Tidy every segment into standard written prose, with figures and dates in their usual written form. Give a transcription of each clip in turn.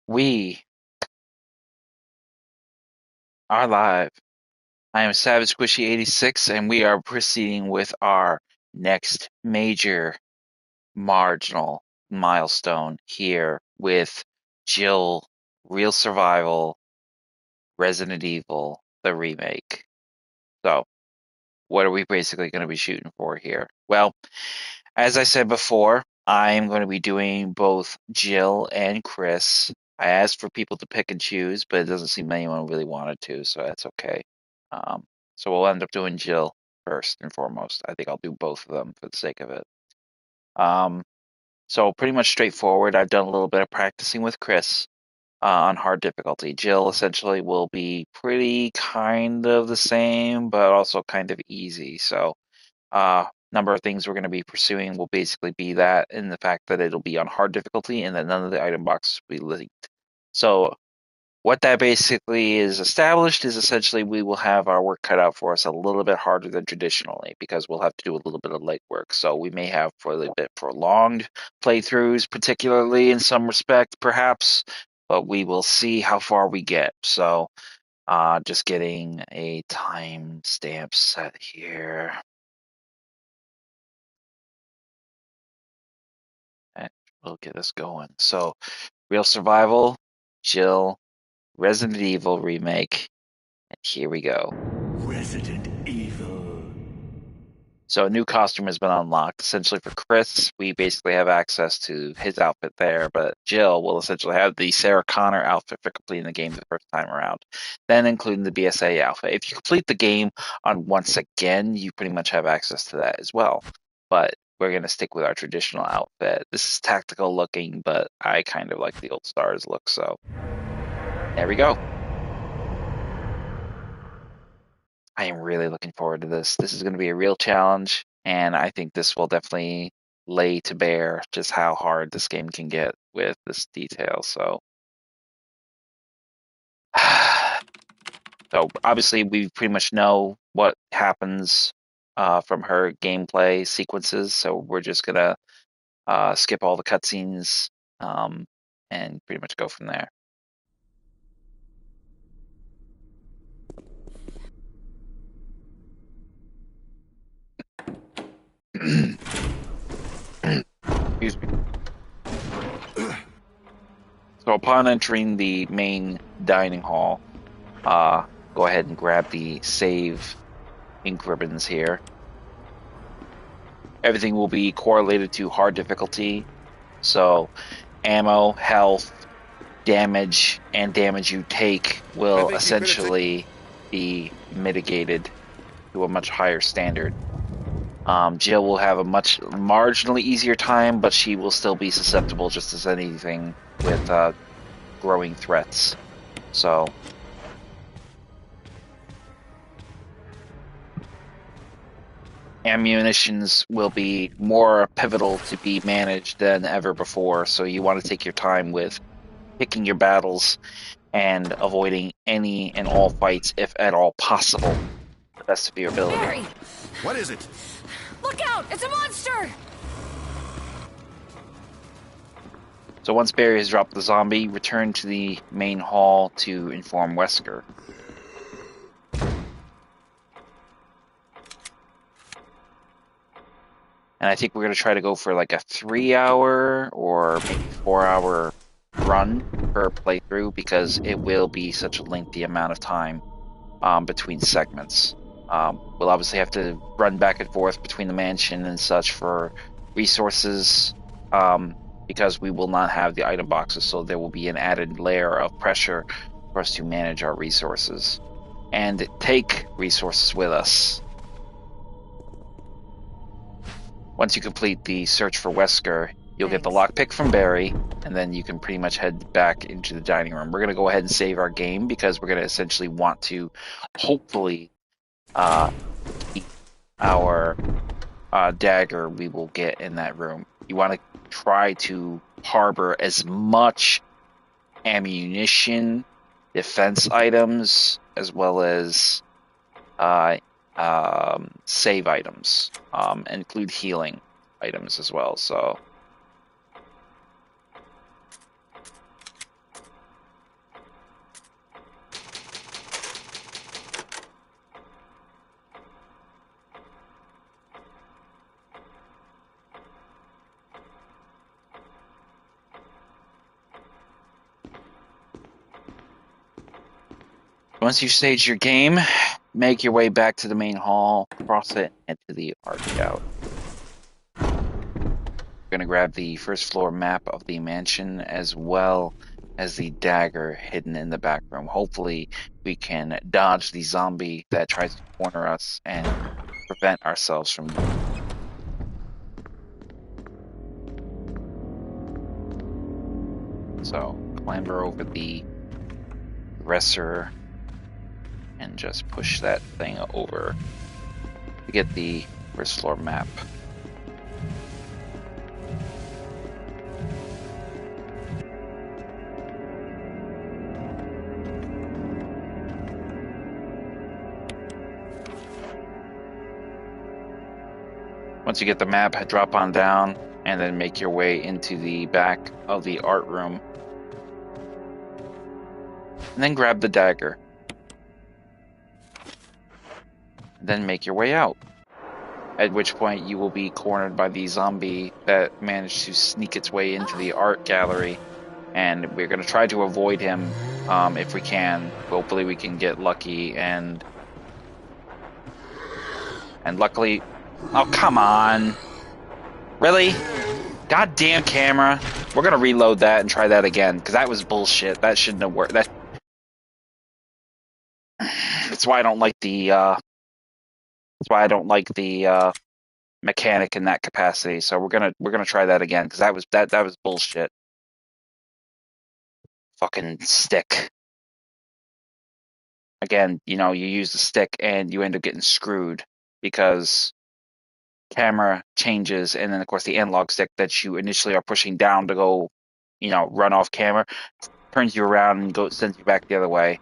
We are live. I am Savage Squishy 86, and we are proceeding with our next major marginal milestone here with Jill Real Survival Resident Evil the Remake. So, what are we basically going to be shooting for here? Well, as I said before, I am going to be doing both Jill and Chris. I asked for people to pick and choose, but it doesn't seem anyone really wanted to, so that's okay. Um, so we'll end up doing Jill first and foremost. I think I'll do both of them for the sake of it. Um, so pretty much straightforward. I've done a little bit of practicing with Chris on hard difficulty. Jill essentially will be pretty kind of the same, but also kind of easy. So number of things we're going to be pursuing will basically be that, and the fact that it'll be on hard difficulty and that none of the item boxes will be linked. So what that basically is established is essentially we will have our work cut out for us a little bit harder than traditionally because we'll have to do a little bit of legwork. So we may have for a little bit prolonged playthroughs, particularly in some respect, perhaps, but we will see how far we get. So just getting a time stamp set here. And we'll get us going. So, Real Survival, Jill, Resident Evil Remake, and here we go. Resident Evil. So a new costume has been unlocked. Essentially for Chris, we basically have access to his outfit there, but Jill will essentially have the Sarah Connor outfit for completing the game the first time around, then including the BSA outfit. If you complete the game on once again, you pretty much have access to that as well. But we're going to stick with our traditional outfit. This is tactical looking, but I kind of like the old Stars look, so there we go. I am really looking forward to this. This is going to be a real challenge, and I think this will definitely lay to bear just how hard this game can get with this detail. So, so obviously we pretty much know what happens from her gameplay sequences. So we're just gonna skip all the cutscenes and pretty much go from there. Excuse me. So upon entering the main dining hall, go ahead and grab the save ink ribbons here. Everything will be correlated to hard difficulty. So ammo, health, damage, and damage you take will essentially be mitigated to a much higher standard. Jill will have a much marginally easier time, but she will still be susceptible just as anything with growing threats. So ammunitions will be more pivotal to be managed than ever before. So you want to take your time with picking your battles and avoiding any and all fights if at all possible, to the best of your ability. Barry! What is it? Look out! It's a monster! So once Barry has dropped the zombie, return to the main hall to inform Wesker. And I think we're going to try to go for like a 3-hour or maybe 4-hour run per playthrough because it will be such a lengthy amount of time between segments. We'll obviously have to run back and forth between the mansion and such for resources because we will not have the item boxes, so there will be an added layer of pressure for us to manage our resources and take resources with us. Once you complete the search for Wesker, you'll get the lockpick from Barry, and then you can pretty much head back into the dining room. We're going to go ahead and save our game because we're going to essentially want to hopefully keep our dagger we will get in that room. You want to try to harbor as much ammunition, defense items, as well as save items, include healing items as well. So Once you stage your game, make your way back to the main hall, cross it, and to the art gallery. We're going to grab the first floor map of the mansion as well as the dagger hidden in the back room. Hopefully, we can dodge the zombie that tries to corner us and prevent ourselves from. So, clamber over the dresser and just push that thing over to get the first floor map. Once you get the map, drop on down and then make your way into the back of the art room. And then grab the dagger. And then make your way out. At which point you will be cornered by the zombie that managed to sneak its way into the art gallery. And we're going to try to avoid him if we can. Hopefully we can get lucky and luckily... Oh, come on. Really? Goddamn camera. We're going to reload that and try that again, because that was bullshit. That shouldn't have worked. That's why I don't like the mechanic in that capacity. So we're gonna try that again, because that was bullshit. Fucking stick. Again, you use the stick and you end up getting screwed because camera changes, and then of course the analog stick that you initially are pushing down to go, run off camera, turns you around and sends you back the other way.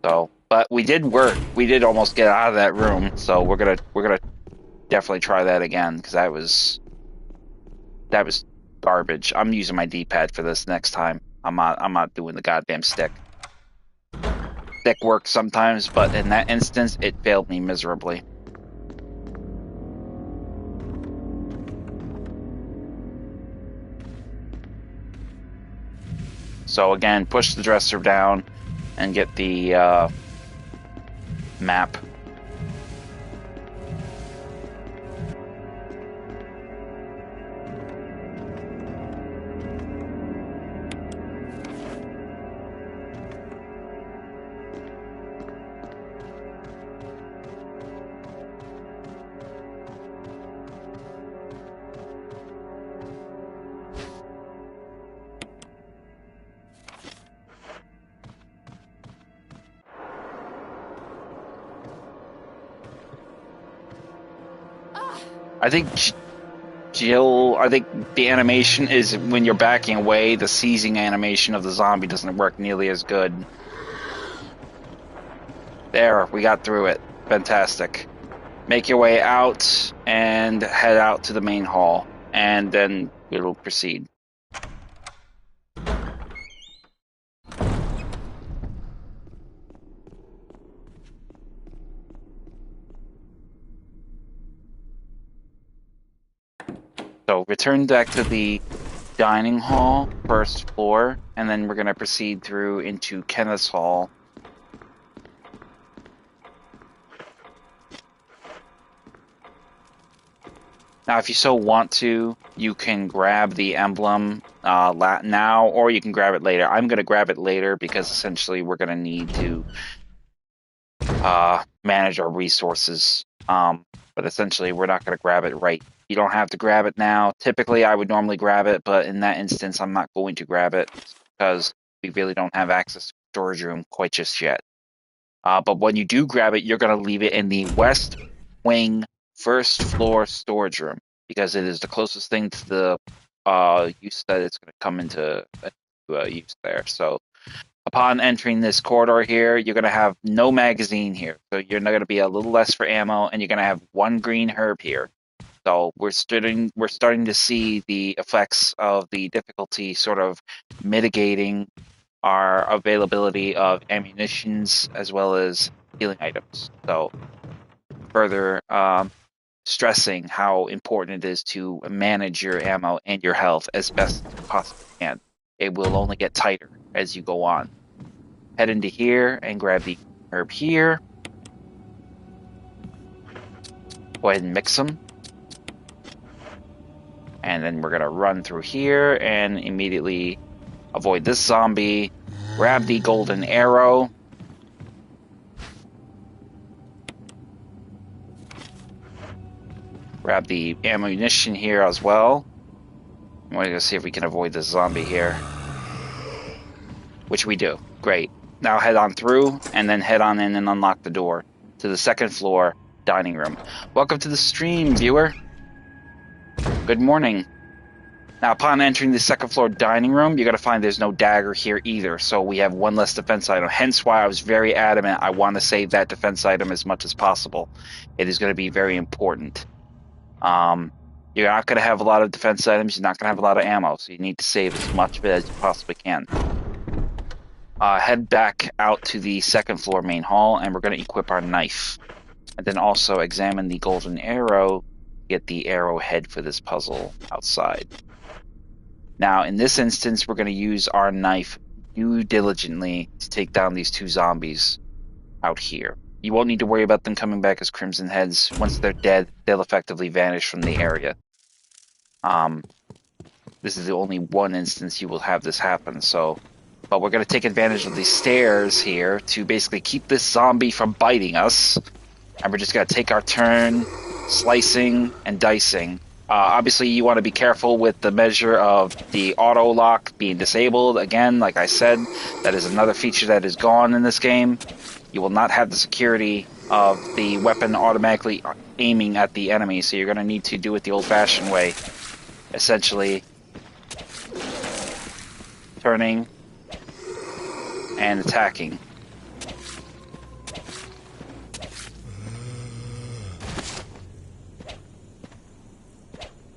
So, but we did work. We did almost get out of that room. So we're gonna definitely try that again, because that was garbage. I'm using my D-pad for this next time. I'm not doing the goddamn stick. Stick works sometimes, but in that instance, it failed me miserably. So again, push the dresser down and get the map. I think the animation is when you're backing away, the seizing animation of the zombie doesn't work nearly as good. There, we got through it. Fantastic. Make your way out and head out to the main hall, and then it'll proceed. So return back to the dining hall, first floor, and then we're going to proceed through into Kenneth's hall. Now, if you so want to, you can grab the emblem now, or you can grab it later. I'm going to grab it later because essentially we're going to need to manage our resources. But essentially, we're not going to grab it right. You don't have to grab it now. Typically, I would normally grab it, but in that instance, I'm not going to grab it because we really don't have access to the storage room quite just yet. But when you do grab it, you're going to leave it in the west wing, first floor storage room, because it is the closest thing to the use that it's going to come into use there. So upon entering this corridor here, you're going to have no magazine here. So you're going to be a little less for ammo, and you're going to have one green herb here. So we're starting to see the effects of the difficulty sort of mitigating our availability of ammunitions as well as healing items. So further stressing how important it is to manage your ammo and your health as best as you possibly can. it will only get tighter as you go on. Head into here and grab the herb here. Go ahead and mix them. And then we're going to run through here and immediately avoid this zombie. Grab the golden arrow. Grab the ammunition here as well. I'm going to see if we can avoid this zombie here. Which we do. Great. Now head on through and then head on in and unlock the door to the second floor dining room. Welcome to the stream, viewer. Good morning. Now, upon entering the second floor dining room, you're going to find there's no dagger here either, so we have one less defense item. Hence why I was very adamant I want to save that defense item as much as possible. It is going to be very important. You're not going to have a lot of defense items. You're not going to have a lot of ammo, so you need to save as much of it as you possibly can. Head back out to the second floor main hall, and we're going to equip our knife. And then also examine the golden arrow, get the arrowhead for this puzzle outside. Now, in this instance, we're going to use our knife diligently to take down these two zombies out here. You won't need to worry about them coming back as Crimson Heads. Once they're dead, they'll effectively vanish from the area. This is the only one instance you will have this happen, but we're going to take advantage of these stairs here to basically keep this zombie from biting us. And we're just going to take our turn slicing and dicing. Obviously, you want to be careful with the measure of the auto lock being disabled. Again, like I said, that is another feature that is gone in this game. You will not have the security of the weapon automatically aiming at the enemy, so you're going to need to do it the old-fashioned way. Essentially, turning and attacking.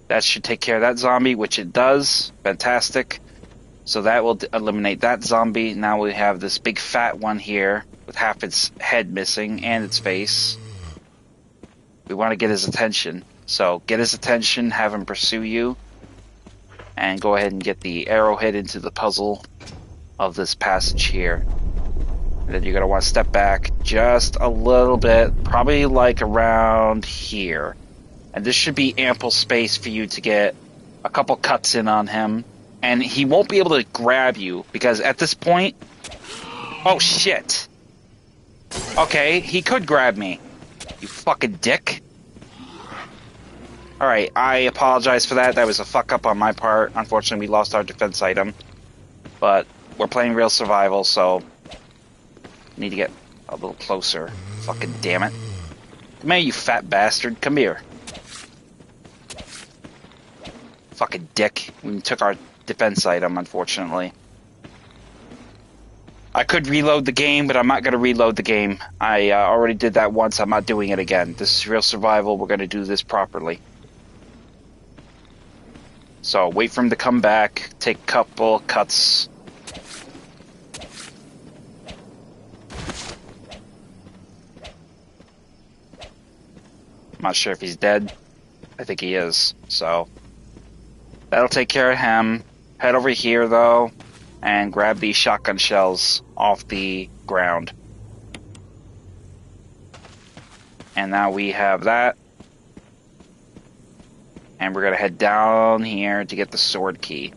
That should take care of that zombie, which it does. Fantastic. So that will eliminate that zombie. Now we have this big fat one here with half its head missing and its face. We want to get his attention. So get his attention, have him pursue you, and go ahead and get the arrowhead into the puzzle of this passage here. And then you're going to want to step back just a little bit, probably like around here. And this should be ample space for you to get a couple cuts in on him. And he won't be able to grab you, because at this point... Oh, shit. Okay, he could grab me. You fucking dick. Alright, I apologize for that. That was a fuck up on my part. Unfortunately, we lost our defense item. But we're playing real survival, so... need to get a little closer. Fucking damn it. Come here, you fat bastard. Come here. Fucking dick. We took our defense item, unfortunately. I could reload the game, but I'm not going to reload the game. I already did that once. I'm not doing it again. This is real survival. We're going to do this properly. So, wait for him to come back. Take a couple cuts. I'm not sure if he's dead. I think he is. So, that'll take care of him. Head over here, though, and grab these shotgun shells off the ground. And now we have that. And we're going to head down here to get the sword key.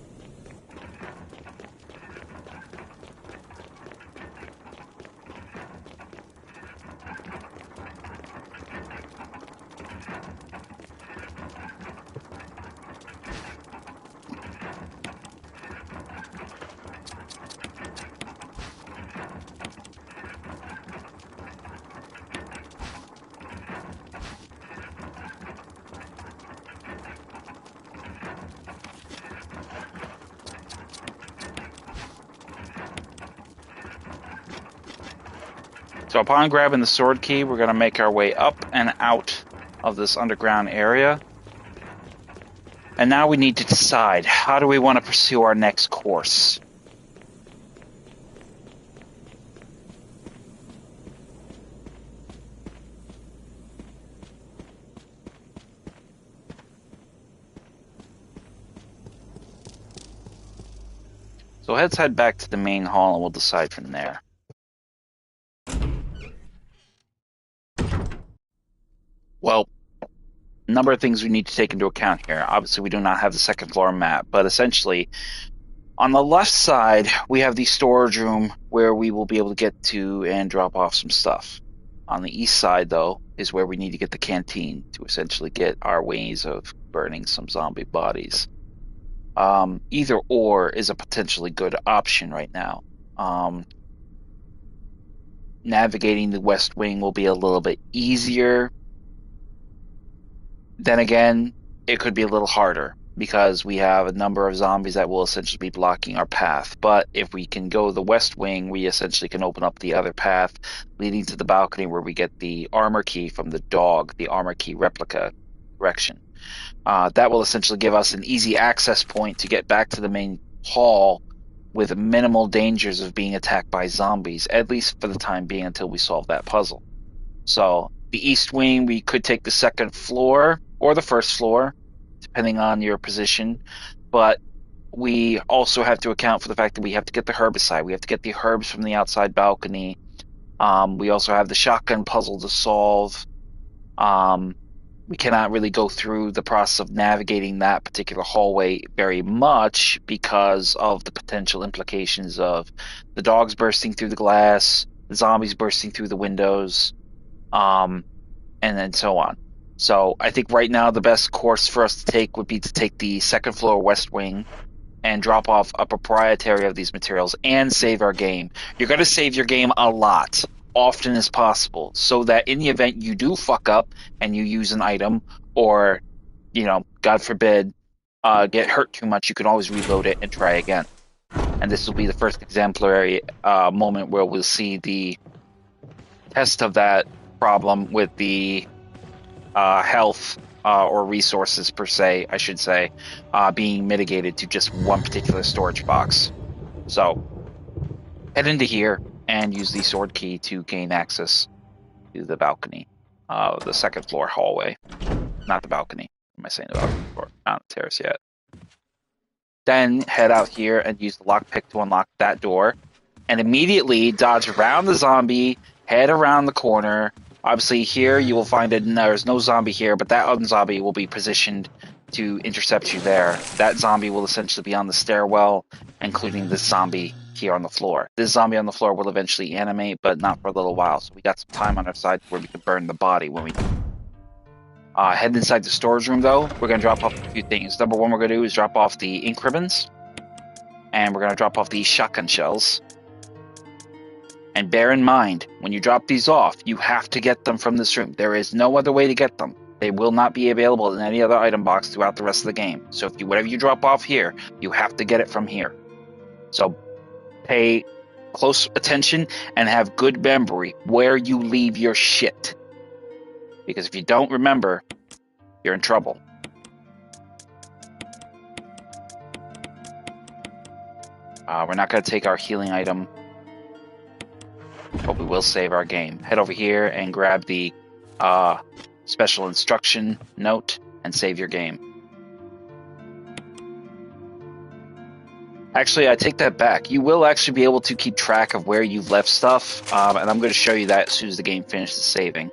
So upon grabbing the sword key, we're going to make our way up and out of this underground area. And now we need to decide, how do we want to pursue our next course? So let's head back to the main hall and we'll decide from there. Well, a number of things we need to take into account here. Obviously, we do not have the second floor map, but essentially, on the left side, we have the storage room where we will be able to get to and drop off some stuff. On the east side, though, is where we need to get the canteen to essentially get our ways of burning some zombie bodies. Either or is a potentially good option right now. Navigating the west wing will be a little bit easier. Then again, it could be a little harder because we have a number of zombies that will essentially be blocking our path. But if we can go the west wing, we essentially can open up the other path leading to the balcony where we get the armor key from the dog, the armor key replica correction. That will essentially give us an easy access point to get back to the main hall with minimal dangers of being attacked by zombies, at least for the time being until we solve that puzzle. So the east wing, we could take the second floor or the first floor, depending on your position. But we also have to account for the fact that we have to get the herbicide. We have to get the herbs from the outside balcony. We also have the shotgun puzzle to solve. We cannot really go through the process of navigating that particular hallway very much because of the potential implications of the dogs bursting through the glass, the zombies bursting through the windows, and then so on. So I think right now the best course for us to take would be to take the second floor west wing and drop off a proprietary of these materials and save our game. You're going to save your game a lot, often as possible, so that in the event you do fuck up and you use an item or, God forbid, get hurt too much, you can always reload it and try again. And this will be the first exemplary moment where we'll see the test of that problem with the health or resources per se, I should say, being mitigated to just one particular storage box. So head into here and use the sword key to gain access to the balcony, the second floor hallway. Not the balcony. What am I saying? The balcony floor? Not on the terrace yet. Then head out here and use the lockpick to unlock that door, and immediately dodge around the zombie, head around the corner. Obviously, here you will find there's no zombie here, but that other zombie will be positioned to intercept you there. That zombie will essentially be on the stairwell, including this zombie here on the floor. This zombie on the floor will eventually animate, but not for a little while. So we got some time on our side where we can burn the body when we head inside the storage room, though. We're going to drop off a few things. Number one we're going to do is drop off the ink ribbons, and we're going to drop off the shotgun shells. And bear in mind, when you drop these off, you have to get them from this room. There is no other way to get them. They will not be available in any other item box throughout the rest of the game. So whatever you drop off here, you have to get it from here. So pay close attention and have good memory where you leave your shit. Because if you don't remember, you're in trouble. We're not going to take our healing item, but we will save our game. Head over here and grab the special instruction note and save your game. Actually, I take that back. You will actually be able to keep track of where you've left stuff, and I'm going to show you that as soon as the game finishes saving.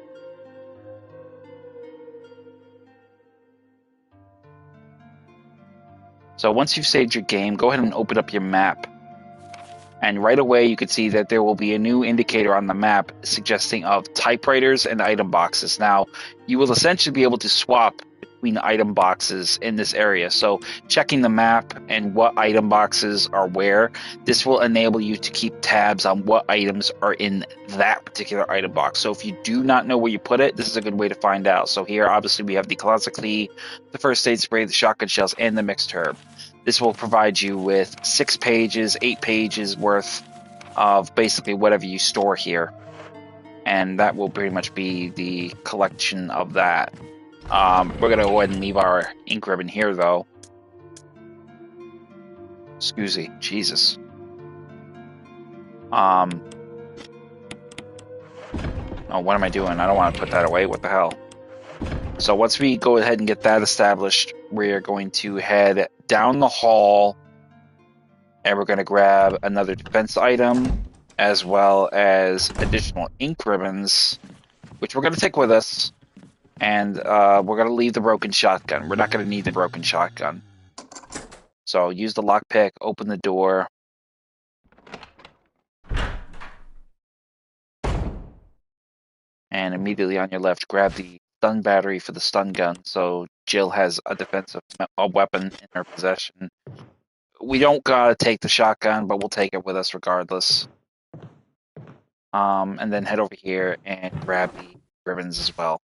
So once you've saved your game, go ahead and open up your map. And right away you can see that there will be a new indicator on the map suggesting of typewriters and item boxes. Now, you will essentially be able to swap between item boxes in this area. So checking the map and what item boxes are where, this will enable you to keep tabs on what items are in that particular item box. So if you do not know where you put it, this is a good way to find out. So here, obviously, we have the closet key, the first aid spray, the shotgun shells, and the mixed herb. This will provide you with 6 pages, 8 pages worth of basically whatever you store here. And that will pretty much be the collection of that. We're going to go ahead and leave our ink ribbon here, though. Excuse me. Jesus. Oh, what am I doing? I don't want to put that away. What the hell? So once we go ahead and get that established, we're going to head down the hall and we're going to grab another defense item as well as additional ink ribbons, which we're going to take with us, and we're going to leave the broken shotgun. We're not going to need the broken shotgun. So use the lockpick, open the door. And immediately on your left, grab the stun battery for the stun gun, so Jill has a defensive weapon in her possession. We don't gotta take the shotgun, but we'll take it with us regardless. And then head over here and grab the ribbons as well.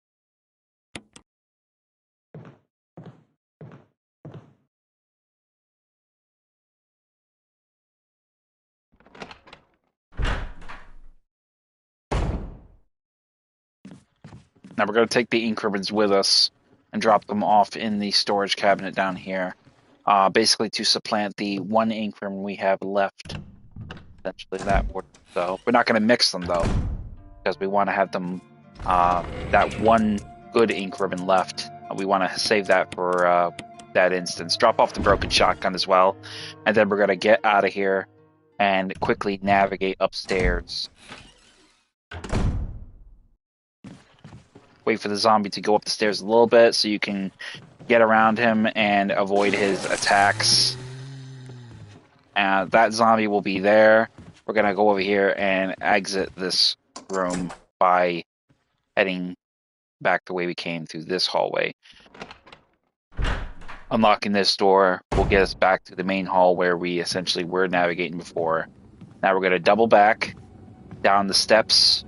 Now we're going to take the ink ribbons with us and drop them off in the storage cabinet down here, basically to supplant the one ink ribbon we have left. Essentially that order. So we're not going to mix them though, because we want to have them that one good ink ribbon left. We want to save that for that instance. Drop off the broken shotgun as well, and then we're going to get out of here and quickly navigate upstairs. Wait for the zombie to go up the stairs a little bit so you can get around him and avoid his attacks. That zombie will be there. We're going to go over here and exit this room by heading back the way we came through this hallway. Unlocking this door will get us back to the main hall where we essentially were navigating before. Now we're going to double back down the steps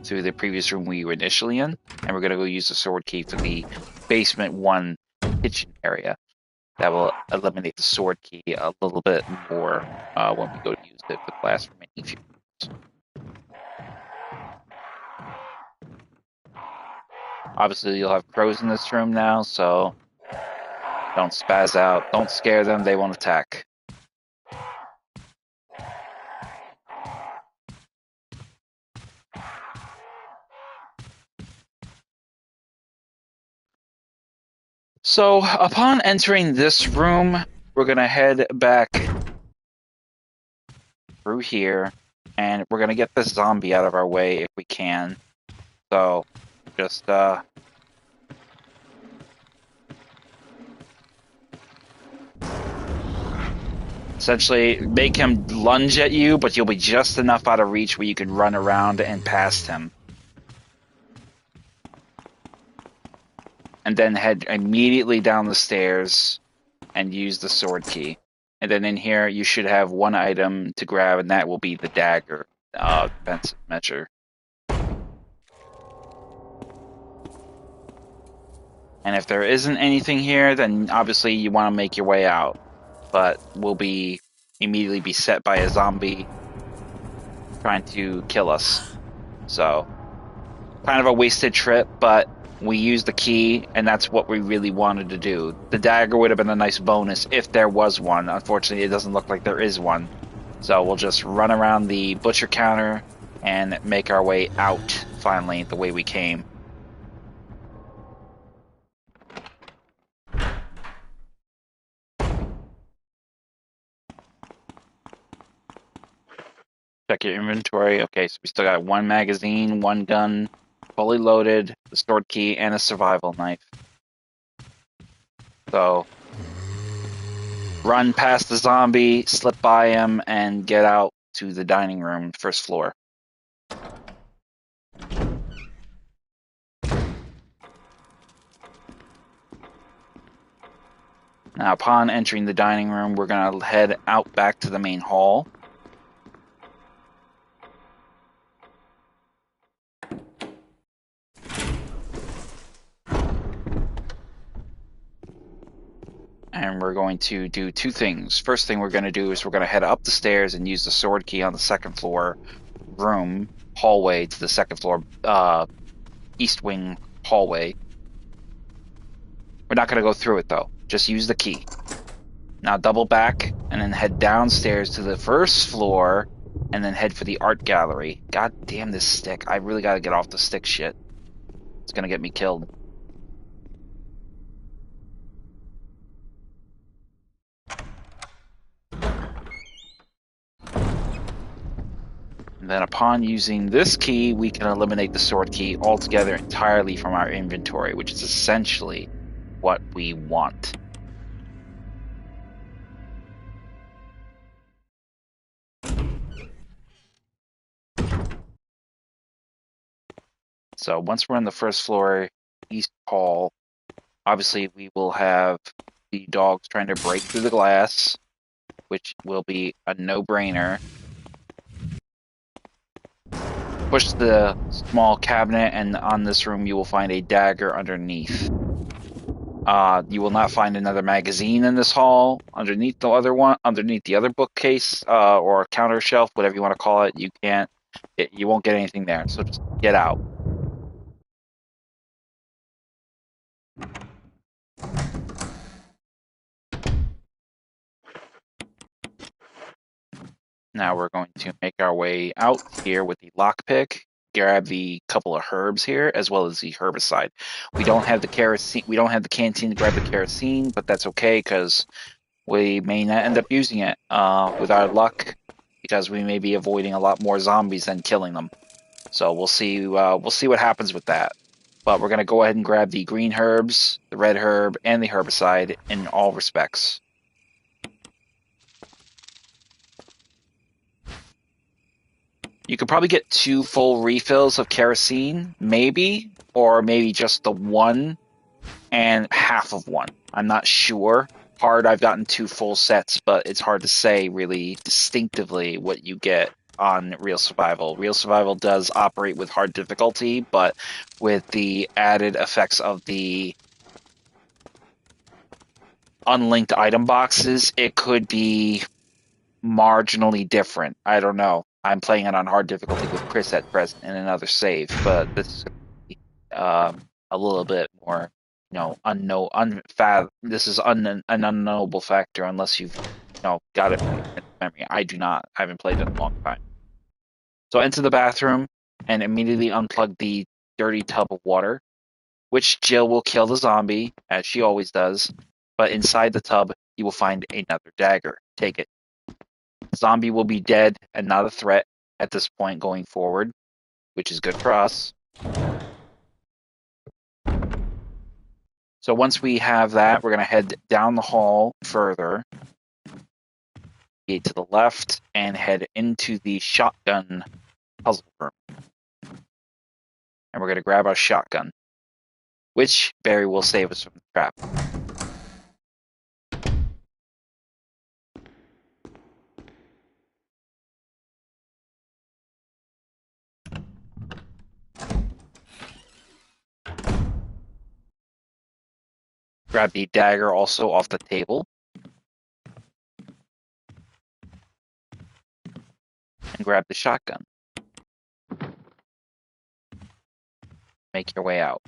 through the previous room we were initially in, and we're going to go use the sword key for the basement 1 kitchen area. That will eliminate the sword key a little bit more when we go to use it for the last remaining few rooms. Obviously, you'll have crows in this room now, so don't spaz out. Don't scare them. They won't attack. So, upon entering this room, we're going to head back through here, and we're going to get this zombie out of our way if we can. So, just, essentially make him lunge at you, but you'll be just enough out of reach where you can run around and past him. And then head immediately down the stairs and use the sword key. And then in here, you should have one item to grab, and that will be the dagger defensive measure. And if there isn't anything here, then obviously you want to make your way out. But we'll immediately be set by a zombie trying to kill us. So, kind of a wasted trip, but we used the key, and that's what we really wanted to do. The dagger would have been a nice bonus if there was one. Unfortunately, it doesn't look like there is one. So we'll just run around the butcher counter and make our way out, finally, the way we came. Check your inventory. Okay, so we still got 1 magazine, 1 gun, fully loaded, the sword key, and a survival knife. So, run past the zombie, slip by him, and get out to the dining room, first floor. Now, upon entering the dining room, we're going to head out back to the main hall. And we're going to do 2 things. First thing we're going to do is we're going to head up the stairs and use the sword key on the 2nd floor room, hallway to the 2nd floor east wing hallway. We're not going to go through it though. Just use the key. Now double back and then head downstairs to the 1st floor and then head for the art gallery. God damn this stick. I really got to get off the stick shit. It's going to get me killed. And then upon using this key, we can eliminate the sword key altogether entirely from our inventory, which is essentially what we want. So once we're on the first floor, East Hall, obviously we will have the dogs trying to break through the glass, which will be a no-brainer. Push the small cabinet, and on this room you will find a dagger underneath. You will not find another magazine in this hall. Underneath the other bookcase or counter shelf, whatever you want to call it, you won't get anything there. So just get out. Now we're going to make our way out here with the lockpick. Grab the couple of herbs here, as well as the herbicide. We don't have the kerosene. We don't have the canteen to grab the kerosene, but that's okay because we may not end up using it with our luck, because we may be avoiding a lot more zombies than killing them. So we'll see. We'll see what happens with that. But we're gonna go ahead and grab the green herbs, the red herb, and the herbicide in all respects. You could probably get 2 full refills of kerosene, maybe, or maybe just the one and half of one. I'm not sure. I've gotten 2 full sets, but it's hard to say really distinctively what you get on Real Survival. Real Survival does operate with hard difficulty, but with the added effects of the unlinked item boxes, it could be marginally different. I don't know. I'm playing it on hard difficulty with Chris at present in another save, but this is a little bit more, this is an unknowable factor unless you've, got it in memory. I do not. I haven't played it in a long time. So enter the bathroom and immediately unplug the dirty tub of water, which Jill will kill the zombie, as she always does. But inside the tub, you will find another dagger. Take it. Zombie will be dead and not a threat at this point going forward, which is good for us. So once we have that, we're going to head down the hall further, gate to the left, and head into the shotgun puzzle room. And we're going to grab our shotgun, which Barry will save us from the trap. Grab the dagger also off the table. And grab the shotgun. Make your way out.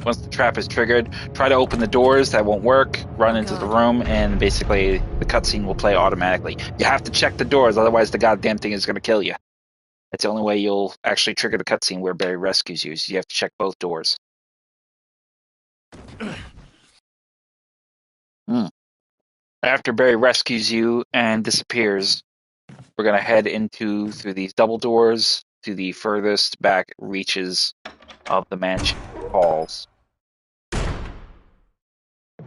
Once the trap is triggered, try to open the doors. That won't work. Run into the room, and basically the cutscene will play automatically. You have to check the doors, otherwise the goddamn thing is going to kill you. That's the only way you'll actually trigger the cutscene where Barry rescues you. So you have to check both doors. After Barry rescues you and disappears, we're going to head through these double doors to the furthest back reaches of the mansion halls.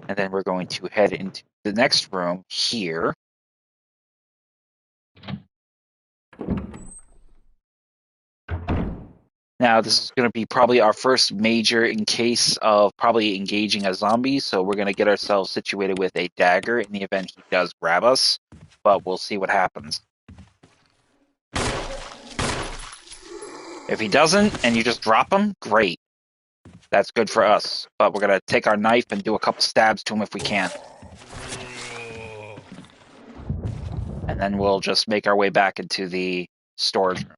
And then we're going to head into the next room here. Now, this is going to be probably our first major in case of probably engaging a zombie, so we're going to get ourselves situated with a dagger in the event he does grab us, but we'll see what happens. If he doesn't, and you just drop him, great. That's good for us, but we're going to take our knife and do a couple stabs to him if we can. And then we'll just make our way back into the storage room.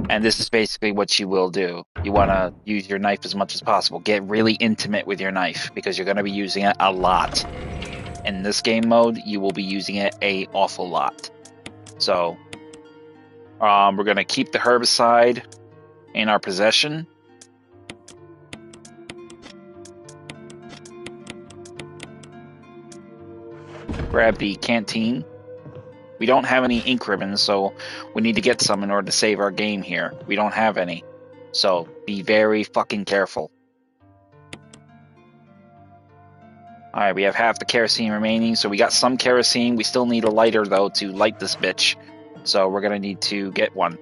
And this is basically what you will do. You want to use your knife as much as possible. Get really intimate with your knife because you're going to be using it a lot. In this game mode, you will be using it an awful lot. So, we're going to keep the herbicide in our possession. grab the canteen. We don't have any ink ribbons, so we need to get some in order to save our game here. We don't have any. So be very fucking careful. Alright, we have half the kerosene remaining, so we got some kerosene. We still need a lighter, though, to light this bitch. So we're gonna need to get one.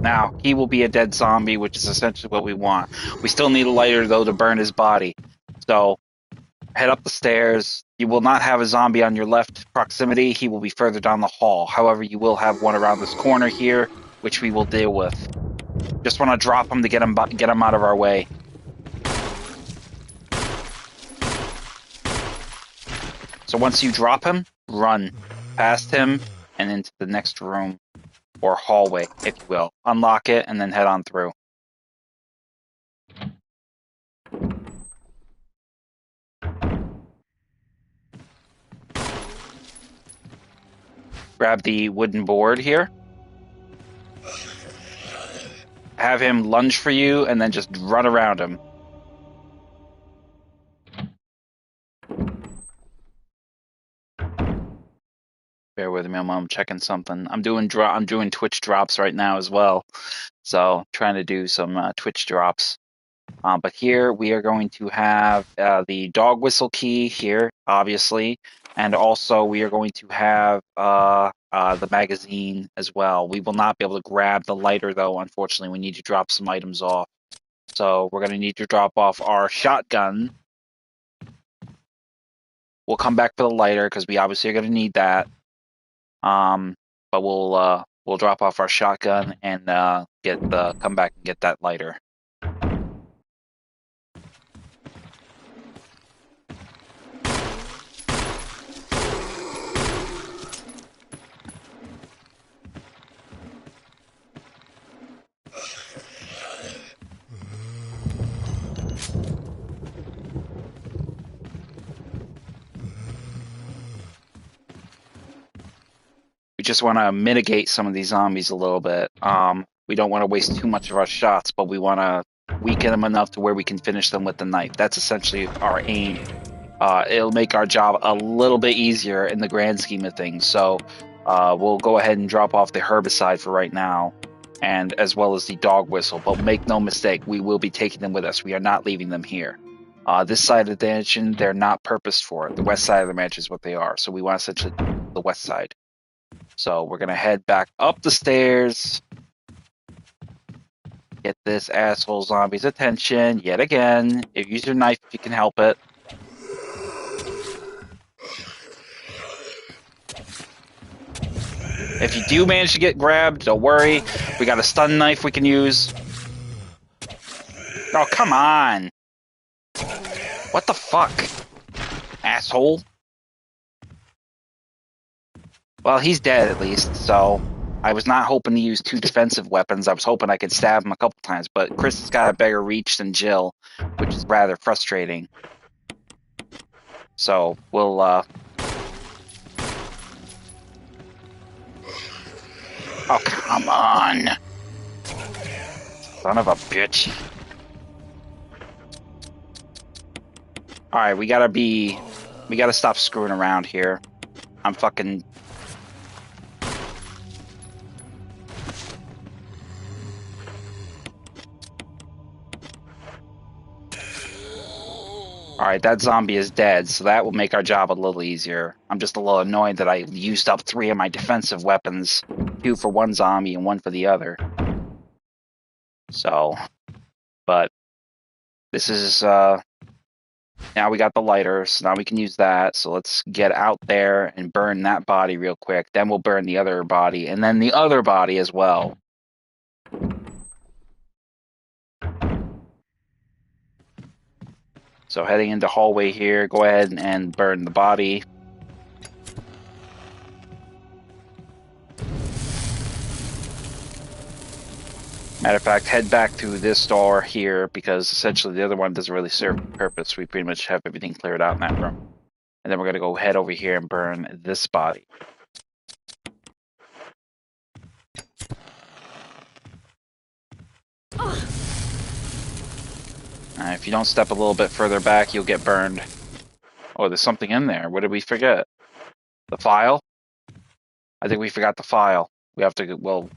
Now, he will be a dead zombie, which is essentially what we want. We still need a lighter, though, to burn his body. So, head up the stairs. You will not have a zombie on your left proximity. He will be further down the hall. However, you will have one around this corner here, which we will deal with. Just want to drop him to get him out of our way. So once you drop him, run past him and into the next room. Or hallway, if you will. Unlock it and then head on through. Grab the wooden board here. Have him lunge for you and then just run around him. Bear with me, I'm checking something. I'm doing Twitch drops right now as well. So trying to do some Twitch drops. But here we are going to have the dog whistle key here, obviously, and also we are going to have the magazine as well. We will not be able to grab the lighter, though. Unfortunately, we need to drop some items off. So we're going to need to drop off our shotgun. We'll come back for the lighter because we obviously are going to need that. But we'll drop off our shotgun and come back and get that lighter. We just want to mitigate some of these zombies a little bit. We don't want to waste too much of our shots, but we want to weaken them enough to where we can finish them with the knife. That's essentially our aim. It'll make our job a little bit easier in the grand scheme of things. So we'll go ahead and drop off the herbicide for right now, and as well as the dog whistle. But make no mistake, we will be taking them with us. We are not leaving them here. This side of the mansion, they're not purposed for it. The west side of the mansion is what they are. So we want essentially the west side. So we're going to head back up the stairs. Get this asshole zombie's attention yet again. Use your knife if you can help it. If you do manage to get grabbed, don't worry. We got a stun knife we can use. Oh, come on. What the fuck? Asshole. Well, he's dead at least, so I was not hoping to use 2 defensive weapons. I was hoping I could stab him a couple times, but Chris has got a bigger reach than Jill, which is rather frustrating. So, we'll, Oh, come on! Son of a bitch. Alright, we gotta stop screwing around here. I'm fucking... Alright, that zombie is dead, so that will make our job a little easier. I'm just a little annoyed that I used up 3 of my defensive weapons. 2 for one zombie and 1 for the other. So, but this is, Now we got the lighter, so now we can use that. So let's get out there and burn that body real quick. Then we'll burn the other body, and then the other body as well. So heading into hallway here, go ahead and burn the body. Matter of fact, head back through this door here because essentially the other one doesn't really serve a purpose. We pretty much have everything cleared out in that room. And then we're going to go head over here and burn this body. If you don't step a little bit further back, you'll get burned. Oh, there's something in there. What did we forget? The file? I think we forgot the file. We have to, well,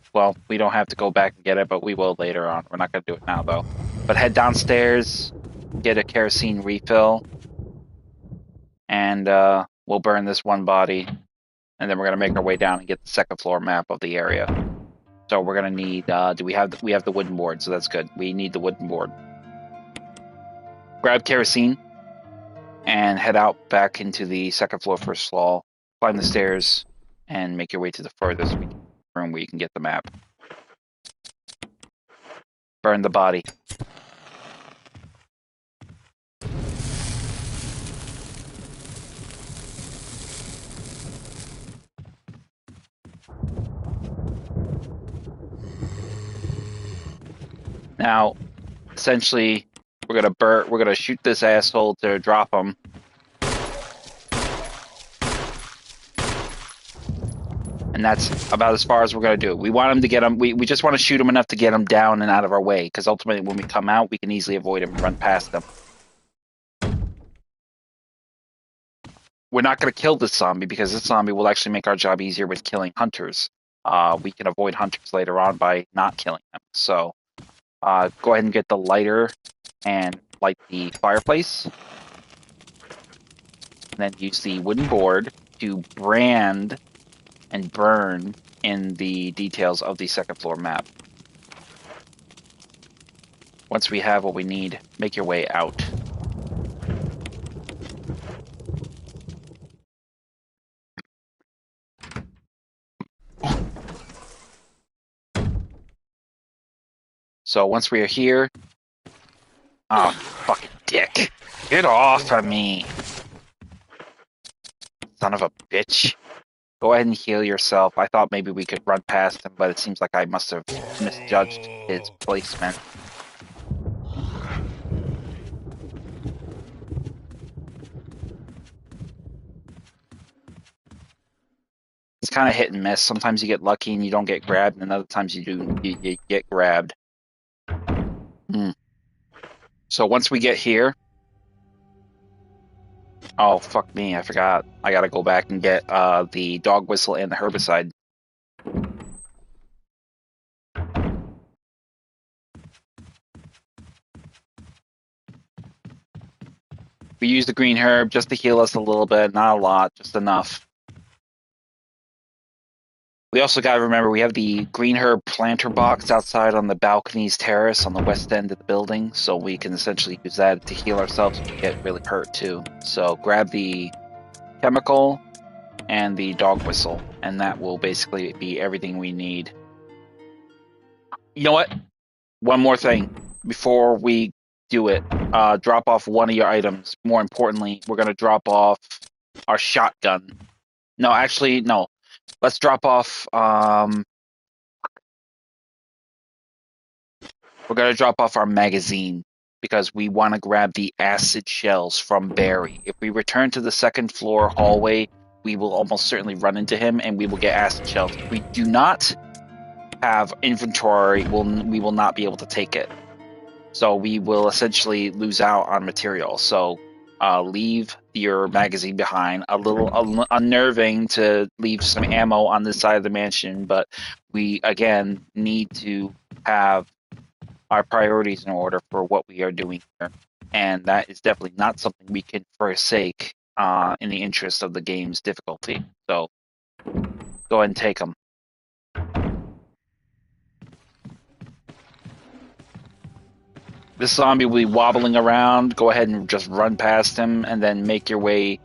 we don't have to go back and get it, but we will later on. We're not going to do it now, though. But head downstairs, get a kerosene refill, and we'll burn this one body. And then we're going to make our way down and get the second floor map of the area. So we're going to need, we have the wooden board, so that's good. We need the wooden board. Grab kerosene and head out back into the second floor first floor. Climb the stairs and make your way to the furthest room where you can get the map. Burn the body. Now, essentially, we're gonna shoot this asshole to drop him. And that's about as far as we're gonna do. We want him to get him. We just want to shoot him enough to get him down and out of our way, because ultimately, when we come out, we can easily avoid him and run past him. We're not gonna kill this zombie because this zombie will actually make our job easier with killing hunters. We can avoid hunters later on by not killing them. So, go ahead and get the lighter and light the fireplace. And then use the wooden board to brand and burn in the details of the second floor map. Once we have what we need, make your way out. So once we are here, oh, fucking dick. Get off of me. Son of a bitch. Go ahead and heal yourself. I thought maybe we could run past him, but it seems like I must have misjudged his placement. It's kind of hit and miss. Sometimes you get lucky and you don't get grabbed, and other times you do. You get grabbed. So once we get here, oh fuck me, I forgot. I gotta go back and get the dog whistle and the herbicide. We use the green herb just to heal us a little bit, not a lot, just enough. We also got to remember we have the green herb planter box outside on the balcony's terrace on the west end of the building, so we can essentially use that to heal ourselves if we get really hurt too. So grab the chemical and the dog whistle, and that will basically be everything we need. You know what? One more thing before we do it. Drop off one of your items. More importantly, we're going to drop off our shotgun. No, actually, no. Let's drop off... we're going to drop off our magazine because we want to grab the acid shells from Barry. If we return to the second floor hallway, we will almost certainly run into him and we will get acid shells. If we do not have inventory, we will not be able to take it. So we will essentially lose out on material. So leave your magazine behind. A little unnerving to leave some ammo on this side of the mansion, but we, again, need to have our priorities in order for what we are doing here. And that is definitely not something we can forsake in the interest of the game's difficulty. So go ahead and take them. This zombie will be wobbling around. Go ahead and just run past him and then make your way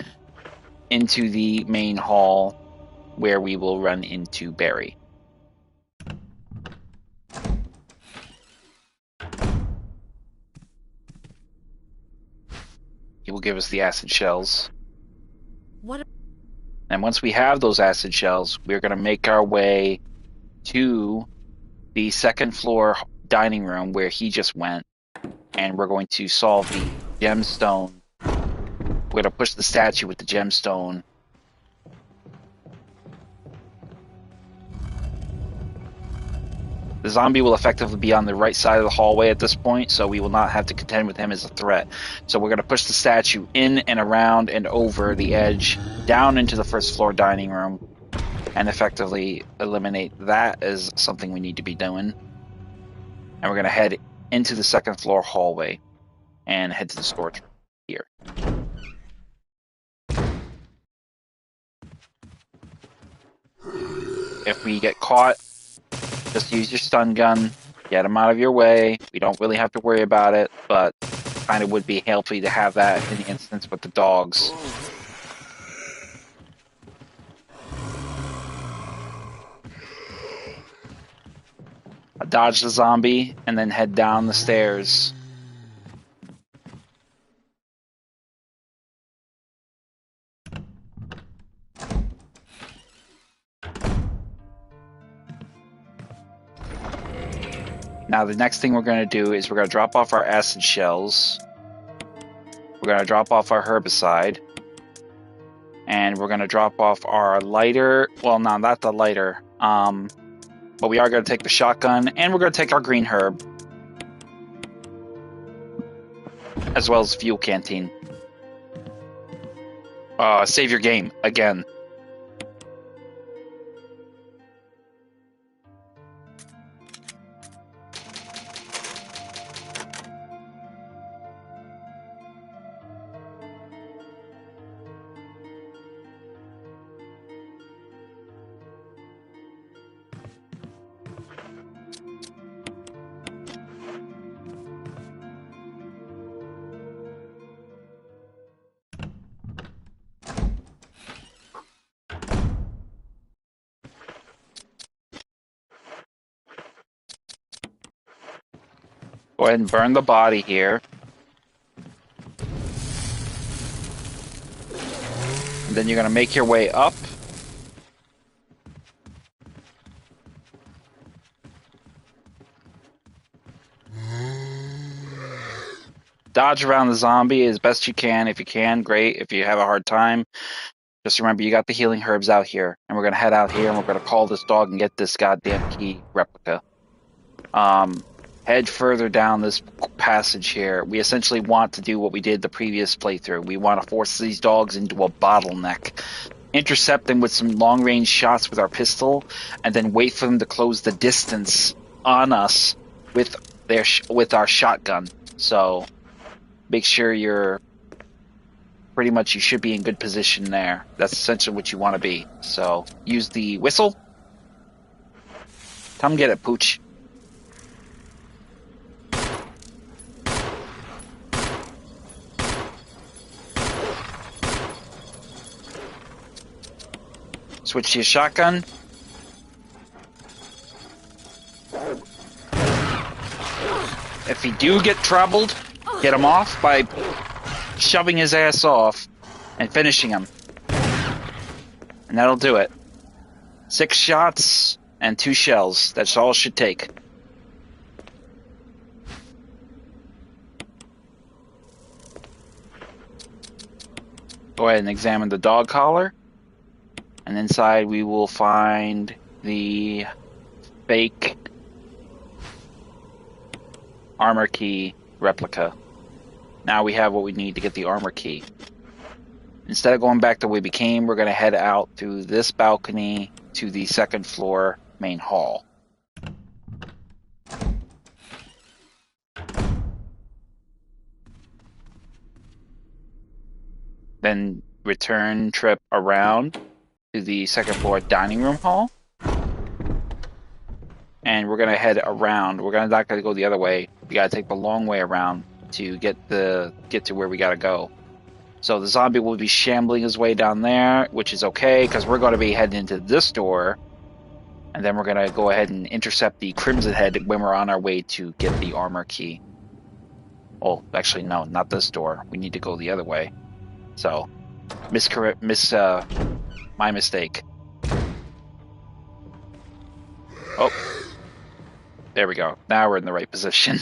into the main hall where we will run into Barry. He will give us the acid shells. What? And once we have those acid shells, we're going to make our way to the second floor dining room where he just went. And we're going to solve the gemstone. We're going to push the statue with the gemstone. The zombie will effectively be on the right side of the hallway at this point, so we will not have to contend with him as a threat. So we're going to push the statue in and around and over the edge, down into the first floor dining room, and effectively eliminate that as something we need to be doing. And we're going to head into the second floor hallway and head to the storage room here. If we get caught, just use your stun gun, get them out of your way. We don't really have to worry about it, but kind of would be healthy to have that in the instance with the dogs. Dodge the zombie and then head down the stairs. Now the next thing we're going to do is we're going to drop off our acid shells. We're going to drop off our herbicide. And we're going to drop off our lighter. Well, no, not the lighter. But we are going to take the shotgun, and we're going to take our green herb. As well as fuel canteen. Save your game, again. Go ahead and burn the body here. And then you're going to make your way up. Dodge around the zombie as best you can. If you can, great. If you have a hard time, just remember you got the healing herbs out here. And we're going to head out here and we're going to call this dog and get this goddamn key replica. Head further down this passage here. We essentially want to do what we did the previous playthrough. We want to force these dogs into a bottleneck. Intercept them with some long-range shots with our pistol, and then wait for them to close the distance on us with our shotgun. So make sure you're pretty much, you should be in good position there. That's essentially what you want to be. So use the whistle. Come get it, Pooch. Switch to your shotgun. If you do get troubled, get him off by shoving his ass off and finishing him. And that'll do it. 6 shots and 2 shells. That's all it should take. Go ahead and examine the dog collar. And inside we will find the fake armor key replica. Now we have what we need to get the armor key. Instead of going back the way we came, we're going to head out through this balcony to the second floor main hall. Then return trip around to the second floor dining room hall. and we're gonna head around. We're not gonna go the other way. We gotta take the long way around to get to where we gotta go. So the zombie will be shambling his way down there, which is okay because we're going to be heading into this door, and then we're going to go ahead and intercept the Crimson Head when we're on our way to get the armor key. Oh, actually, no, not this door. We need to go the other way. So, my mistake. Oh, there we go. Now we're in the right position.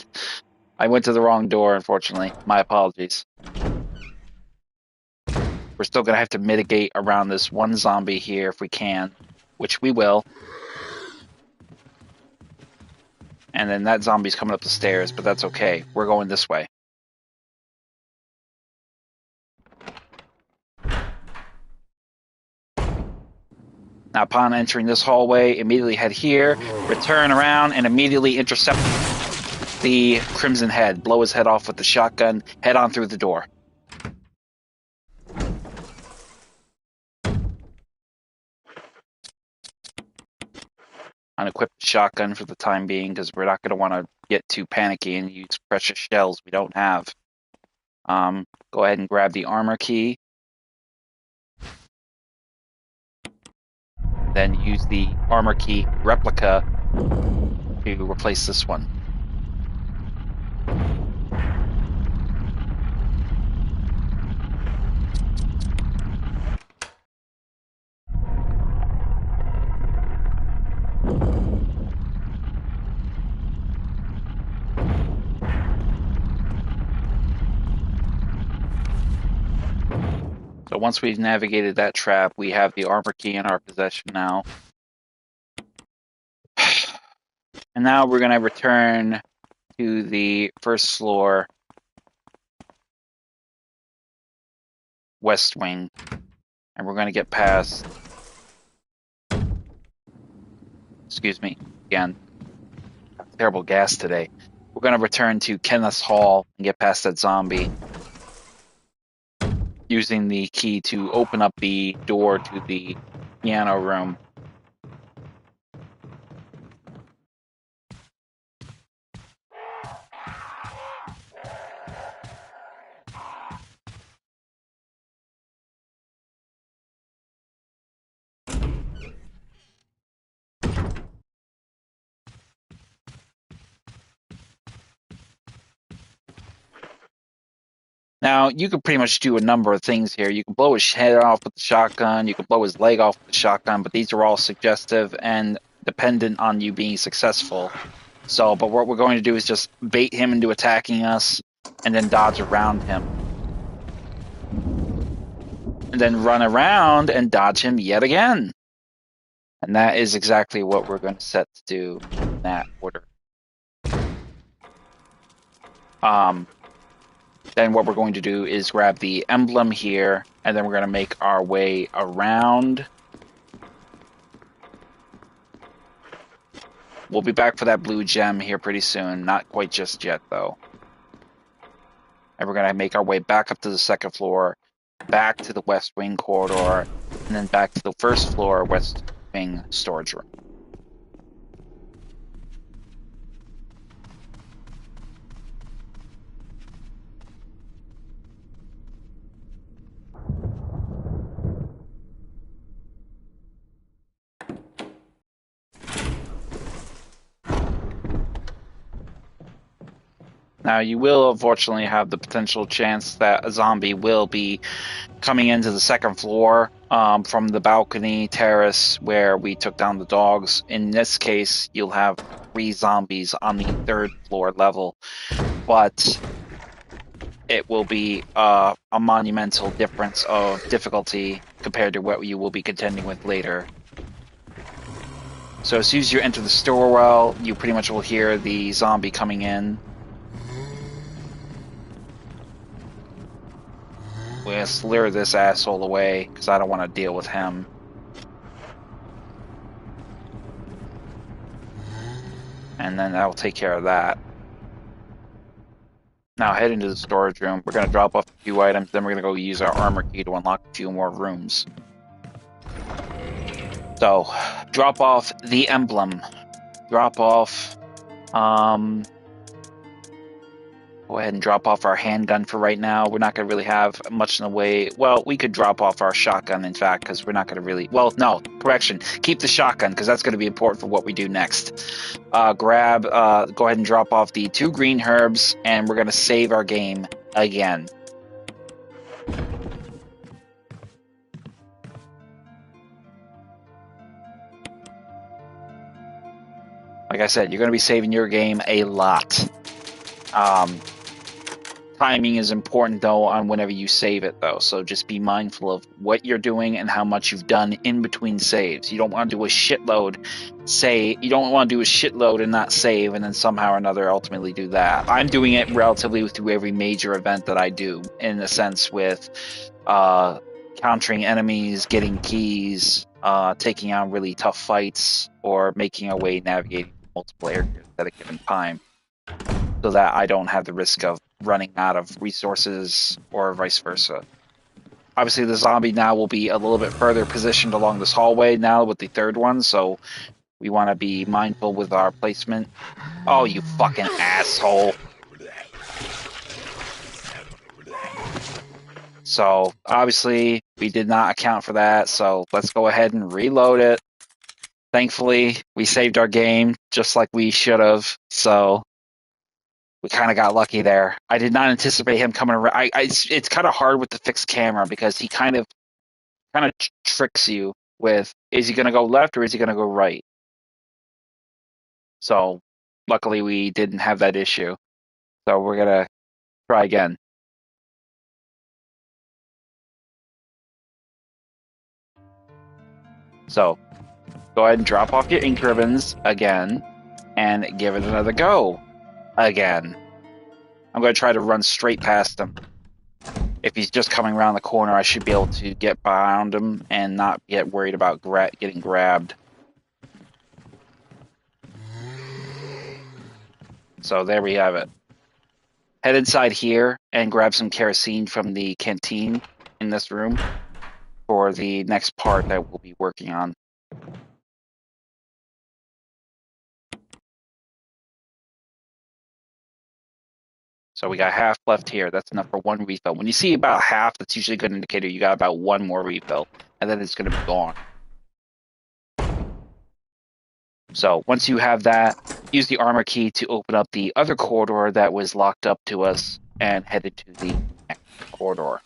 I went to the wrong door, unfortunately. My apologies. We're still going to have to mitigate around this one zombie here if we can, which we will. And then that zombie's coming up the stairs, but that's okay. We're going this way. Now, upon entering this hallway, immediately head here, return around, and immediately intercept the Crimson Head. Blow his head off with the shotgun, head on through the door. Unequip the shotgun for the time being, because we're not going to want to get too panicky and use precious shells we don't have. Go ahead and grab the armor key. Then use the armor key replica to replace this one. So once we've navigated that trap, we have the armor key in our possession now. And now we're going to return to the first floor west wing. And we're going to get past... Excuse me, again. Terrible gas today. We're going to return to Kenneth's Hall and get past that zombie, using the key to open up the door to the piano room. Now, you can pretty much do a number of things here. You can blow his head off with the shotgun, you can blow his leg off with the shotgun, but these are all suggestive and dependent on you being successful. So, but what we're going to do is just bait him into attacking us, and then dodge around him. And then run around and dodge him yet again. And that is exactly what we're going to set to do in that order. Then what we're going to do is grab the emblem here, and then we're going to make our way around. We'll be back for that blue gem here pretty soon. Not quite just yet, though. And we're going to make our way back up to the second floor, back to the west wing corridor, and then back to the first floor west wing storage room. Now, you will unfortunately have the potential chance that a zombie will be coming into the second floor from the balcony terrace where we took down the dogs. In this case, you'll have 3 zombies on the 3rd floor level, but it will be a monumental difference of difficulty compared to what you will be contending with later. So as soon as you enter the stairwell, you pretty much will hear the zombie coming in. Let's lure this asshole away, because I don't want to deal with him. And then that will take care of that. Now head into the storage room. We're going to drop off a few items, then we're going to go use our armor key to unlock a few more rooms. So, drop off the emblem. drop off. Go ahead and drop off our handgun for right now. We're not going to really have much in the way. Well, we could drop off our shotgun, in fact, because we're not going to really. Well, no, correction. Keep the shotgun because that's going to be important for what we do next. Go ahead and drop off the 2 green herbs, and we're going to save our game again. Like I said, you're going to be saving your game a lot. Timing is important, though, on whenever you save it, though. So just be mindful of what you're doing and how much you've done in between saves. You don't want to do a shitload you don't want to do a shitload and not save, and then somehow or another ultimately do that. I'm doing it relatively through every major event that I do, in a sense, with countering enemies, getting keys, taking on really tough fights, or making our way navigating multiple areas at a given time, so that I don't have the risk of running out of resources or vice versa. Obviously, the zombie now will be a little bit further positioned along this hallway now with the 3rd one, so we want to be mindful with our placement. Oh, you fucking asshole. So, obviously, we did not account for that, so let's go ahead and reload it. Thankfully, we saved our game just like we should have, so we kind of got lucky there. I did not anticipate him coming around. It's kind of hard with the fixed camera because he kind of tricks you with, is he going to go left or is he going to go right? So luckily we didn't have that issue. So we're going to try again. So go ahead and drop off your ink ribbons again and give it another go again. I'm going to try to run straight past him. If he's just coming around the corner, I should be able to get behind him and not get worried about getting grabbed. So there we have it. Head inside here and grab some kerosene from the canteen in this room for the next part that we'll be working on. So we got half left here. That's enough for 1 refill. When you see about half, that's usually a good indicator you got about 1 more refill, and then it's going to be gone. So once you have that, use the armor key to open up the other corridor that was locked up to us and head into the next corridor.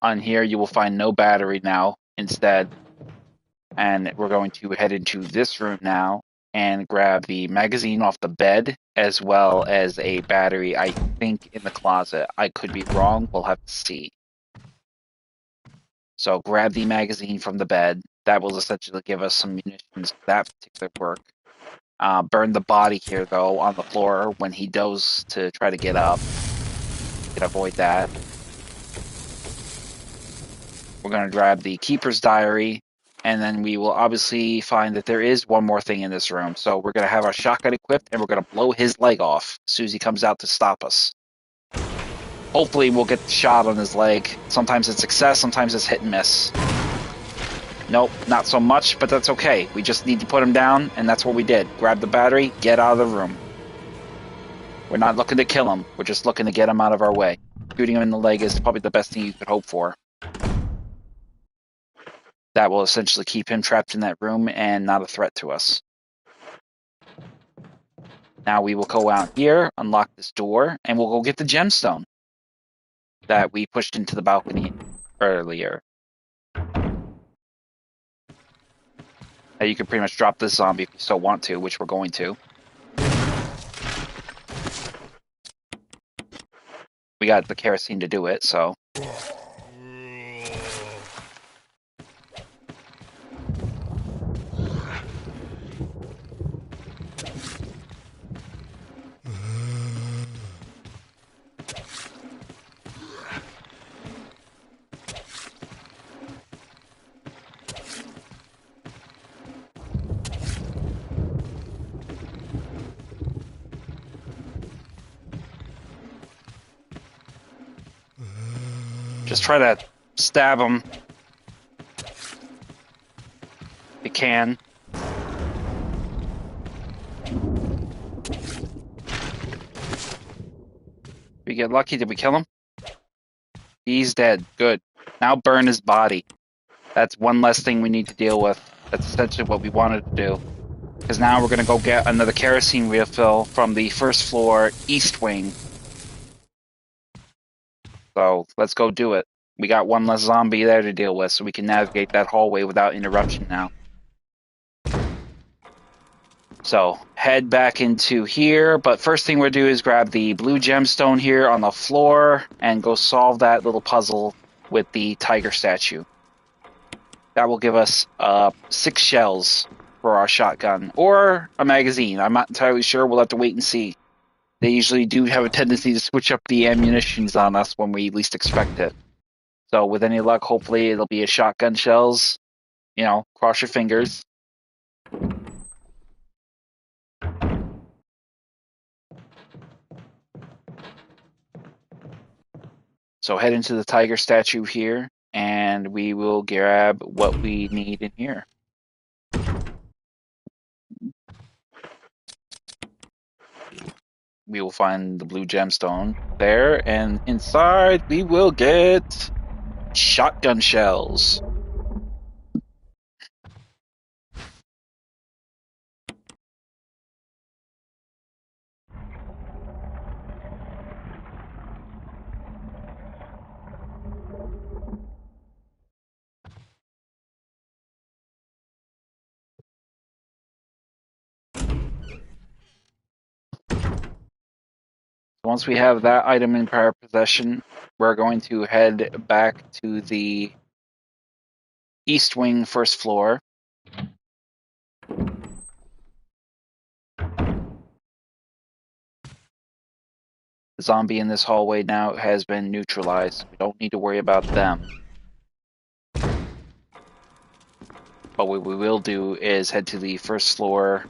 On here, you will find no battery now instead, and we're going to head into this room now and grab the magazine off the bed, as well as a battery, I think, in the closet. I could be wrong. We'll have to see. So grab the magazine from the bed. That will essentially give us some munitions for that particular work. Burn the body here, though, on the floor when he goes to try to get up. You can avoid that. We're going to grab the Keeper's Diary, and then we will obviously find that there is one more thing in this room. So we're going to have our shotgun equipped, and we're going to blow his leg off as soon as he comes out to stop us. Hopefully we'll get the shot on his leg. Sometimes it's success, sometimes it's hit and miss. Nope, not so much, but that's okay. We just need to put him down, and that's what we did. Grab the battery, get out of the room. We're not looking to kill him. We're just looking to get him out of our way. Shooting him in the leg is probably the best thing you could hope for. That will essentially keep him trapped in that room and not a threat to us. Now we will go out here, unlock this door, and we'll go get the gemstone that we pushed into the balcony earlier. Now you can pretty much drop this zombie if you so want to, which we're going to. We got the kerosene to do it, so. Just try to stab him if you can. get lucky? Did we kill him? He's dead. Good. Now burn his body. That's one less thing we need to deal with. That's essentially what we wanted to do. Because now we're going to go get another kerosene refill from the first floor east wing. So let's go do it. We got one less zombie there to deal with, so we can navigate that hallway without interruption now. So head back into here, but first thing we'll do is grab the blue gemstone here on the floor and go solve that little puzzle with the tiger statue. That will give us 6 shells for our shotgun, or a magazine. I'm not entirely sure. We'll have to wait and see. They usually do have a tendency to switch up the ammunitions on us when we least expect it. So with any luck, hopefully it'll be a shotgun shells. You know, cross your fingers. So head into the tiger statue here, and we will grab what we need in here. We will find the blue gemstone there, and inside we will get shotgun shells. Once we have that item in our possession, we're going to head back to the east wing first floor. The zombie in this hallway now has been neutralized. We don't need to worry about them. But what we will do is head to the first floor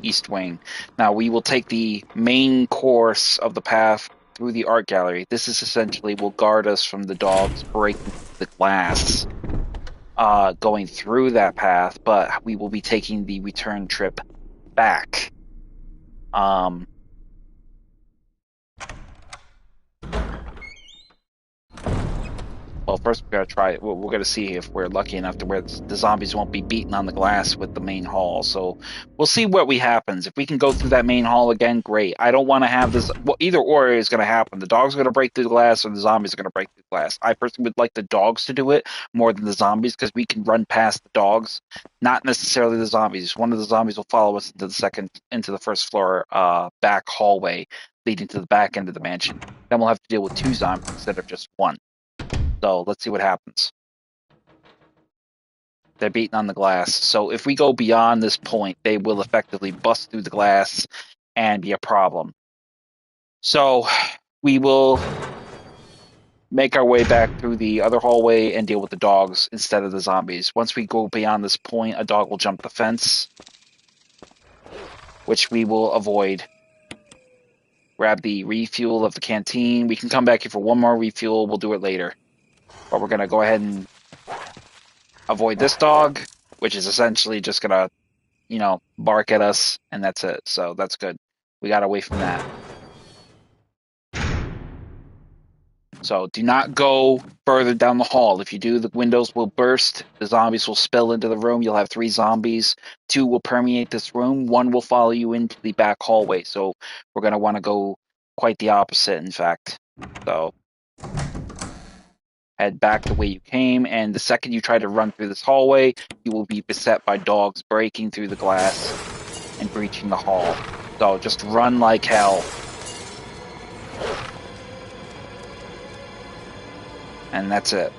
east wing. Now we will take the main course of the path through the art gallery. This is essentially will guard us from the dogs breaking the glass going through that path, but we will be taking the return trip back. Well, first we're gonna try it. We're gonna see if we're lucky enough to where the zombies won't be beaten on the glass with the main hall. So we'll see what happens. If we can go through that main hall again, great. I don't want to have this. Well, either or is going to happen. The dog's going to break through the glass, or the zombies are going to break through the glass. I personally would like the dogs to do it more than the zombies because we can run past the dogs, not necessarily the zombies. One of the zombies will follow us into the first floor back hallway leading to the back end of the mansion. Then we'll have to deal with 2 zombies instead of just 1. So let's see what happens. They're beating on the glass. So if we go beyond this point, they will effectively bust through the glass and be a problem. So we will make our way back through the other hallway and deal with the dogs instead of the zombies. Once we go beyond this point, a dog will jump the fence, which we will avoid. Grab the refuel of the canteen. We can come back here for 1 more refuel. We'll do it later. But we're going to go ahead and avoid this dog, which is essentially just going to, bark at us, and that's it. So that's good. We got away from that. So do not go further down the hall. If you do, the windows will burst. The zombies will spill into the room. You'll have 3 zombies. 2 will permeate this room. 1 will follow you into the back hallway. So we're going to want to go quite the opposite, in fact. So head back the way you came, and the second you try to run through this hallway, you will be beset by dogs breaking through the glass and breaching the hall. So just run like hell. And that's it.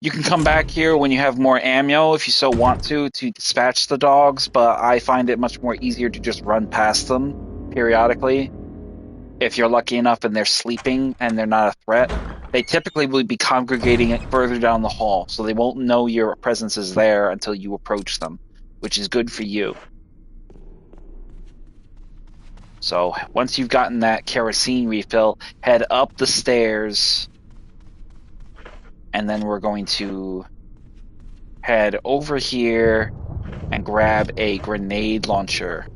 You can come back here when you have more ammo if you so want to dispatch the dogs, but I find it much more easier to just run past them periodically. If you're lucky enough and they're sleeping and they're not a threat, they typically will be congregating further down the hall, so they won't know your presence is there until you approach them, which is good for you. So once you've gotten that kerosene refill, head up the stairs, and then we're going to head over here and grab a grenade launcher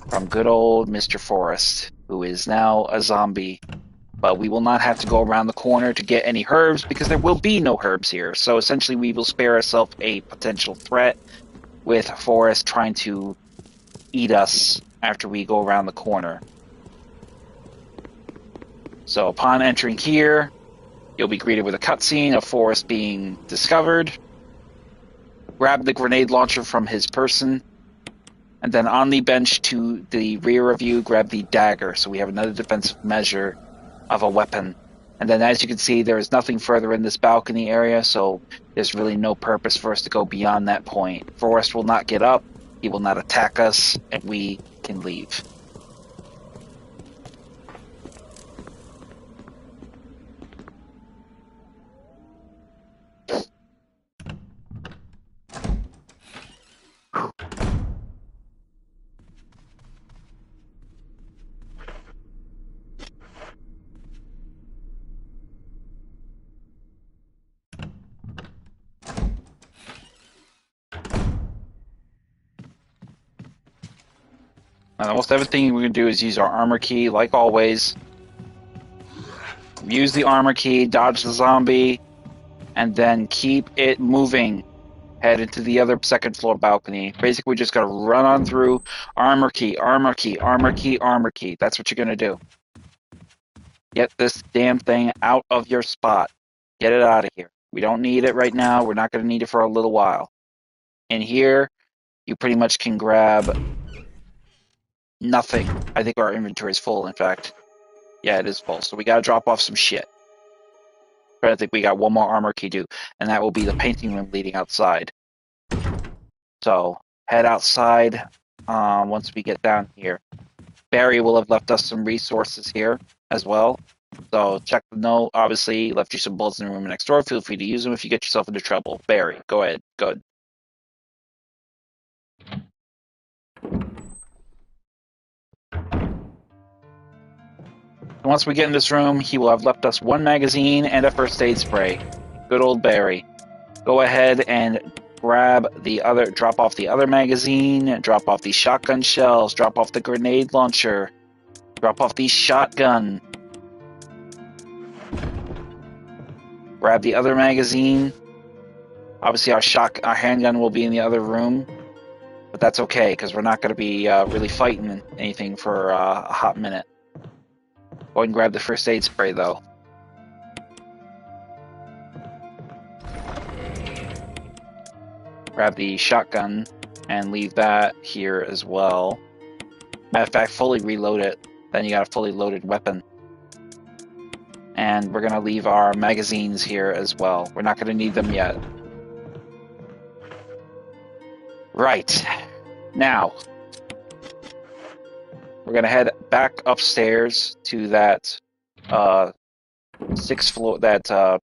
from good old Mr. Forrest. who is now a zombie. But we will not have to go around the corner to get any herbs because there will be no herbs here. So essentially, we will spare ourselves a potential threat with Forrest trying to eat us after we go around the corner. So upon entering here, you'll be greeted with a cutscene of Forrest being discovered. Grab the grenade launcher from his person, and then on the bench to the rear of you, grab the dagger. So we have another defensive measure of a weapon. And then as you can see, there is nothing further in this balcony area, so there's really no purpose for us to go beyond that point. Forrest will not get up, he will not attack us, and we can leave. And almost everything we're going to do is use our armor key, like always. Use the armor key, dodge the zombie, and then keep it moving. Head into the other second floor balcony. Basically, we just got to run on through. Armor key, armor key, armor key, armor key. That's what you're going to do. Get this damn thing out of your spot. Get it out of here. We don't need it right now. We're not going to need it for a little while. In here, you pretty much can grab nothing. I think our inventory is full, in fact. Yeah, it is full. So we got to drop off some shit. But I think we got one more armor key due, and that will be the painting room leading outside. So head outside once we get down here. Barry will have left us some resources here as well. So check the note. Obviously, left you some bullets in the room next door. Feel free to use them if you get yourself into trouble. Barry, go ahead. Good. Once we get in this room, he will have left us one magazine and a first aid spray. Good old Barry. Go ahead and drop off the other magazine, drop off the shotgun shells, drop off the grenade launcher, drop off the shotgun. Grab the other magazine. Obviously, our handgun will be in the other room, but that's okay because we're not going to be really fighting anything for a hot minute. Go ahead and grab the first aid spray, though. Grab the shotgun and leave that here as well. Matter of fact, fully reload it. Then you got a fully loaded weapon. And we're going to leave our magazines here as well. We're not going to need them yet. Right. Now, we're going to head back upstairs to that sixth floor, that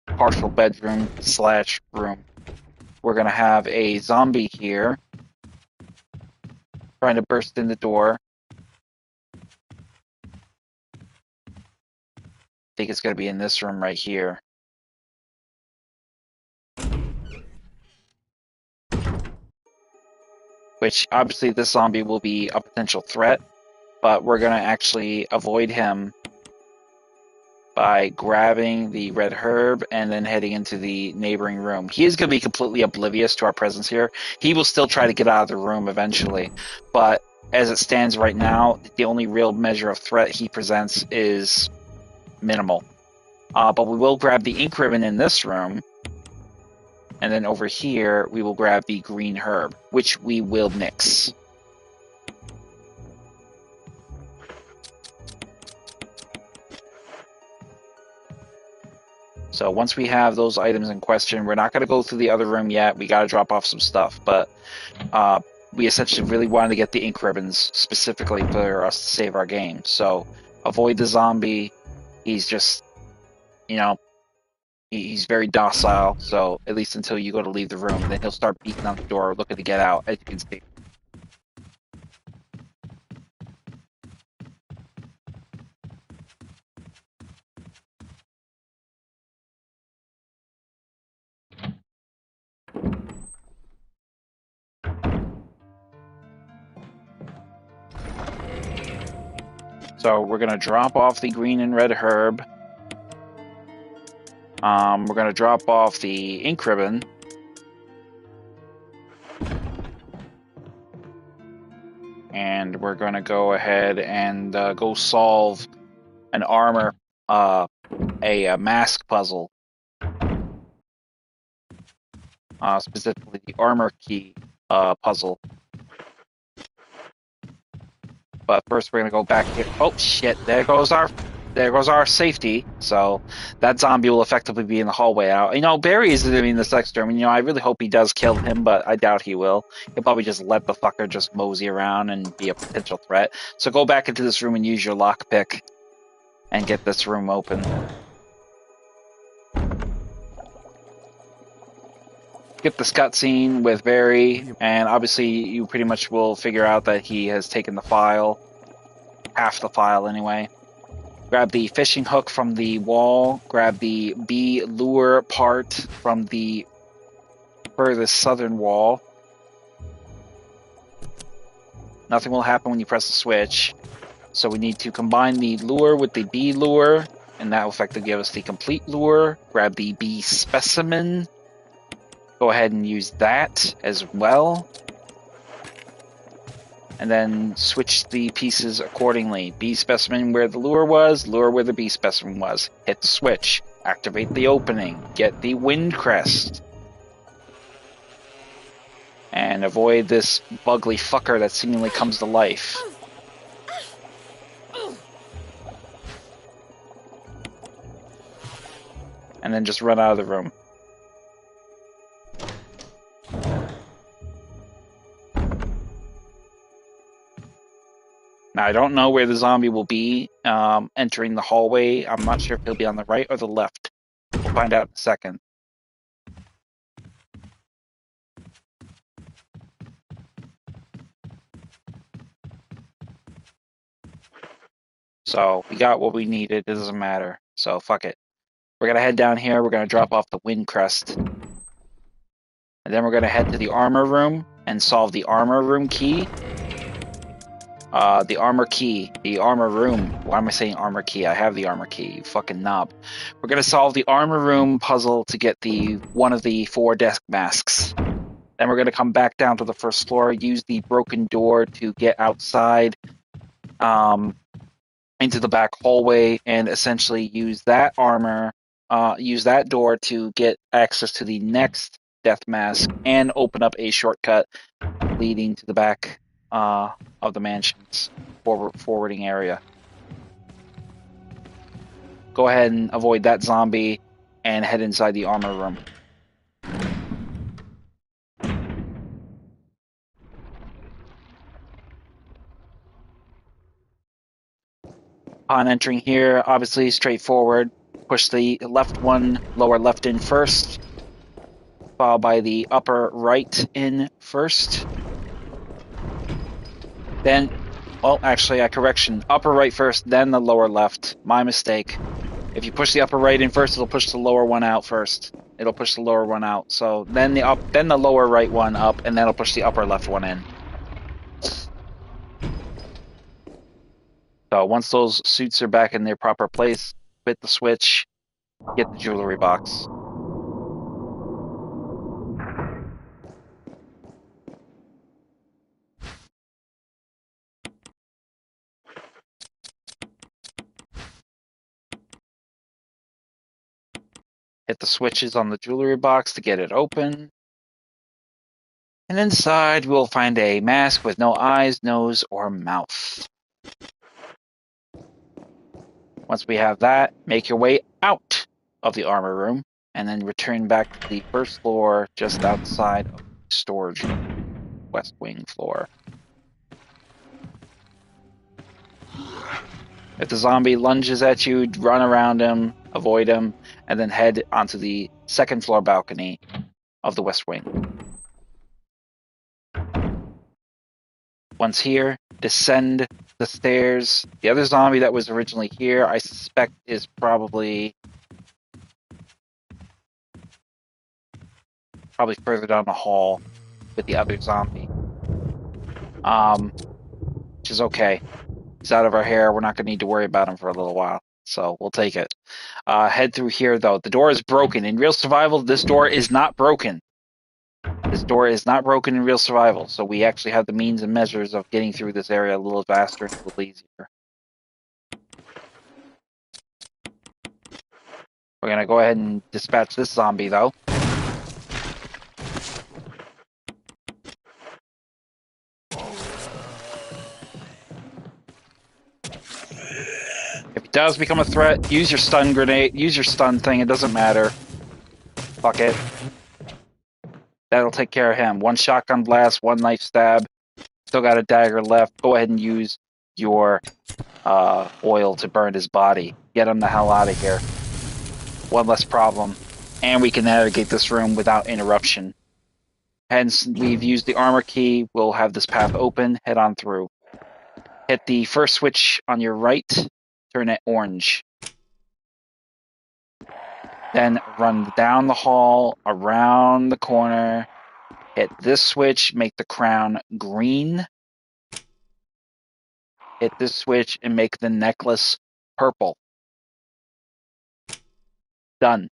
partial bedroom / room. We're going to have a zombie here trying to burst in the door. I think it's going to be in this room right here. Which, obviously, this zombie will be a potential threat, but we're going to actually avoid him by grabbing the red herb and then heading into the neighboring room. He is going to be completely oblivious to our presence here. He will still try to get out of the room eventually, but as it stands right now, the only real measure of threat he presents is minimal. But we will grab the ink ribbon in this room, and then over here we will grab the green herb, which we will mix. So once we have those items in question, we're not going to go through the other room yet. We got to drop off some stuff, but we essentially really wanted to get the ink ribbons specifically for us to save our game. So avoid the zombie. He's just, he's very docile. So at least until you go to leave the room, then he'll start beating on the door, looking to get out, as you can see. So we're gonna drop off the green and red herb. We're gonna drop off the ink ribbon. And we're gonna go ahead and go solve an armor, a mask puzzle. Specifically the armor key puzzle. But first we're gonna go back here. Oh shit, there goes our safety. So that zombie will effectively be in the hallway out. You know, Barry is doing this extermin. You know, I really hope he does kill him, but I doubt he will. He'll probably just let the fucker just mosey around and be a potential threat. So go back into this room and use your lockpick and get this room open. Get this cutscene with Barry, and obviously you pretty much will figure out that he has taken the file. Half the file anyway. Grab the fishing hook from the wall, grab the bee lure part from the furthest southern wall. Nothing will happen when you press the switch. So we need to combine the lure with the bee lure, and that will effectively give us the complete lure. Grab the bee specimen. Go ahead and use that as well. And then switch the pieces accordingly. Bee specimen where the lure was, lure where the bee specimen was. Hit the switch. Activate the opening. Get the wind crest. And avoid this bugly fucker that seemingly comes to life. And then just run out of the room. Now, I don't know where the zombie will be entering the hallway. I'm not sure if he'll be on the right or the left. We'll find out in a second. So, we got what we needed. It doesn't matter. So, fuck it. We're going to head down here. We're going to drop off the wind crest. And then we're going to head to the armor room and solve the armor room key. The armor key, the armor room. Why am I saying armor key? I have the armor key, you fucking knob. We're gonna solve the armor room puzzle to get one of the 4 death masks. Then we're gonna come back down to the first floor, use the broken door to get outside, into the back hallway, and essentially use that door to get access to the next death mask and open up a shortcut leading to the back of the mansion's forwarding area. Go ahead and avoid that zombie and head inside the armor room. Upon entering here, obviously straightforward. Push the left one, lower left in first, followed by the upper right in first. Then, well, actually, correction. Upper right first, then the lower left. My mistake. If you push the upper right in first, it'll push the lower one out first. It'll push the lower one out. So then the lower right one up, and then it'll push the upper left one in. So once those suits are back in their proper place, hit the switch, get the jewelry box. Hit the switches on the jewelry box to get it open. And inside we'll find a mask with no eyes, nose, or mouth. Once we have that, make your way out of the armor room and then return back to the first floor just outside of the storage room, west wing floor. If the zombie lunges at you, run around him, avoid him, and then head onto the second floor balcony of the west wing. Once here, descend the stairs. The other zombie that was originally here, I suspect, is probably further down the hall with the other zombie. Which is okay. He's out of our hair. We're not going to need to worry about him for a little while. So we'll take it. Head through here, though. The door is broken. In real survival, this door is not broken. This door is not broken in real survival. So we actually have the means and measures of getting through this area a little faster and a little easier. We're going to go ahead and dispatch this zombie, though. If he does become a threat, use your stun grenade, use your stun thing, it doesn't matter. Fuck it. That'll take care of him. One shotgun blast, one knife stab. Still got a dagger left. Go ahead and use your oil to burn his body. Get him the hell out of here. One less problem. And we can navigate this room without interruption. Hence, we've used the armor key. We'll have this path open. Head on through. Hit the first switch on your right. Turn it orange. Then run down the hall, around the corner. Hit this switch, make the crown green. Hit this switch and make the necklace purple. Done.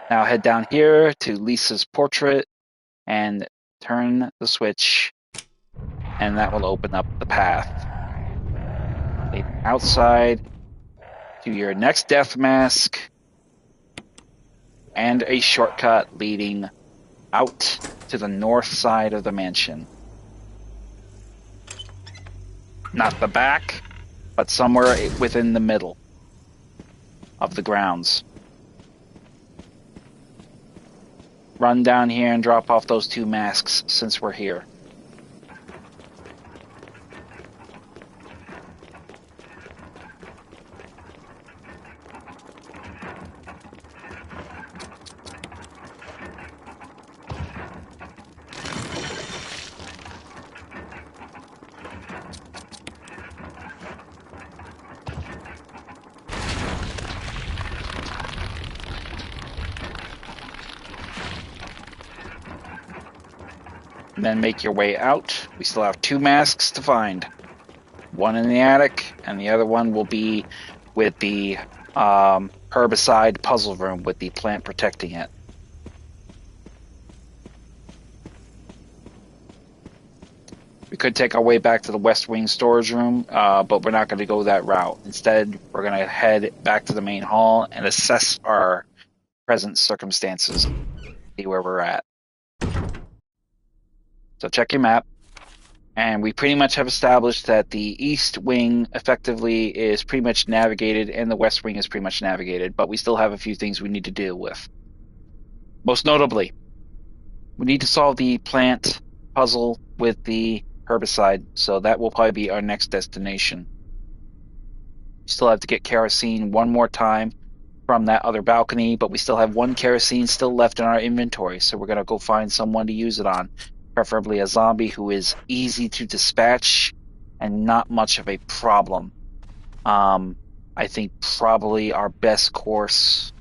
Now head down here to Lisa's portrait and turn the switch, and that will open up the path. Outside to your next death mask and a shortcut leading out to the north side of the mansion. Not the back, but somewhere within the middle of the grounds. Run down here and drop off those 2 masks since we're here. And then make your way out. We still have 2 masks to find. One in the attic, and the other one will be with the herbicide puzzle room with the plant protecting it. We could take our way back to the West Wing storage room, but we're not going to go that route. Instead, we're going to head back to the main hall and assess our present circumstances, see where we're at. So check your map, and we pretty much have established that the East Wing effectively is pretty much navigated, and the West Wing is pretty much navigated, but we still have a few things we need to deal with. Most notably, we need to solve the plant puzzle with the herbicide, so that will probably be our next destination. We still have to get kerosene one more time from that other balcony, but we still have 1 kerosene still left in our inventory, so we're going to go find someone to use it on. Preferably a zombie who is easy to dispatch and not much of a problem. I think probably our best course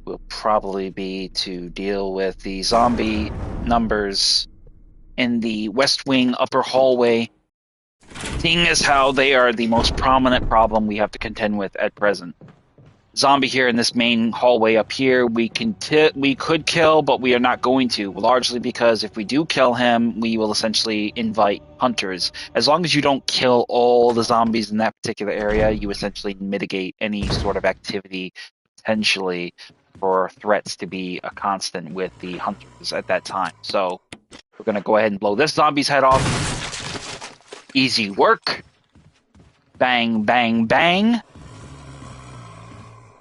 will probably be to deal with the zombie numbers in the West Wing upper hallway, seeing as how they are the most prominent problem we have to contend with at present. Zombie here in this main hallway up here, we could kill, but we are not going to, largely because if we do kill him, we will essentially invite hunters. As long as you don't kill all the zombies in that particular area, you essentially mitigate any sort of activity potentially for threats to be a constant with the hunters at that time. So we're going to go ahead and blow this zombie's head off. Easy work. Bang, bang, bang.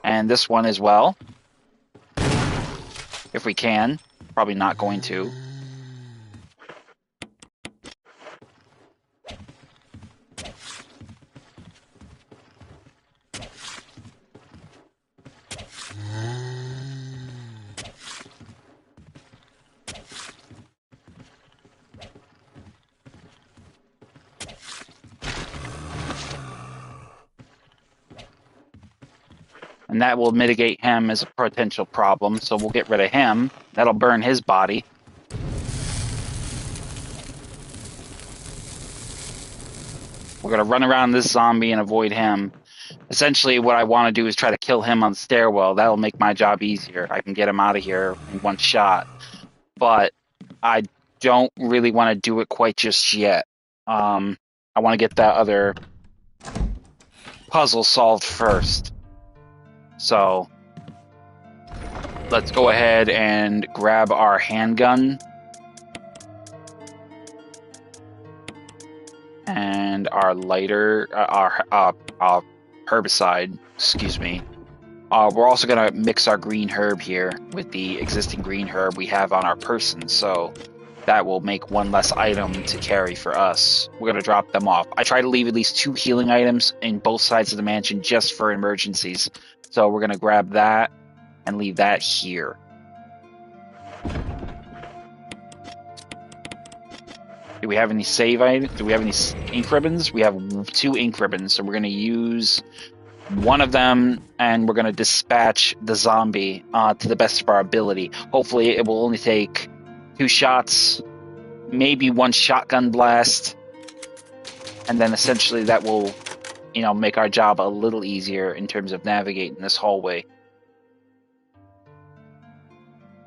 And this one as well. If we can. Probably not going to. And that will mitigate him as a potential problem, so we'll get rid of him. That'll burn his body. We're gonna run around this zombie and avoid him. Essentially, what I want to do is try to kill him on the stairwell. That'll make my job easier. I can get him out of here in one shot. But I don't really want to do it quite just yet. I want to get that other puzzle solved first. So let's go ahead and grab our handgun and our lighter, our herbicide, excuse me. We're also going to mix our green herb here with the existing green herb we have on our person, so that will make one less item to carry for us. We're going to drop them off. I try to leave at least 2 healing items in both sides of the mansion just for emergencies. So we're going to grab that and leave that here. Do we have any save items? Do we have any ink ribbons? We have 2 ink ribbons, so we're going to use one of them, and we're going to dispatch the zombie to the best of our ability. Hopefully it will only take 2 shots, maybe 1 shotgun blast, and then essentially that will, make our job a little easier in terms of navigating this hallway.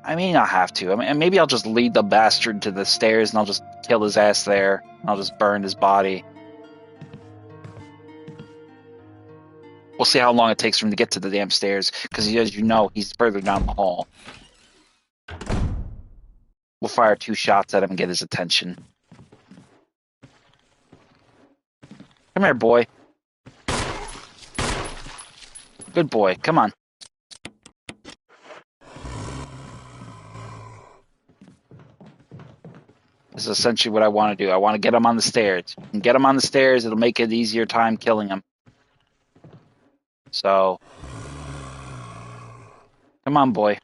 I may not have to. Maybe I'll just lead the bastard to the stairs and I'll just kill his ass there. I'll just burn his body. We'll see how long it takes for him to get to the damn stairs, because as you know, he's further down the hall. We'll fire 2 shots at him and get his attention. Come here, boy. Good boy. Come on. This is essentially what I want to do. I want to get him on the stairs. And get him on the stairs, it'll make it easier time killing him. So, come on, boy.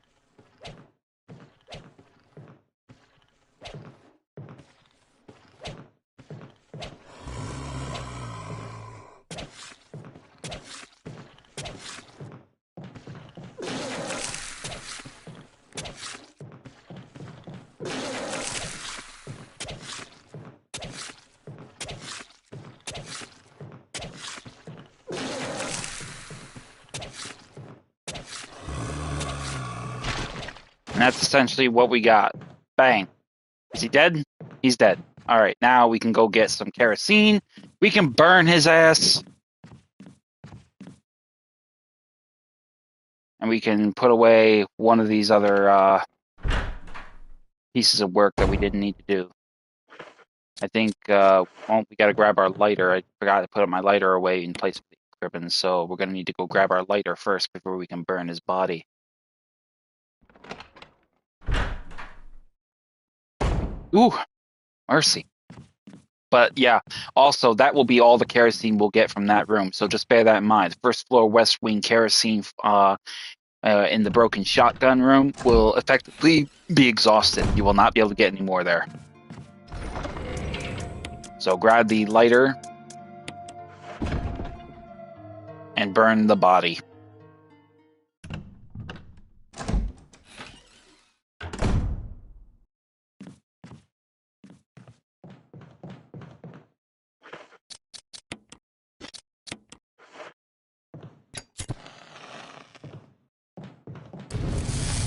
And that's essentially what we got. Bang. Is he dead? He's dead. All right, now we can go get some kerosene. We can burn his ass. And we can put away one of these other pieces of work that we didn't need to do. I think, we got to grab our lighter. I forgot to put my lighter away in place of the ribbons, so we're going to need to go grab our lighter first before we can burn his body. Ooh, mercy. But yeah, also that will be all the kerosene we'll get from that room, so just bear that in mind. First floor west wing kerosene in the broken shotgun room will effectively be exhausted. You will not be able to get any more there. So grab the lighter and burn the body.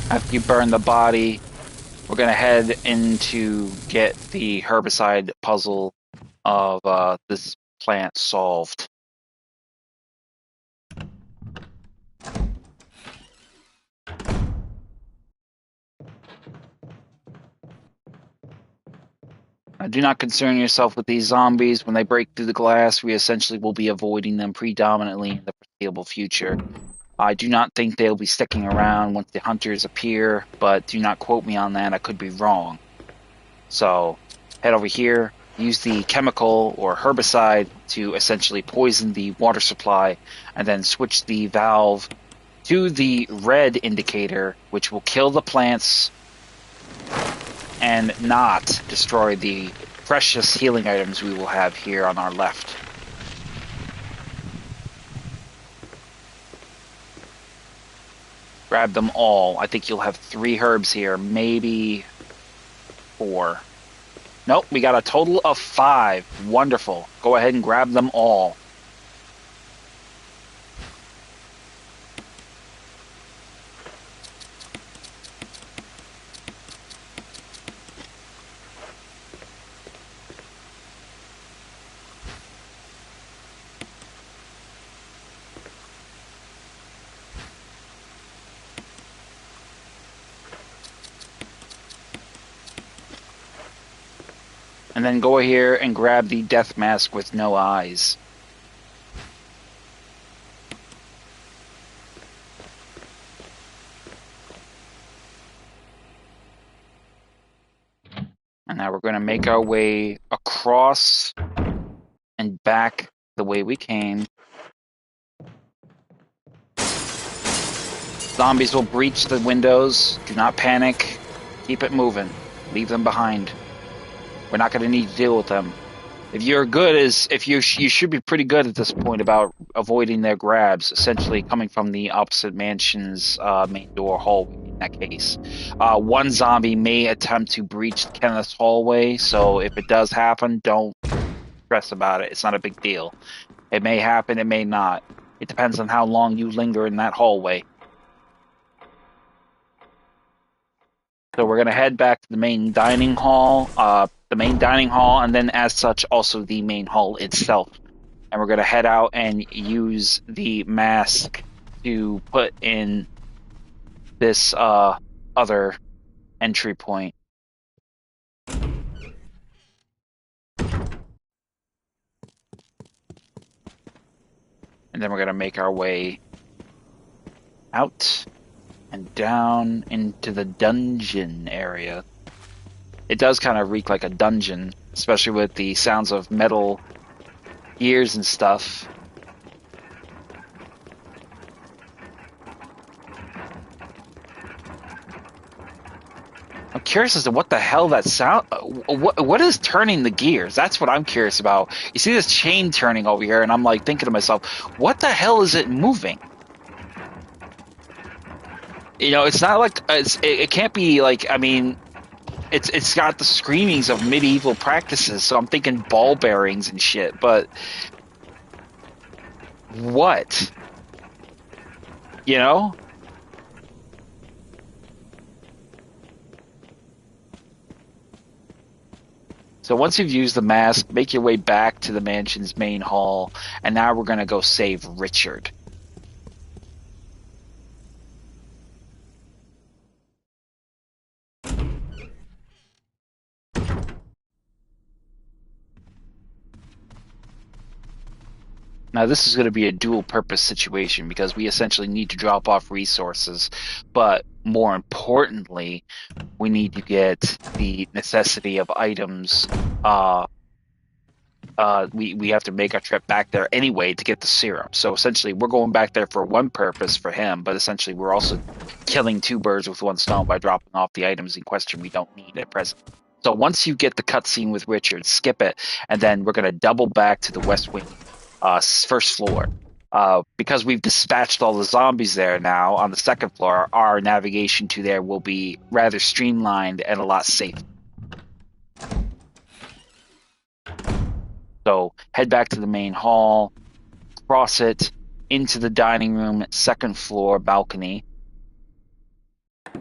After you burn the body, we're going to head in to get the herbicide puzzle of this plant solved. Now, do not concern yourself with these zombies. When they break through the glass, we essentially will be avoiding them predominantly in the foreseeable future. I do not think they'll be sticking around once the hunters appear, but do not quote me on that. I could be wrong. So, head over here, use the chemical or herbicide to essentially poison the water supply, and then switch the valve to the red indicator, which will kill the plants and not destroy the precious healing items we will have here on our left. Grab them all. I think you'll have 3 herbs here, maybe 4. Nope, we got a total of 5. Wonderful. Go ahead and grab them all. And then go here and grab the death mask with no eyes. And now we're going to make our way across and back the way we came. Zombies will breach the windows. Do not panic. Keep it moving. Leave them behind. We're not going to need to deal with them. If you're good you should be pretty good at this point about avoiding their grabs, essentially coming from the opposite mansion's main door hallway in that case. One zombie may attempt to breach Kenneth's hallway, so if it does happen, don't stress about it. It's not a big deal. It may happen, it may not. It depends on how long you linger in that hallway. So we're going to head back to the main dining hall, and then as such, also the main hall itself. And we're going to head out and use the mask to put in this other entry point. And then we're going to make our way out and down into the dungeon area. It does kind of reek like a dungeon, especially with the sounds of metal gears and stuff. I'm curious as to what the hell that sound. What is turning the gears? That's what I'm curious about. You see this chain turning over here, and I'm like thinking to myself, what the hell is it moving? You know, it's not like it can't be like. I mean, it's got the screamings of medieval practices, so I'm thinking ball bearings and shit. But what? You know? So once you've used the mask, make your way back to the mansion's main hall, and now we're gonna go save Richard. Now this is going to be a dual purpose situation because we essentially need to drop off resources, but more importantly, we need to get the necessity of items. We have to make a trip back there anyway to get the serum. So essentially, we're going back there for one purpose for him, but essentially, we're also killing 2 birds with 1 stone by dropping off the items in question we don't need at present. So once you get the cutscene with Richard, skip it, and then we're going to double back to the West Wing, first floor. Because we've dispatched all the zombies there now on the 2nd floor, our navigation to there will be rather streamlined and a lot safer. So head back to the main hall, cross it into the dining room, 2nd floor balcony.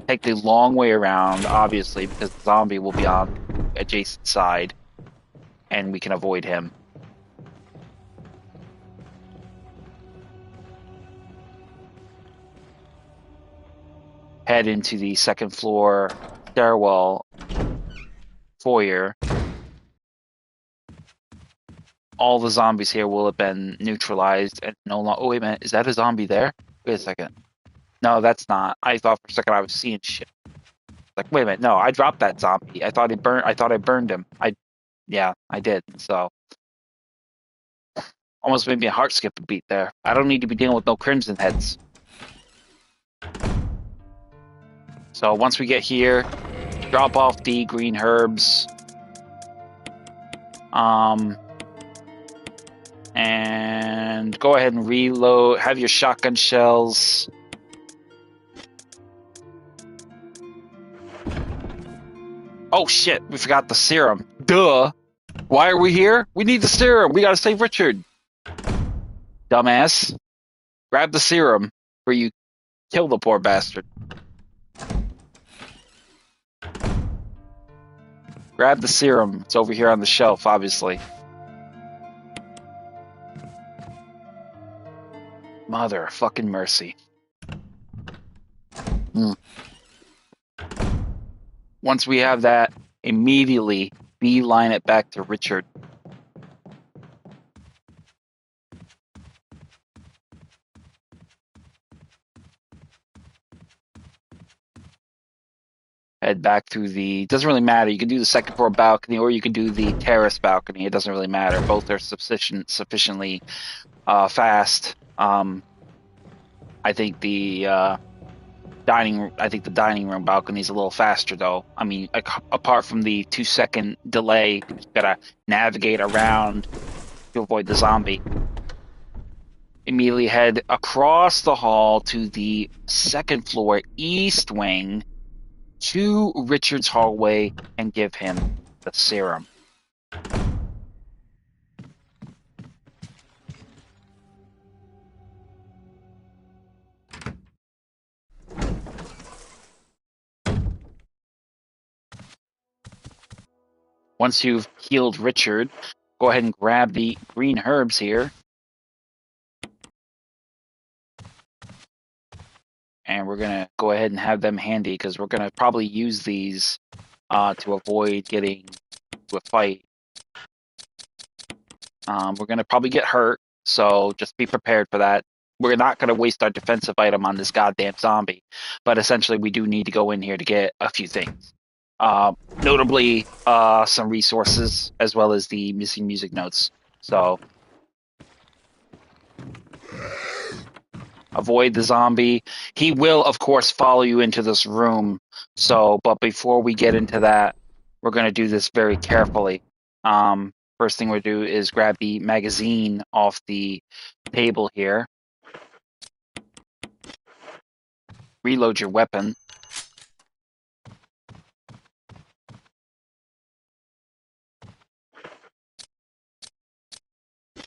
Take the long way around, obviously, because the zombie will be on the adjacent side, and we can avoid him. Head into the 2nd floor stairwell foyer. All the zombies here will have been neutralized and no longer. Oh, wait a minute. Is that a zombie there? Wait a second. No, that's not. I thought for a second I was seeing shit. Like, wait a minute. No, I dropped that zombie. I thought I burned him. Yeah, I did. So almost made me a heart skip a beat there. I don't need to be dealing with no crimson heads. So once we get here, drop off the green herbs. And go ahead and reload. Have your shotgun shells. Oh shit, we forgot the serum. Duh. Why are we here? We need the serum. We gotta save Richard. Dumbass. Grab the serum where you kill the poor bastard. Grab the serum. It's over here on the shelf, obviously. Mother of fucking mercy. Once we have that, immediately beeline it back to Richard. Head back through the... Doesn't really matter. You can do the second floor balcony or you can do the terrace balcony. It doesn't really matter. Both are sufficiently fast. I think the dining room balcony is a little faster though. I mean, apart from the 2-second delay, you gotta navigate around to avoid the zombie. Immediately head across the hall to the second floor east wing to Richard's hallway and give him the serum. Once you've healed Richard, go ahead and grab the green herbs here. And we're going to go ahead and have them handy because we're going to probably use these to avoid getting to a fight. We're going to probably get hurt, so just be prepared for that. We're not going to waste our defensive item on this goddamn zombie, but essentially we do need to go in here to get a few things. Notably, some resources, as well as the missing music notes. So, avoid the zombie. He will, of course, follow you into this room. So, but before we get into that, we're going to do this very carefully. First thing we'll do is grab the magazine off the table here. Reload your weapon.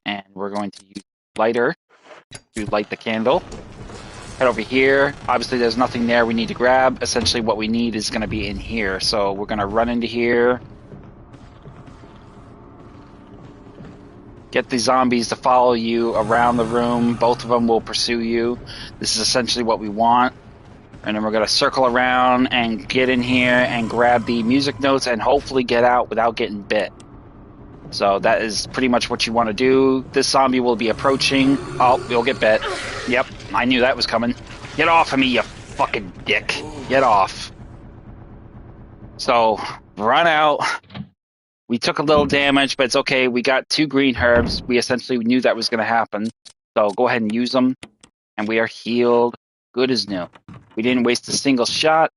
And we're going to use lighter to light the candle. Head over here. Obviously, there's nothing there we need to grab. Essentially, what we need is going to be in here. So we're going to run into here. Get the zombies to follow you around the room. Both of them will pursue you. This is essentially what we want. And then we're going to circle around and get in here and grab the music notes and hopefully get out without getting bit. So that is pretty much what you want to do. This zombie will be approaching. Oh, you'll get bit. Yep, I knew that was coming. Get off of me, you fucking dick. Get off. So, run out. We took a little damage, but it's okay. We got 2 green herbs. We essentially knew that was going to happen. So go ahead and use them. And we are healed. Good as new. We didn't waste a single shot.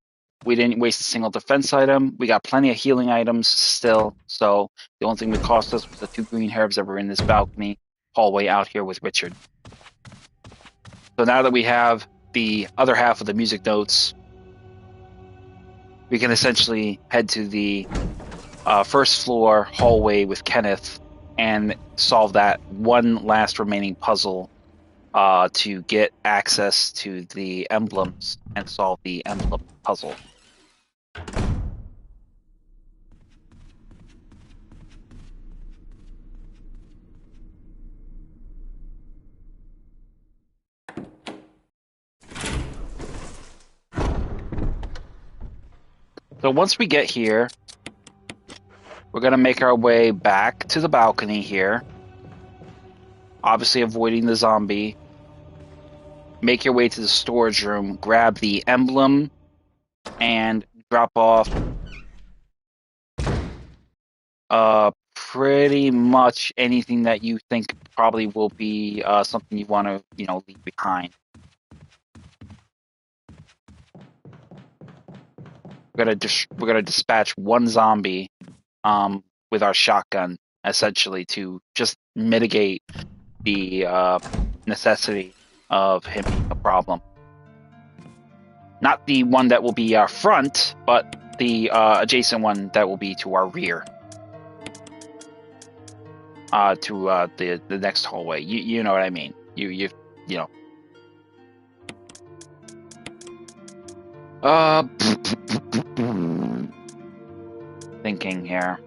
We didn't waste a single defense item. We got plenty of healing items still. So the only thing that cost us was the 2 green herbs that were in this balcony hallway out here with Richard. So now that we have the other half of the music notes, we can essentially head to the first floor hallway with Kenneth and solve that one last remaining puzzle to get access to the emblems and solve the emblem puzzle. So once we get here, we're going to make our way back to the balcony here. Obviously avoiding the zombie. Make your way to the storage room, grab the emblem, and drop off pretty much anything that you think probably will be something you want to, leave behind. We're gonna dispatch one zombie with our shotgun, essentially, to just mitigate the necessity of him being a problem. Not the one that will be our front, but the adjacent one that will be to our rear. to the next hallway. You know what I mean. You know. Thinking here.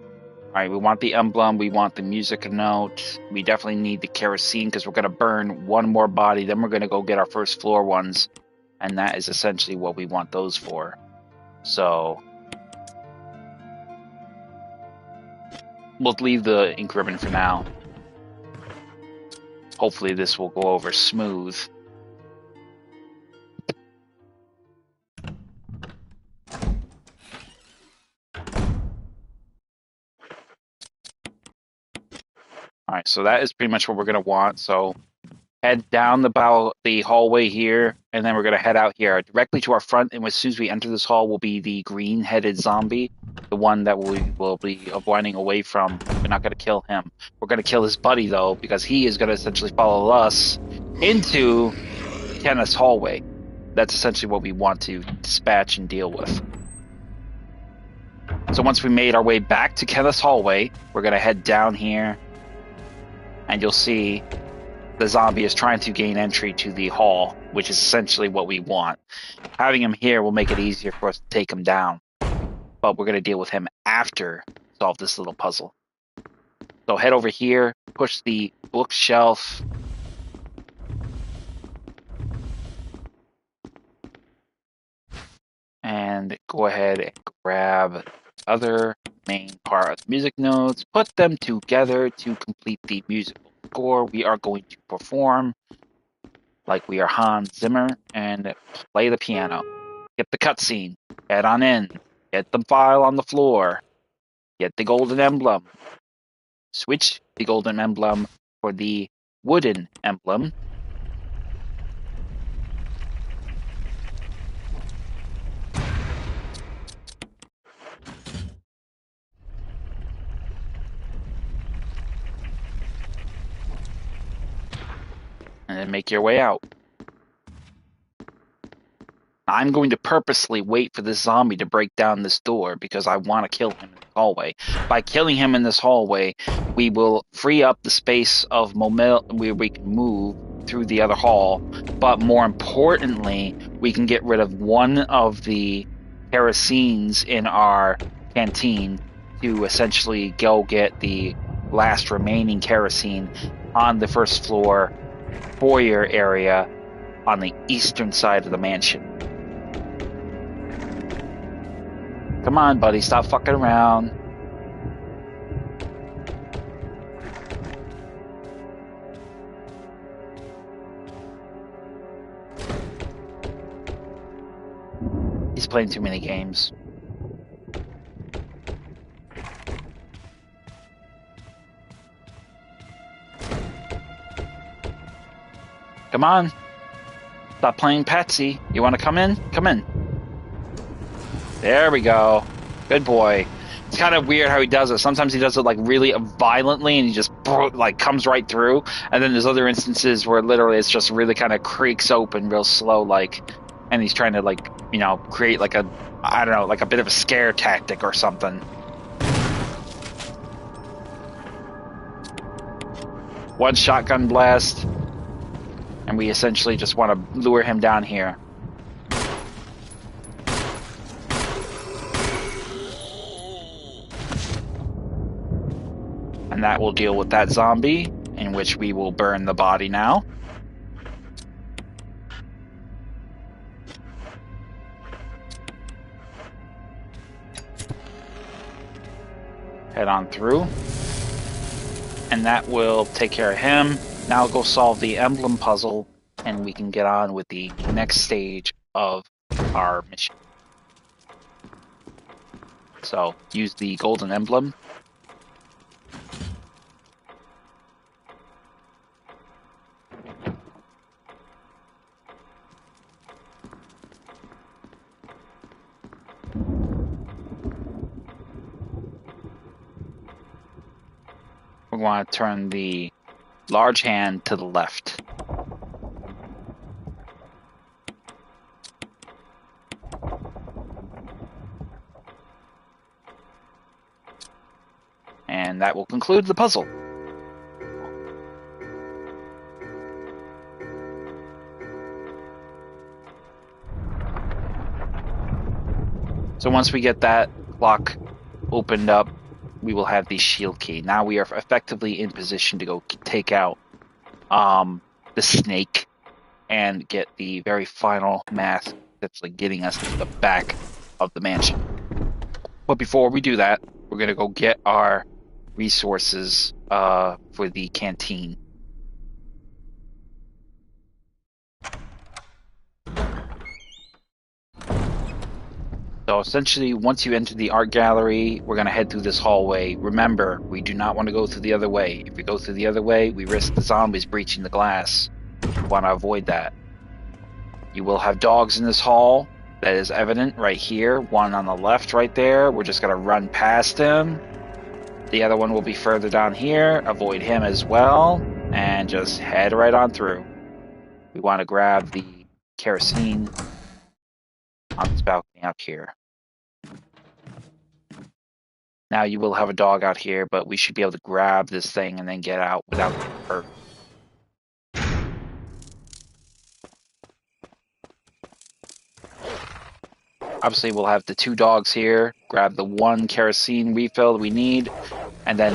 All right, we want the emblem. We want the music note. We definitely need the kerosene because we're gonna burn one more body. Then we're gonna go get our first floor ones, and that is essentially what we want those for. So we'll leave the ink ribbon for now. Hopefully this will go over smooth. All right, so that is pretty much what we're gonna want. So head down the hallway here, and then we're gonna head out here directly to our front. And as soon as we enter this hall, will be the green-headed zombie, the one that we will be running away from. We're not gonna kill him. We're gonna kill his buddy though, because he is gonna essentially follow us into Kenneth's hallway. That's essentially what we want to dispatch and deal with. So once we made our way back to Kenneth's hallway, we're gonna head down here. And you'll see the zombie is trying to gain entry to the hall, which is essentially what we want. Having him here will make it easier for us to take him down. But we're going to deal with him after we solve this little puzzle. So head over here, push the bookshelf. And go ahead and grab the other main part of the music notes, put them together to complete the musical score. We are going to perform like we are Hans Zimmer and play the piano. Get the cutscene, head on in, get the file on the floor, get the golden emblem, switch the golden emblem for the wooden emblem. And then make your way out. I'm going to purposely wait for this zombie to break down this door because I want to kill him in the hallway. By killing him in this hallway, we will free up the space of where we can move through the other hall. But more importantly, we can get rid of one of the kerosenes in our canteen to essentially go get the last remaining kerosene on the first floor foyer area on the eastern side of the mansion. Come on, buddy, stop fucking around. He's playing too many games. Come on. Stop playing Patsy. You want to come in? Come in. There we go. Good boy. It's kind of weird how he does it. Sometimes he does it like really violently and he just like comes right through. And then there's other instances where literally it's just really kind of creaks open real slow like. And he's trying to like, you know, create like a, I don't know, like a bit of a scare tactic or something. One shotgun blast. And we essentially just want to lure him down here. And that will deal with that zombie, in which we will burn the body now. Head on through. And that will take care of him. Now go solve the emblem puzzle, and we can get on with the next stage of our mission. So, use the golden emblem. We want to turn the large hand to the left. And that will conclude the puzzle. So once we get that clock opened up, we will have the shield key. Now we are effectively in position to go take out the snake and get the very final mask, essentially getting us to the back of the mansion. But before we do that, we're gonna go get our resources for the canteen. So essentially, once you enter the art gallery, we're going to head through this hallway. Remember, we do not want to go through the other way. If we go through the other way, we risk the zombies breaching the glass. We want to avoid that. You will have dogs in this hall. That is evident right here. One on the left right there. We're just going to run past him. The other one will be further down here. Avoid him as well. And just head right on through. We want to grab the kerosene on this balcony up here. Now you will have a dog out here, but we should be able to grab this thing and then get out without getting hurt. Obviously, we'll have the 2 dogs here. Grab the 1 kerosene refill that we need, and then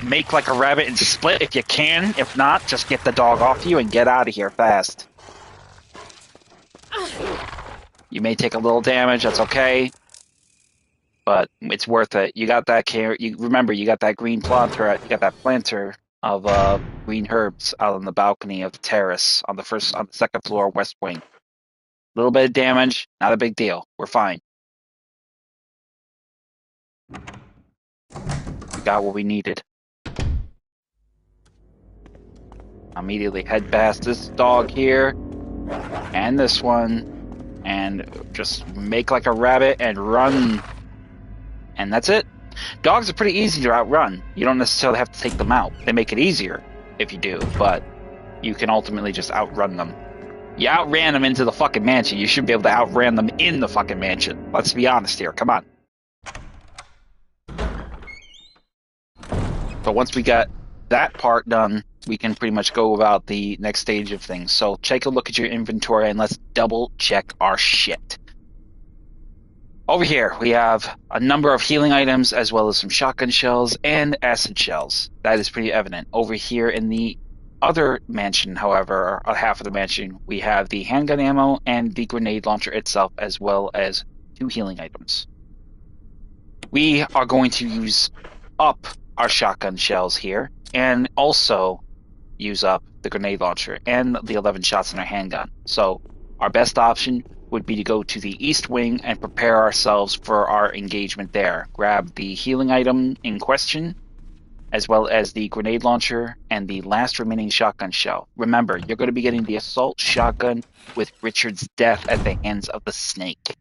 make like a rabbit and split if you can. If not, just get the dog off you and get out of here fast. You may take a little damage, that's okay. But it's worth it. You got that remember, you got that green planter. You got that planter of green herbs out on the balcony of the terrace on the 2nd floor, west wing. A little bit of damage, not a big deal. We're fine. We got what we needed. Immediately head past this dog here and this one, and just make like a rabbit and run. And that's it. Dogs are pretty easy to outrun. You don't necessarily have to take them out. They make it easier if you do, but you can ultimately just outrun them. You outran them into the fucking mansion. You should be able to outrun them in the fucking mansion. Let's be honest here. Come on. But once we got that part done, we can pretty much go about the next stage of things. So take a look at your inventory and let's double check our shit. Over here, we have a number of healing items as well as some shotgun shells and acid shells. That is pretty evident. Over here in the other mansion, however, or half of the mansion, we have the handgun ammo and the grenade launcher itself, as well as 2 healing items. We are going to use up our shotgun shells here and also use up the grenade launcher and the 11 shots in our handgun. So our best option would be to go to the east wing and prepare ourselves for our engagement there. Grab the healing item in question, as well as the grenade launcher and the last remaining shotgun shell. Remember, you're going to be getting the assault shotgun with Richard's death at the hands of the snake.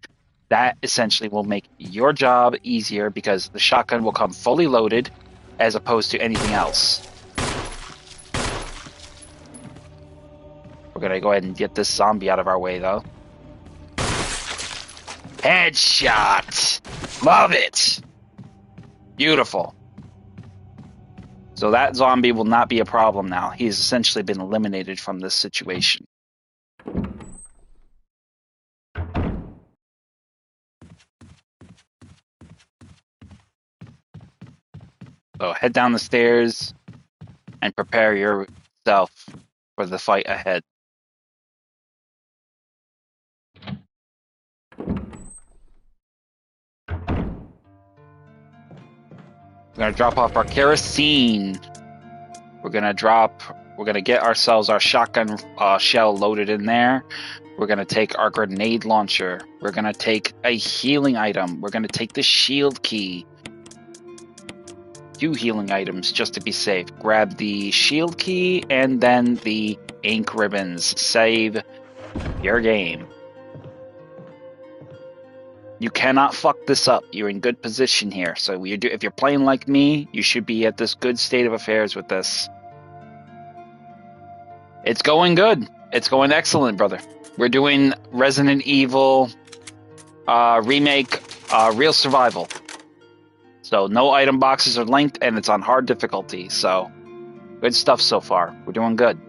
That essentially will make your job easier because the shotgun will come fully loaded as opposed to anything else. We're going to go ahead and get this zombie out of our way, though. Headshot! Love it! Beautiful. So that zombie will not be a problem now. He's essentially been eliminated from this situation. So head down the stairs and prepare yourself for the fight ahead. We're going to drop off our kerosene. We're going to get ourselves our shotgun shell loaded in there. We're going to take our grenade launcher. We're going to take a healing item. We're going to take the shield key. 2 healing items just to be safe. Grab the shield key and then the ink ribbons. Save your game. You cannot fuck this up. You're in good position here. So if you're playing like me, you should be at this good state of affairs with this. It's going good. It's going excellent, brother. We're doing Resident Evil Remake Real Survival. So no item boxes are linked, and it's on hard difficulty. So good stuff so far. We're doing good.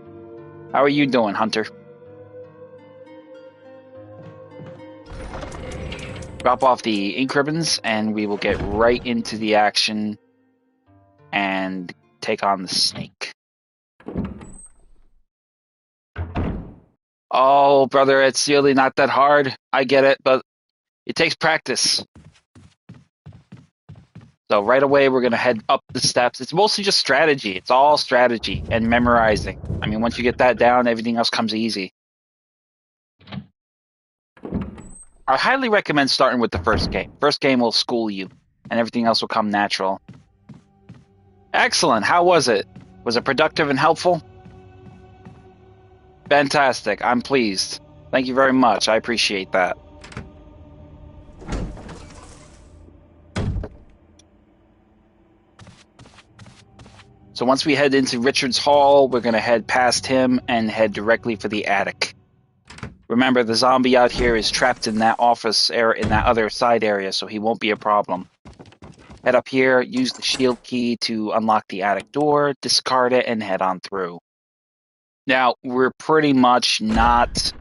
How are you doing, Hunter? drop off the ink ribbons, and we will get right into the action and take on the snake. Oh, brother, it's really not that hard. I get it, but it takes practice. So right away, we're going to head up the steps. It's mostly just strategy. It's all strategy and memorizing. I mean, once you get that down, everything else comes easy. I highly recommend starting with the first game. First game will school you, and everything else will come natural. Excellent. How was it? Was it productive and helpful? Fantastic. I'm pleased. Thank you very much. I appreciate that. So once we head into Richard's Hall, we're going to head past him and head directly for the attic. Remember, the zombie out here is trapped in that office area, in that other side area, so he won't be a problem. Head up here, use the shield key to unlock the attic door, discard it, and head on through. Now, we're pretty much not...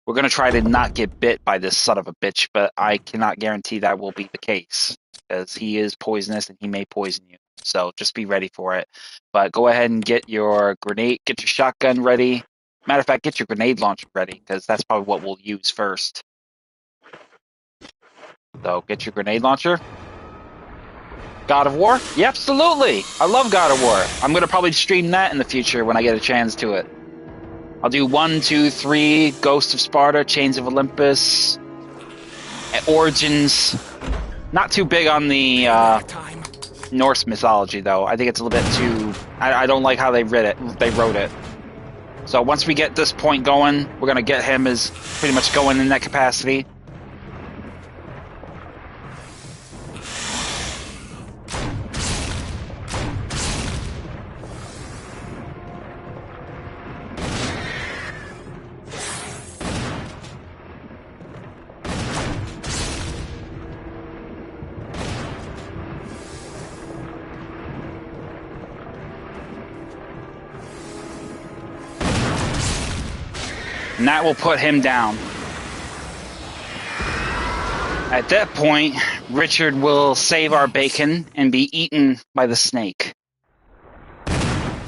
We're going to try to not get bit by this son of a bitch, but I cannot guarantee that will be the case, because he is poisonous and he may poison you. So just be ready for it. But go ahead and get your grenade, get your shotgun ready. Matter of fact, get your grenade launcher ready, because that's probably what we'll use first. So get your grenade launcher. God of War? Yeah, absolutely. I love God of War. I'm going to probably stream that in the future when I get a chance to it. I'll do 1, 2, 3, Ghost of Sparta, Chains of Olympus, Origins. Not too big on the Norse mythology, though. I think it's a little bit too... I don't like how they wrote it. So once we get this point going, we're going to get him as pretty much going in that capacity. And that will put him down. At that point, Richard will save our bacon and be eaten by the snake. Richard!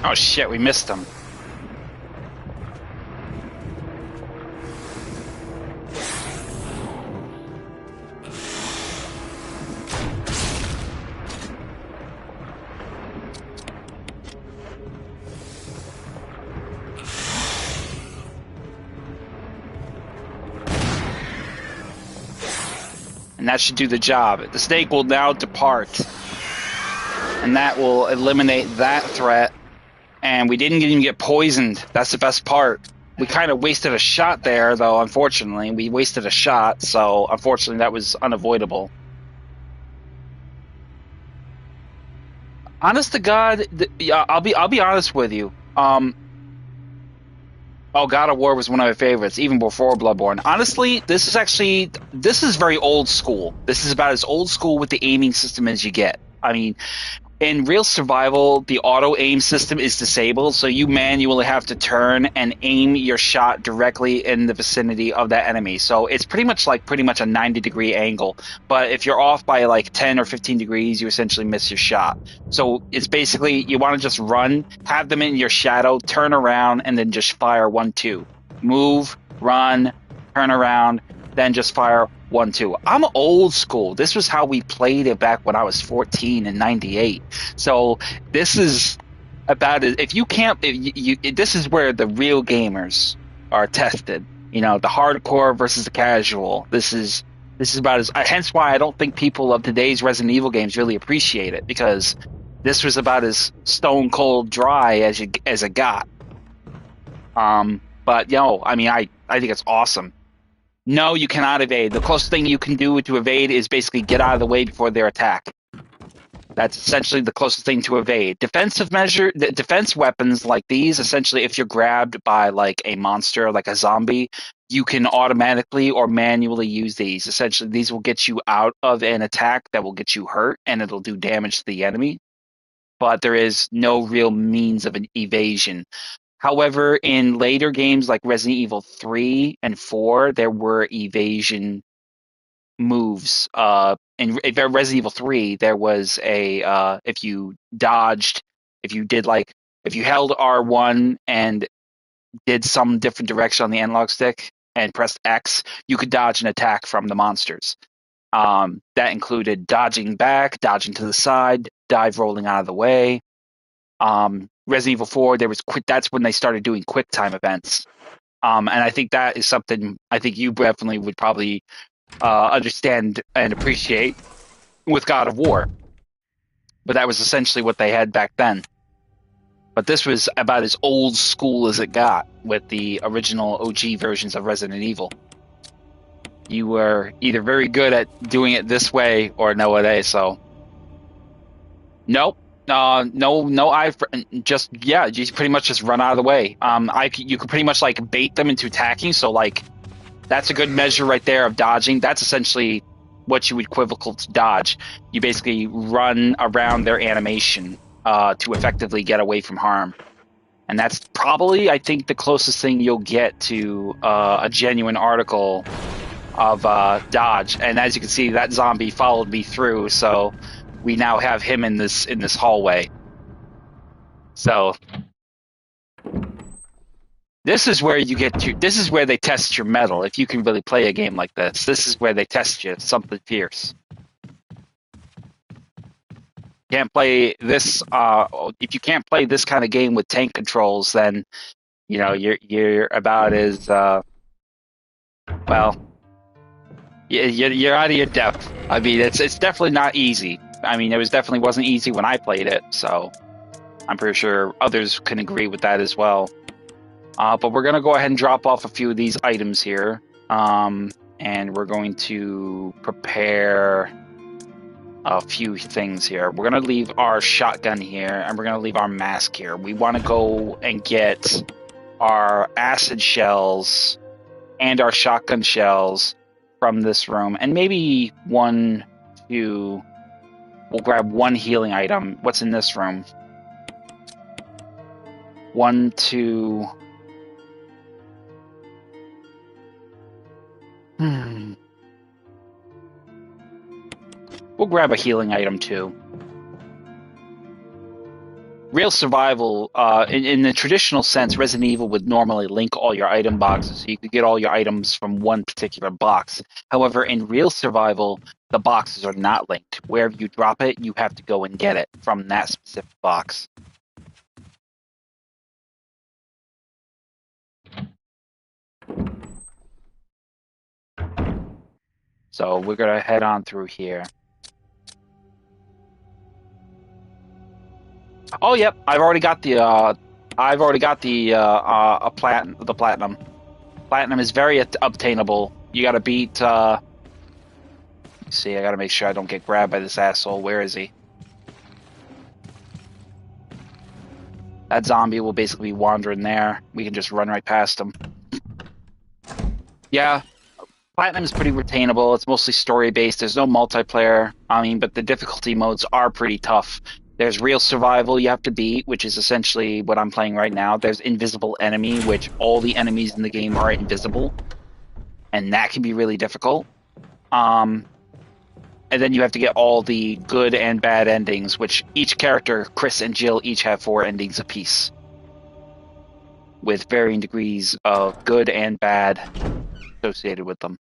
Oh shit, we missed him. And that should do the job. The snake will now depart. And that will eliminate that threat. And we didn't even get poisoned. That's the best part. We kind of wasted a shot there, though, unfortunately. We wasted a shot, so unfortunately that was unavoidable. Honest to God, I'll be honest with you. Oh, God of War was one of my favorites, even before Bloodborne. Honestly, this is very old school. This is about as old school with the aiming system as you get. I mean, in real survival, the auto aim system is disabled, so you manually have to turn and aim your shot directly in the vicinity of that enemy. So it's pretty much a 90-degree angle. But if you're off by like 10 or 15 degrees, you essentially miss your shot. So it's basically you want to just run, have them in your shadow, turn around, and then just fire 1, 2. Move, run, turn around, then just fire 1, 2. I'm old school. This was how we played it back when I was 14 in '98. So this is about it. If you can't, this is where the real gamers are tested. You know, the hardcore versus the casual. This is about as. Hence why I don't think people of today's Resident Evil games really appreciate it, because this was about as stone cold dry as it got. But I mean, I think it's awesome. No, you cannot evade. The closest thing you can do to evade is basically get out of the way before their attack. That's essentially the closest thing to evade. Defense weapons like these, essentially, if you're grabbed by like a monster, like a zombie, you can automatically or manually use these. Essentially, these will get you out of an attack that will get you hurt, and it'll do damage to the enemy. But there is no real means of an evasion. However, in later games like Resident Evil 3 and 4, there were evasion moves. In Resident Evil 3, there was a if you dodged, if you did like if you held R1 and did some different direction on the analog stick and pressed X, you could dodge an attack from the monsters. That included dodging back, dodging to the side, dive rolling out of the way. Resident Evil 4, there was that's when they started doing quick time events. And I think that is something I think you definitely would probably understand and appreciate with God of War. But that was essentially what they had back then. But this was about as old school as it got with the original OG versions of Resident Evil. You were either very good at doing it this way or no way. So, nope. No. I just you pretty much just run out of the way. You could pretty much like bait them into attacking. So like, that's a good measure right there of dodging. That's essentially what you would equivocal to dodge. You basically run around their animation to effectively get away from harm. And that's probably, I think, the closest thing you'll get to a genuine article of dodge. And as you can see, that zombie followed me through, so we now have him in this hallway. So this is where you get to. This is where they test your mettle. If you can really play a game like this, this is where they test you. Something fierce. Can't play this. If you can't play this kind of game with tank controls, then you know you're about as well. You're out of your depth. I mean, it's definitely not easy. I mean, definitely wasn't easy when I played it. So I'm pretty sure others can agree with that as well. But we're gonna go ahead and drop off a few of these items here, and we're going to prepare a few things here. We're gonna leave our shotgun here, and we're gonna leave our mask here. We want to go and get our acid shells and our shotgun shells from this room, and maybe we'll grab one healing item. What's in this room? 1, 2. We'll grab a healing item too. Real survival, in the traditional sense, Resident Evil would normally link all your item boxes, so you could get all your items from one particular box. However, in real survival, the boxes are not linked. Wherever you drop it, you have to go and get it from that specific box. So we're gonna head on through here. Oh, yep, I've already got the platinum. Platinum is very obtainable. You gotta beat. See, I gotta make sure I don't get grabbed by this asshole. Where is he? That zombie will basically be wandering there. We can just run right past him. Yeah, Platinum is pretty retainable. It's mostly story-based. There's no multiplayer. I mean, but the difficulty modes are pretty tough. There's real survival you have to beat, which is essentially what I'm playing right now. There's invisible enemy, which all the enemies in the game are invisible. And that can be really difficult. And then you have to get all the good and bad endings, which each character, Chris and Jill, each have 4 endings apiece, with varying degrees of good and bad associated with them.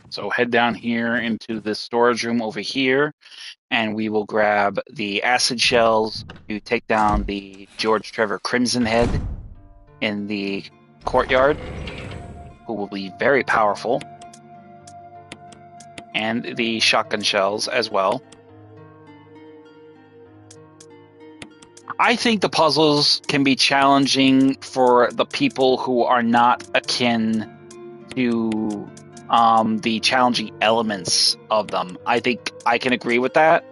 So head down here into this storage room over here, and we will grab the acid shells to take down the George Trevor Crimson Head in the courtyard, who will be very powerful, and the shotgun shells as well. I think the puzzles can be challenging for the people who are not akin to the challenging elements of them. I think I can agree with that.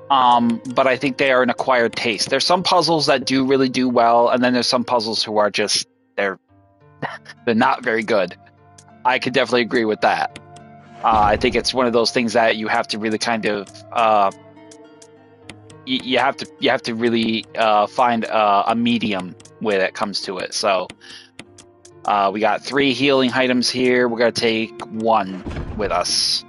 But I think they are an acquired taste. There's some puzzles that do really do well, and then there's some puzzles who are just they're not very good. I could definitely agree with that. I think it's one of those things that you have to really kind of you have to really find a medium when it comes to it. So we got 3 healing items here. We're gonna take 1 with us.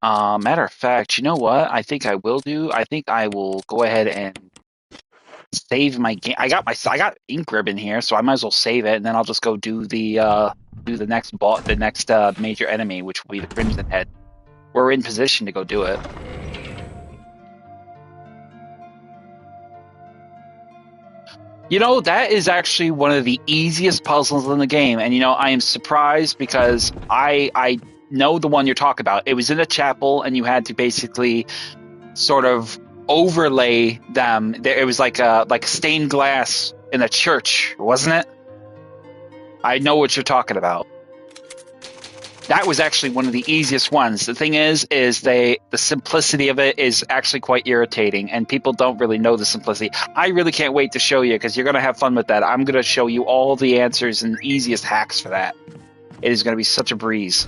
Matter of fact, you know what? I think I will do. I think I will go ahead and save my game. I got ink ribbon here, so I might as well save it, and then I'll just go do the next major enemy, which will be the Crimson Head. We're in position to go do it. You know, that is actually one of the easiest puzzles in the game, and you know, I am surprised because I know the one you're talking about. It was in a chapel, and you had to basically sort of overlay them. It was like a stained glass in a church, wasn't it? I know what you're talking about. That was actually one of the easiest ones. The thing is the simplicity of it is actually quite irritating, and people don't really know the simplicity. I really can't wait to show you, because you're going to have fun with that. I'm going to show you all the answers and easiest hacks for that. It is going to be such a breeze.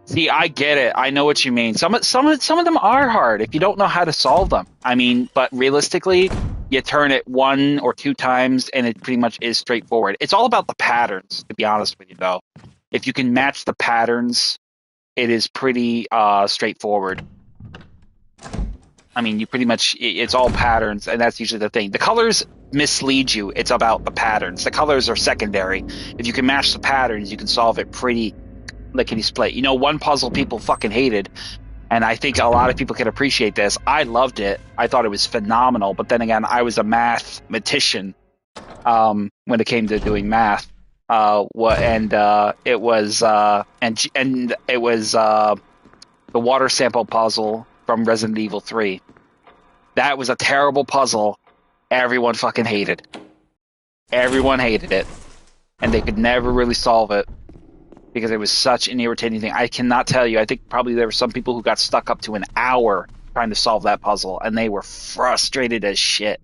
See, I get it. I know what you mean. Some of them are hard if you don't know how to solve them. I mean, but realistically, you turn it 1 or 2 times, and it pretty much is straightforward. It's all about the patterns, to be honest with you, though. If you can match the patterns, it is pretty straightforward. I mean, you pretty much, it's all patterns, and that's usually the thing. The colors mislead you. It's about the patterns. The colors are secondary. If you can match the patterns, you can solve it pretty lickety-split. You know, one puzzle people fucking hated, and I think a lot of people can appreciate this. I loved it. I thought it was phenomenal, but then again, I was a mathematician when it came to doing math. It was the water sample puzzle from Resident Evil 3. That was a terrible puzzle. Everyone fucking hated. Everyone hated it, and they could never really solve it, because it was such an irritating thing. I cannot tell you. I think probably there were some people who got stuck up to an hour trying to solve that puzzle, and they were frustrated as shit.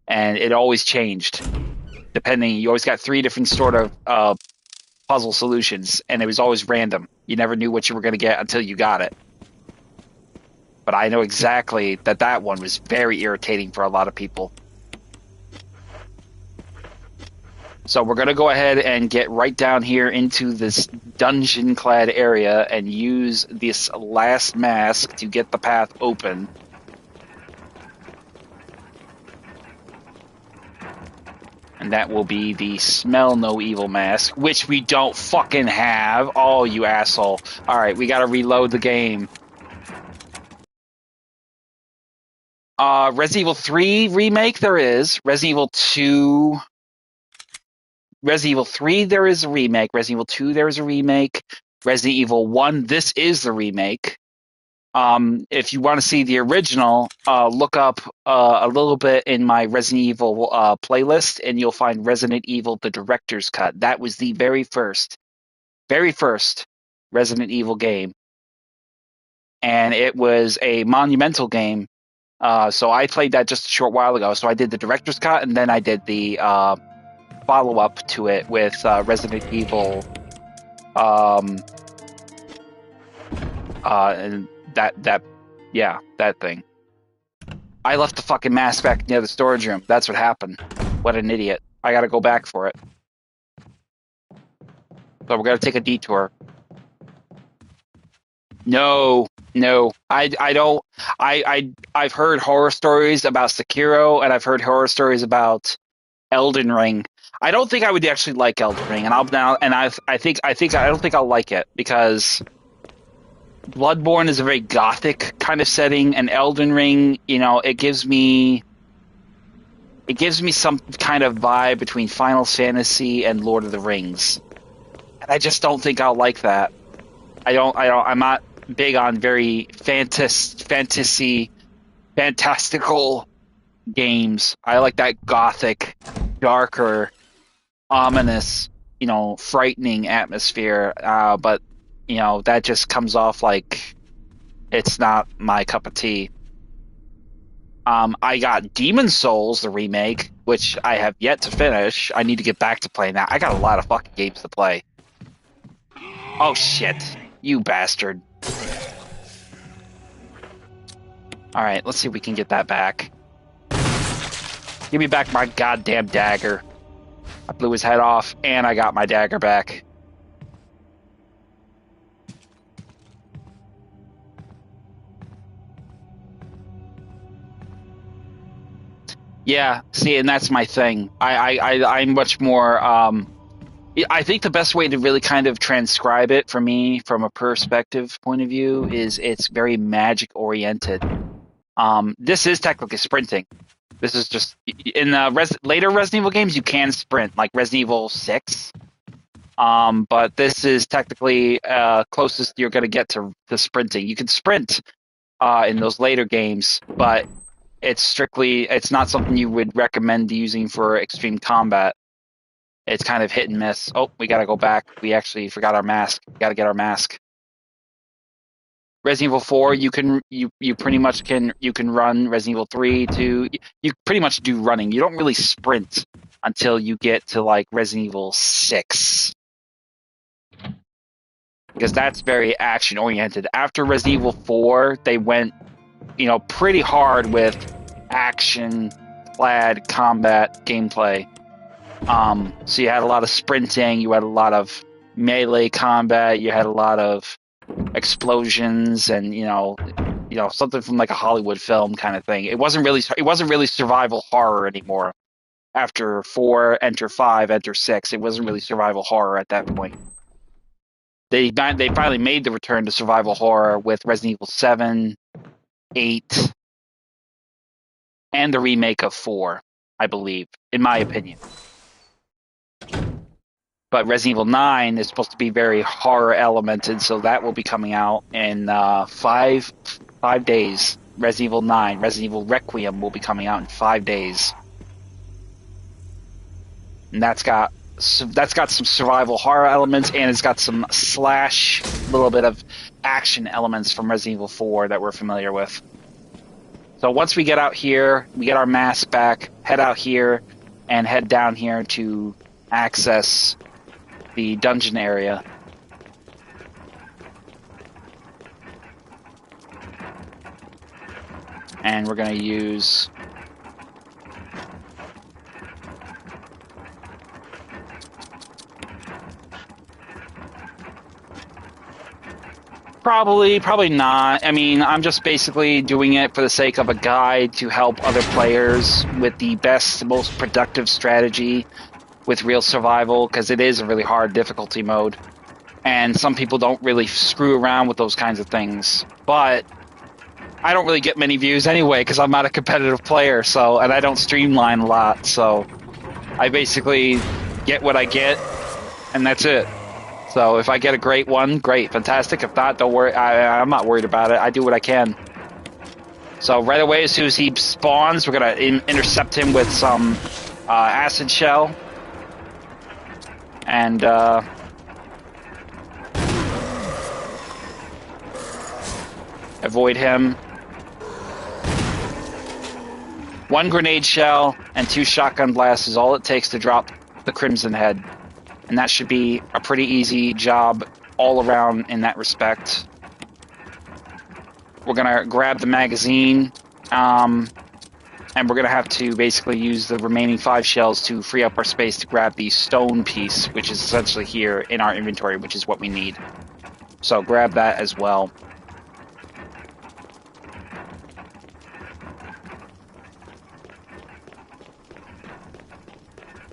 And it always changed. Depending, you always got 3 different sort of puzzle solutions, and it was always random. You never knew what you were going to get until you got it. But I know exactly that one was very irritating for a lot of people. So we're going to go ahead and get right down here into this dungeon-clad area and use this last mask to get the path open. And that will be the Smell No Evil mask, which we don't fucking have. Oh, you asshole. Alright, we got to reload the game. Resident Evil 3 Remake, there is. Resident Evil 2... Resident Evil 3, there is a remake. Resident Evil 2, there is a remake. Resident Evil 1, this is the remake. If you want to see the original, look up a little bit in my Resident Evil playlist, and you'll find Resident Evil, the Director's Cut. That was the very first Resident Evil game. And it was a monumental game. So I played that just a short while ago. So I did the Director's Cut, and then I did the follow-up to it with Resident Evil, and that thing. I left the fucking mask back near the storage room. That's what happened. What an idiot. I gotta go back for it. So we're gonna take a detour. No. I don't. I've heard horror stories about Sekiro, and I've heard horror stories about Elden Ring. I don't think I would actually like Elden Ring, and I don't think I'll like it, because Bloodborne is a very gothic kind of setting, and Elden Ring, you know, it gives me some kind of vibe between Final Fantasy and Lord of the Rings. I just don't think I'll like that. I'm not big on very fantastical games. I like that gothic, darker, ominous, frightening atmosphere. But that just comes off like it's not my cup of tea. I got Demon Souls, the remake, which I have yet to finish. I need to get back to playing that. I got a lot of fucking games to play. Oh shit, you bastard. Alright, let's see if we can get that back. Give me back my goddamn dagger. I blew his head off, and I got my dagger back. Yeah, see, and that's my thing. I'm much more. I think the best way to really kind of transcribe it for me, from a perspective point of view, is it's very magic oriented. This is technically sprinting. This is just in the later Resident Evil games you can sprint, like Resident Evil 6. But this is technically closest you're going to get to sprinting. You can sprint in those later games, but it's not something you would recommend using for extreme combat. It's kind of hit and miss. Oh, we got to go back. We actually forgot our mask. We got to get our mask. Resident Evil 4, you pretty much can run. Resident Evil 3, you pretty much do running. You don't really sprint until you get to like Resident Evil 6. Because that's very action oriented. After Resident Evil 4, they went, pretty hard with action clad combat gameplay. So you had a lot of sprinting, you had a lot of melee combat, you had a lot of explosions, and something from like a Hollywood film kind of thing. It wasn't really survival horror anymore. After 4, enter 5, enter 6, it wasn't really survival horror at that point. They finally made the return to survival horror with Resident Evil 7, 8, and the remake of 4, I believe, in my opinion. But Resident Evil 9 is supposed to be very horror elemented, so that will be coming out in 5 days. Resident Evil 9, Resident Evil Requiem will be coming out in 5 days. And that's got some survival horror elements, and it's got some slash, little bit of action elements from Resident Evil 4 that we're familiar with. So once we get out here, we get our mask back, head out here, and head down here to access the dungeon area. And we're going to use Probably not. I mean, I'm just basically doing it for the sake of a guide to help other players with the best, most productive strategy with real survival, because it is a really hard difficulty mode. And some people don't really screw around with those kinds of things. But I don't really get many views anyway, because I'm not a competitive player, and I don't streamline a lot, so I basically get what I get, and that's it. So if I get a great one, great, fantastic. If not, don't worry. I'm not worried about it. I do what I can. So right away, as soon as he spawns, we're going to intercept him with some acid shell. And avoid him. 1 grenade shell and 2 shotgun blasts is all it takes to drop the Crimson Head. And that should be a pretty easy job all around in that respect. We're going to grab the magazine, and we're going to have to basically use the remaining 5 shells to free up our space to grab the stone piece, which is essentially here in our inventory, which is what we need. So grab that as well.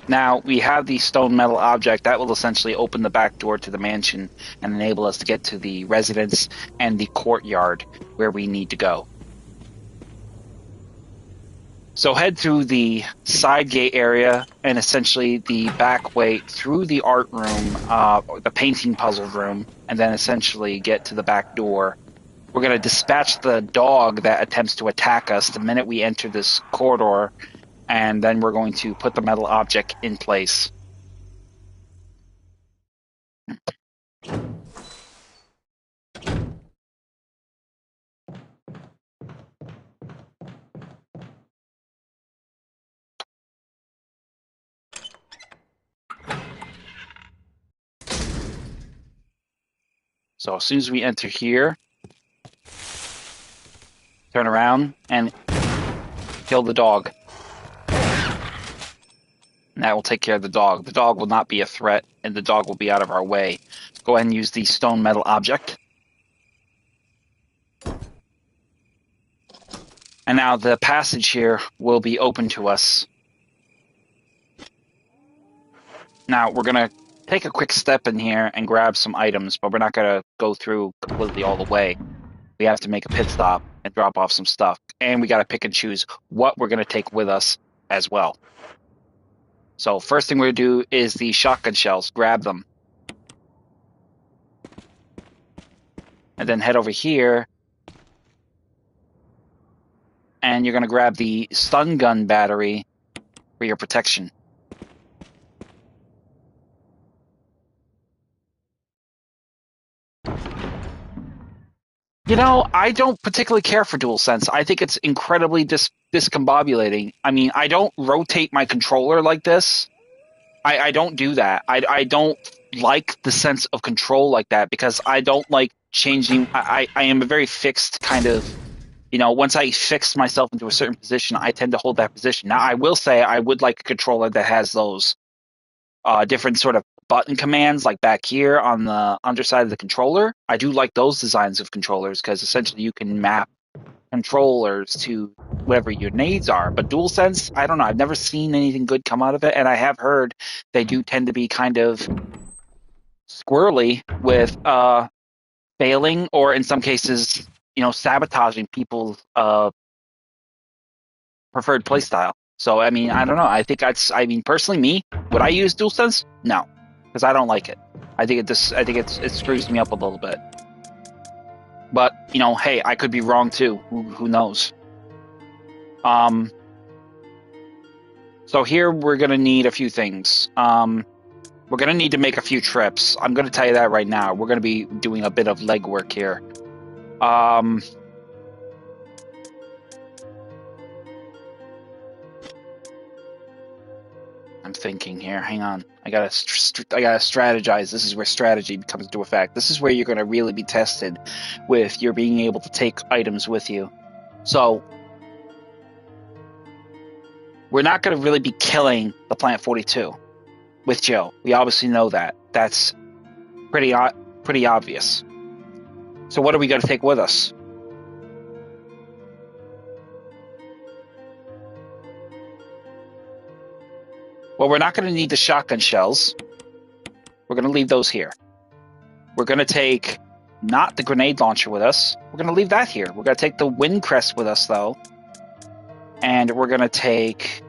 Now, we have the stone metal object that will essentially open the back door to the mansion and enable us to get to the residence and the courtyard where we need to go. So head through the side gate area and essentially the back way through the art room, the painting puzzle room, and then essentially get to the back door. We're going to dispatch the dog that attempts to attack us the minute we enter this corridor, and then we're going to put the metal object in place. So as soon as we enter here, turn around and kill the dog. And that will take care of the dog. The dog will not be a threat, and the dog will be out of our way. Go ahead and use the stone metal object. And now the passage here will be open to us. Now we're going to take a quick step in here and grab some items, but we're not going to go through completely all the way. We have to make a pit stop and drop off some stuff. And we got to pick and choose what we're going to take with us as well. So first thing we're going to do is the shotgun shells. Grab them. And then head over here. And you're going to grab the stun gun battery for your protection. You know, I don't particularly care for DualSense. I think it's incredibly discombobulating. I mean, I don't rotate my controller like this. I don't do that. I don't like the sense of control like that because I don't like changing. I am a very fixed kind of, you know, once I fix myself into a certain position, I tend to hold that position. Now, I will say I would like a controller that has those different sort of button commands like back here on the underside of the controller. I do like those designs of controllers because essentially you can map controllers to whatever your needs are. But DualSense, I don't know. I've never seen anything good come out of it, and I have heard they do tend to be kind of squirrely with failing or in some cases, you know, sabotaging people's preferred playstyle. So, I mean, I don't know. I think personally, me, would I use DualSense? No, because I don't like it. I think it screws me up a little bit. But, you know, hey, I could be wrong too. Who knows? So here we're going to need a few things. We're going to need to make a few trips. I'm going to tell you that right now. We're going to be doing a bit of legwork here. I'm thinking here. Hang on. I gotta strategize. This is where strategy comes into effect. This is where you're going to really be tested with your being able to take items with you. So we're not going to really be killing the Plant 42 with Joe. We obviously know that. That's pretty obvious. So what are we going to take with us? Well, we're not going to need the shotgun shells. We're going to leave those here. We're going to take not the grenade launcher with us. We're going to leave that here. We're going to take the wind crest with us, though. And we're going to take...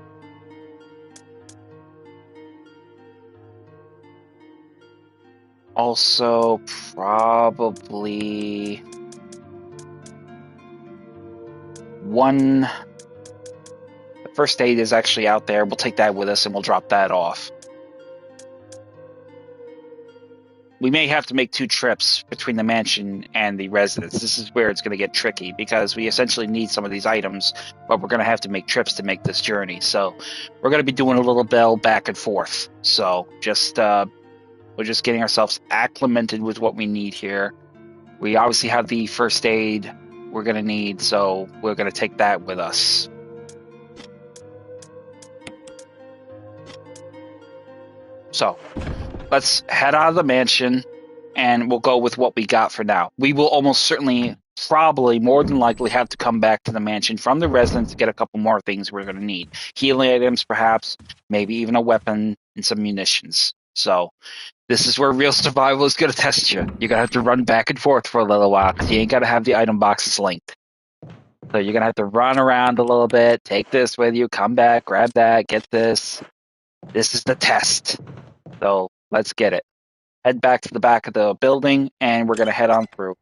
also probably... one... First aid is actually out there. We'll take that with us and we'll drop that off. We may have to make 2 trips between the mansion and the residence. This is where it's going to get tricky because we essentially need some of these items, but we're going to have to make trips to make this journey. So we're going to be doing a little bell back and forth. So we're just getting ourselves acclimated with what we need here. We obviously have the first aid we're going to need, so we're going to take that with us. So let's head out of the mansion and we'll go with what we got for now. We will almost certainly, probably, more than likely have to come back to the mansion from the residence to get a couple more things we're going to need. Healing items, perhaps, maybe even a weapon and some munitions. So this is where real survival is going to test you. You're going to have to run back and forth for a little while because you ain't got to have the item boxes linked. So you're gonna have to run around a little bit, take this with you, come back, grab that, get this. This is the test. So let's get it. Head back to the back of the building, and we're gonna head on through.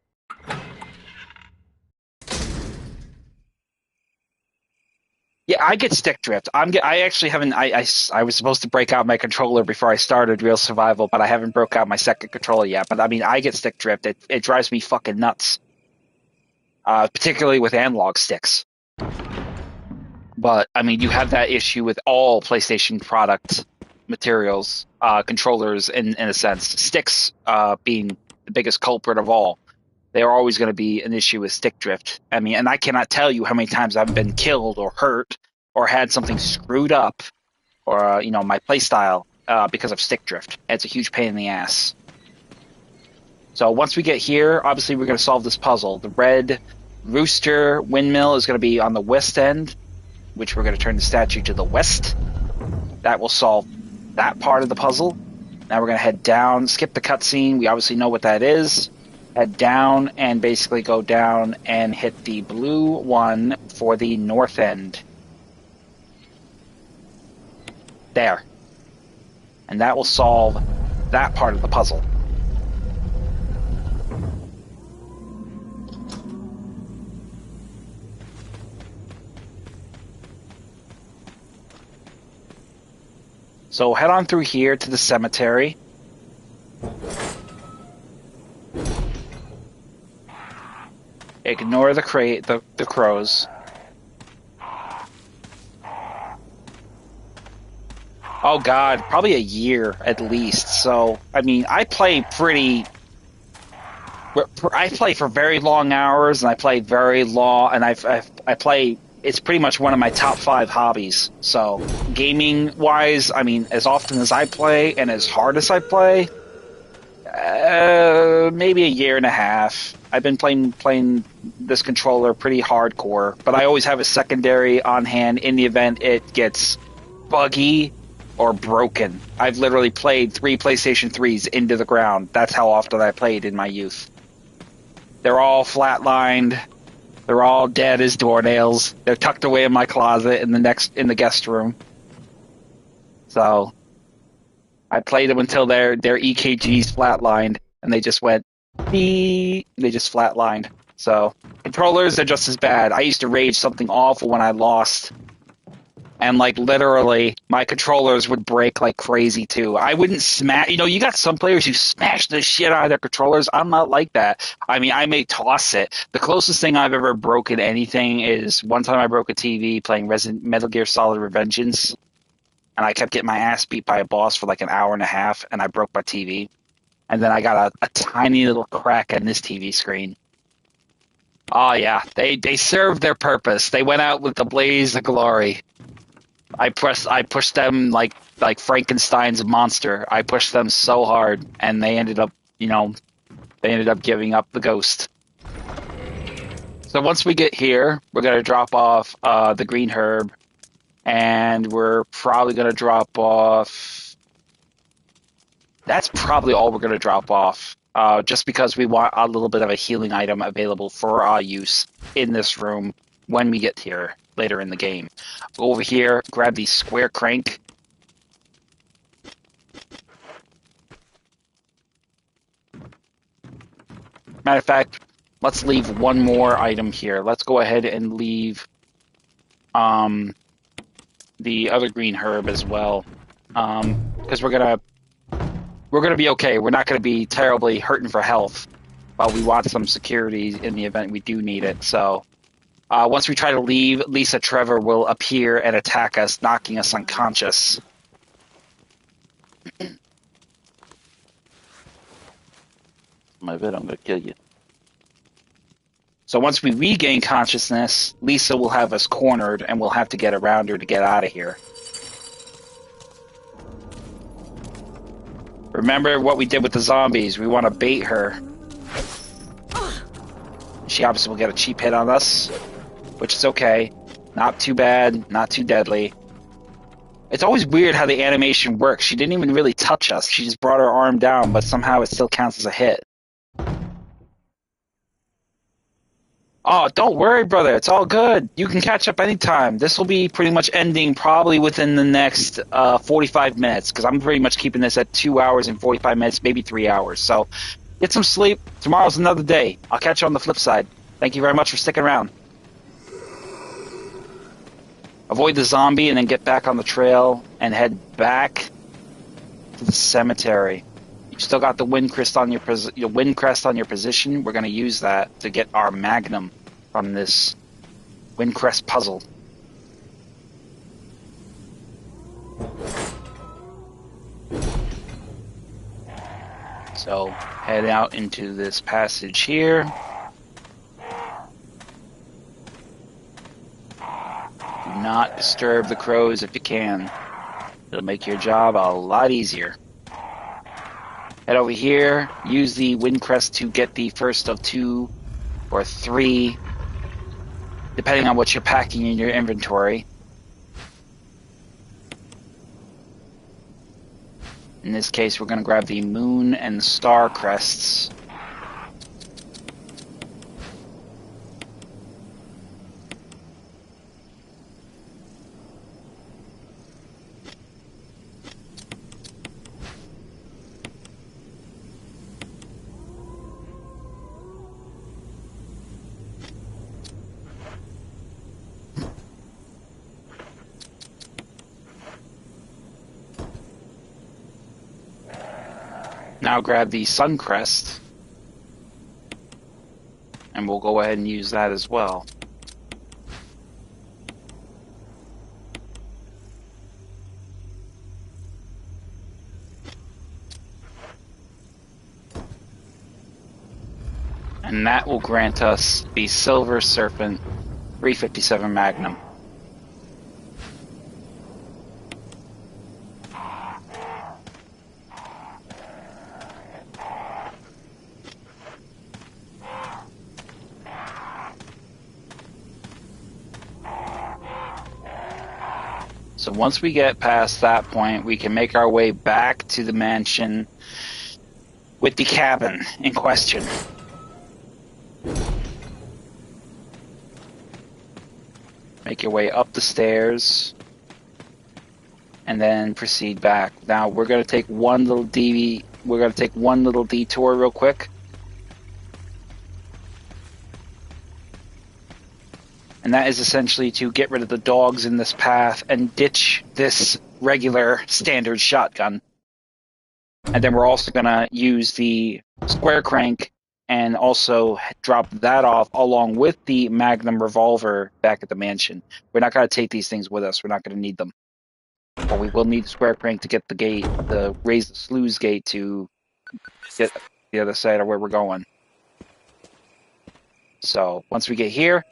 Yeah, I get stick drift. I actually haven't. I was supposed to break out my controller before I started Real Survival, but I haven't broke out my second controller yet. But I mean, I get stick drift. It drives me fucking nuts. Particularly with analog sticks. But I mean, you have that issue with all PlayStation product materials, controllers in a sense. Sticks being the biggest culprit of all. They are always going to be an issue with stick drift. I mean, and I cannot tell you how many times I've been killed or hurt or had something screwed up or my playstyle because of stick drift. It's a huge pain in the ass. So once we get here, obviously we're going to solve this puzzle. The red rooster windmill is going to be on the west end, which we're going to turn the statue to the west. That will solve that part of the puzzle. Now we're going to head down, skip the cutscene. We obviously know what that is. Head down and basically go down and hit the blue one for the north end. There. And that will solve that part of the puzzle. So head on through here to the cemetery. Ignore the crows. Oh god, probably a year at least. So, I mean, I play for very long hours, and I play very long, and I play. It's pretty much one of my top 5 hobbies. So, gaming wise, I mean, as often as I play and as hard as I play, maybe a year and a half. I've been playing this controller pretty hardcore, but I always have a secondary on hand in the event it gets buggy or broken. I've literally played 3 PlayStation 3s into the ground. That's how often I played in my youth. They're all flatlined. They're all dead as doornails. They're tucked away in my closet in the guest room. So I played them until their EKGs flatlined, and they just went beep. They just flatlined. So controllers are just as bad. I used to rage something awful when I lost, and like literally my controllers would break like crazy too. I wouldn't smash. You got some players who smash the shit out of their controllers. I'm not like that. I mean, I may toss it. The closest thing I've ever broken anything is one time I broke a TV playing Metal Gear Solid Revengeance. And I kept getting my ass beat by a boss for like an hour and a half, and I broke my TV. And then I got a tiny little crack in this TV screen. Oh yeah, they served their purpose. They went out with the blaze of glory. I pushed them like Frankenstein's monster. I pushed them so hard, and they ended up giving up the ghost. So once we get here, we're gonna drop off the green herb. And we're probably going to drop off... That's probably all we're going to drop off. Just because we want a little bit of a healing item available for our use in this room when we get here later in the game. Go over here, grab the square crank. Matter of fact, let's leave one more item here. Let's go ahead and leave... the other green herb as well, because we're gonna be okay. We're not gonna be terribly hurting for health, but we want some security in the event we do need it. So once we try to leave, Lisa Trevor will appear and attack us, knocking us unconscious. I bet I'm gonna kill you. So once we regain consciousness, Lisa will have us cornered, and we'll have to get around her to get out of here. Remember what we did with the zombies. We want to bait her. She obviously will get a cheap hit on us, which is okay. Not too bad, not too deadly. It's always weird how the animation works. She didn't even really touch us. She just brought her arm down, but somehow it still counts as a hit. Oh, don't worry, brother. It's all good. You can catch up anytime. This will be pretty much ending probably within the next 45 minutes because I'm pretty much keeping this at 2 hours and 45 minutes, maybe 3 hours. So get some sleep. Tomorrow's another day. I'll catch you on the flip side. Thank you very much for sticking around. Avoid the zombie and then get back on the trail and head back to the cemetery. You still got the wind crest on your wind crest on your position. We're going to use that to get our magnum from this wind crest puzzle. So head out into this passage here. Do not disturb the crows if you can. It'll make your job a lot easier. Head over here, use the wind crest to get the first of 2 or 3, depending on what you're packing in your inventory. In this case, we're going to grab the moon and star crests. Now grab the sun crest, and we'll go ahead and use that as well. And that will grant us the Silver Serpent 357 Magnum. So once we get past that point, we can make our way back to the mansion with the cabin in question. Make your way up the stairs and then proceed back. Now we're going to take one little detour real quick. And that is essentially to get rid of the dogs in this path and ditch this regular standard shotgun. And then we're also going to use the square crank and also drop that off along with the Magnum revolver back at the mansion. We're not going to take these things with us. We're not going to need them. But we will need the square crank to get the gate, raise the sluice gate to get the other side of where we're going. So once we get here,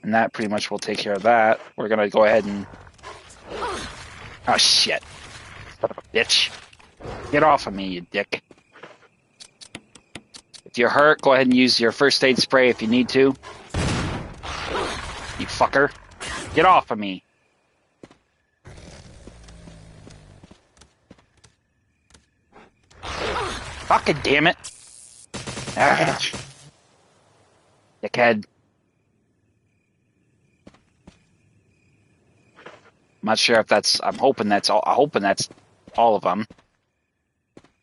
and that pretty much will take care of that. We're going to go ahead and... Oh, shit. Son of a bitch. Get off of me, you dick. If you're hurt, go ahead and use your first aid spray if you need to. You fucker. Get off of me. Fucking damn it. Ah. Dickhead. I'm not sure if that's... I'm hoping that's all of them.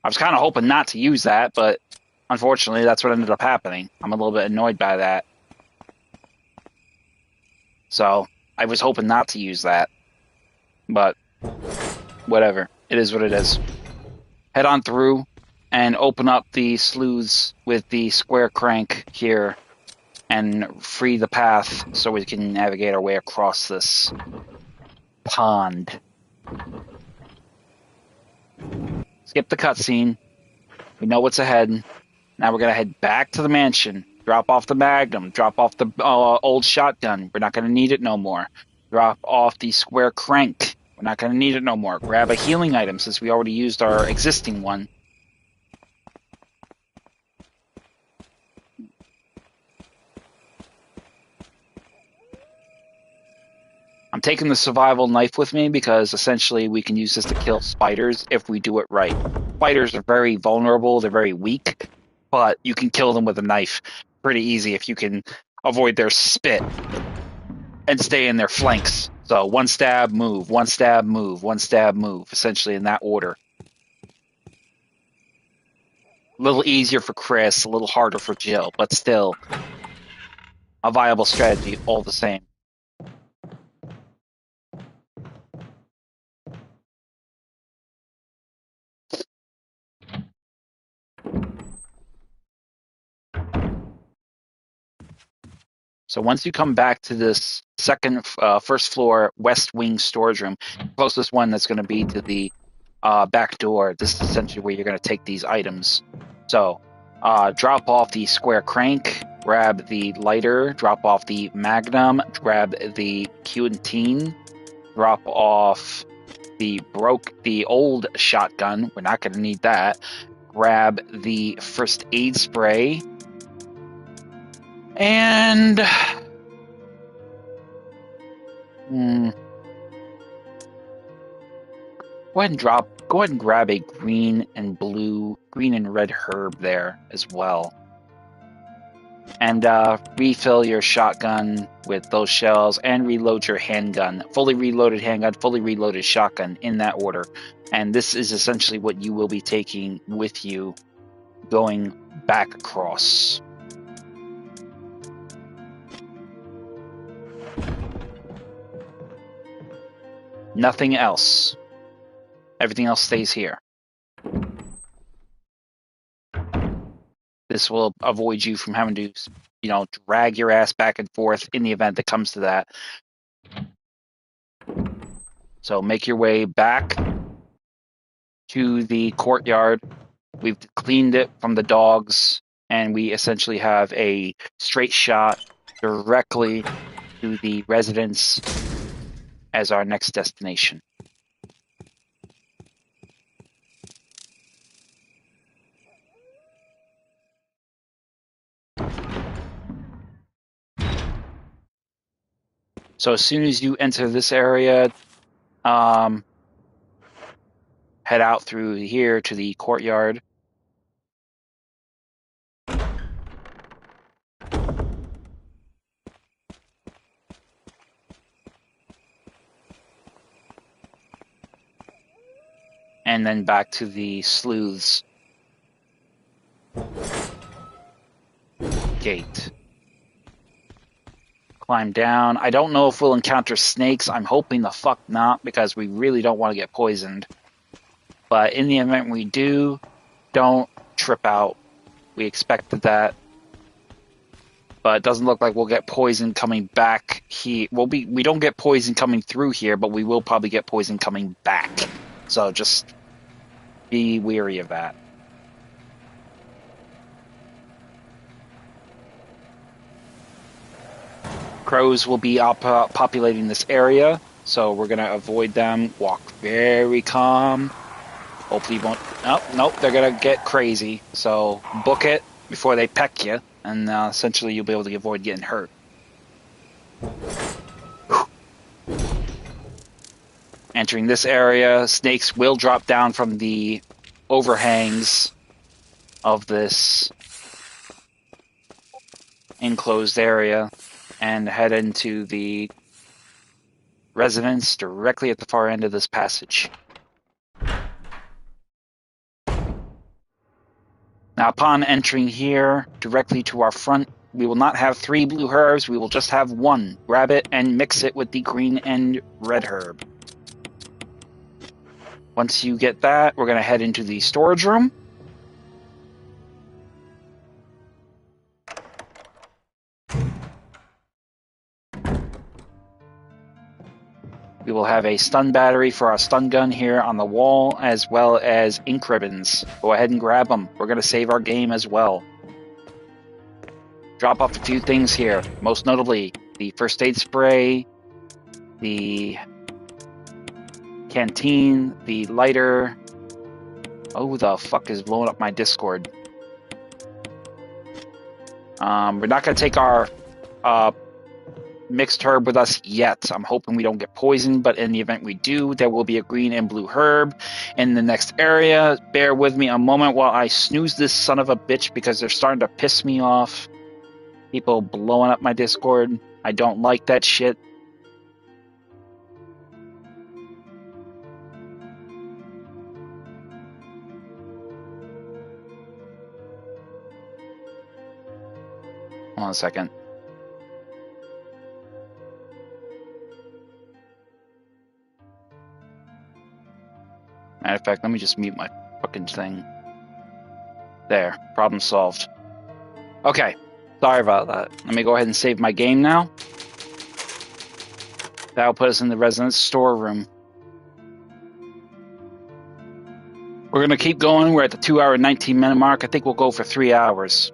I was kind of hoping not to use that, but unfortunately that's what ended up happening. I'm a little bit annoyed by that. So, I was hoping not to use that. But, whatever. It is what it is. Head on through and open up the sluice with the square crank here and free the path so we can navigate our way across this pond. Skip the cutscene. We know what's ahead. Now we're going to head back to the mansion. Drop off the Magnum. Drop off the old shotgun. We're not going to need it no more. Drop off the square crank. We're not going to need it no more. Grab a healing item since we already used our existing one. I'm taking the survival knife with me because essentially we can use this to kill spiders if we do it right. Spiders are very vulnerable, they're very weak, but you can kill them with a knife pretty easy if you can avoid their spit and stay in their flanks. So one stab, move, one stab, move, one stab, move, essentially in that order. A little easier for Chris, a little harder for Jill, but still a viable strategy all the same. So once you come back to this first floor west wing storage room, closest one that's going to be to the back door, this is essentially where you're going to take these items. So drop off the square crank, grab the lighter, drop off the magnum, grab the Q&T, drop off the old shotgun. We're not going to need that. Grab the first aid spray. And go ahead and grab a green and red herb there as well. And refill your shotgun with those shells and reload your handgun. Fully reloaded handgun, fully reloaded shotgun in that order. And this is essentially what you will be taking with you going back across. Nothing else. Everything else stays here. This will avoid you from having to, drag your ass back and forth in the event that comes to that. So make your way back to the courtyard. We've cleaned it from the dogs, and we essentially have a straight shot directly to the residence as our next destination. So as soon as you enter this area, head out through here to the courtyard. And then back to the sleuth's gate. Climb down. I don't know if we'll encounter snakes. I'm hoping the fuck not, because we really don't want to get poisoned. But in the event we do, don't trip out. We expected that. But it doesn't look like we'll get poison coming back here. We don't get poison coming through here, but we will probably get poison coming back. So just be wary of that. Crows will be populating this area, so we're going to avoid them. Walk very calm. Hopefully you won't... Nope, they're going to get crazy. So book it before they peck you, and essentially you'll be able to avoid getting hurt. Entering this area, snakes will drop down from the overhangs of this enclosed area and head into the residence directly at the far end of this passage. Now, upon entering here, directly to our front, we will not have 3 blue herbs, we will just have 1. Grab it and mix it with the green and red herb. Once you get that, we're going to head into the storage room. We will have a stun battery for our stun gun here on the wall, as well as ink ribbons. Go ahead and grab them. We're going to save our game as well. Drop off a few things here, most notably the first aid spray, the canteen, the lighter. Oh, who the fuck is blowing up my Discord? We're not going to take our mixed herb with us yet. I'm hoping we don't get poisoned, but in the event we do, there will be a green and blue herb in the next area. Bear with me a moment while I snooze this son of a bitch because they're starting to piss me off. People blowing up my Discord. I don't like that shit. Hold on a second. Matter of fact, let me just mute my fucking thing. There, problem solved. Okay, sorry about that. Let me go ahead and save my game now. That'll put us in the residence storeroom. We're going to keep going. We're at the 2-hour, 19-minute mark. I think we'll go for 3 hours.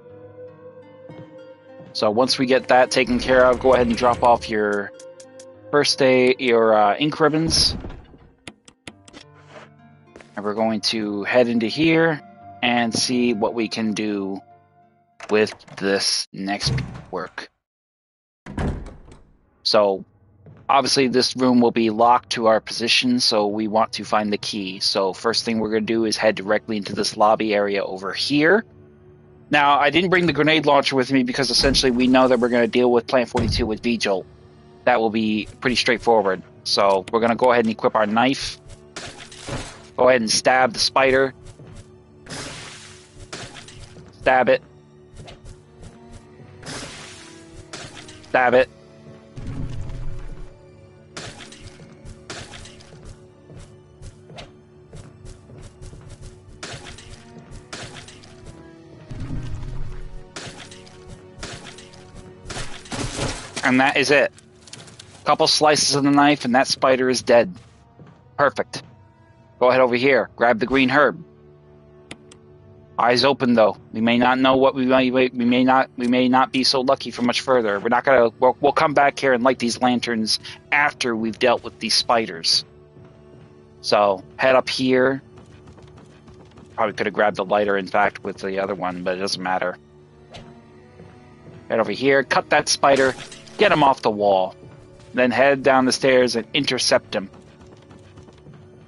So once we get that taken care of, go ahead and drop off your first day, your ink ribbons. And we're going to head into here and see what we can do with this next work. So obviously this room will be locked to our position, so we want to find the key. So first thing we're going to do is head directly into this lobby area over here. Now, I didn't bring the grenade launcher with me because essentially we know that we're going to deal with Plant 42 with V-Jolt. That will be pretty straightforward. So we're going to go ahead and equip our knife. Go ahead and stab the spider. Stab it. Stab it. And that is it. Couple slices of the knife and that spider is dead. Perfect. Go ahead over here. Grab the green herb. Eyes open though. We may not know what we may not be so lucky for much further. We're not gonna. We'll come back here and light these lanterns after we've dealt with these spiders. So head up here. Probably could have grabbed the lighter, in fact, with the other one, but it doesn't matter. Head over here. Cut that spider. Get him off the wall. Then head down the stairs and intercept him.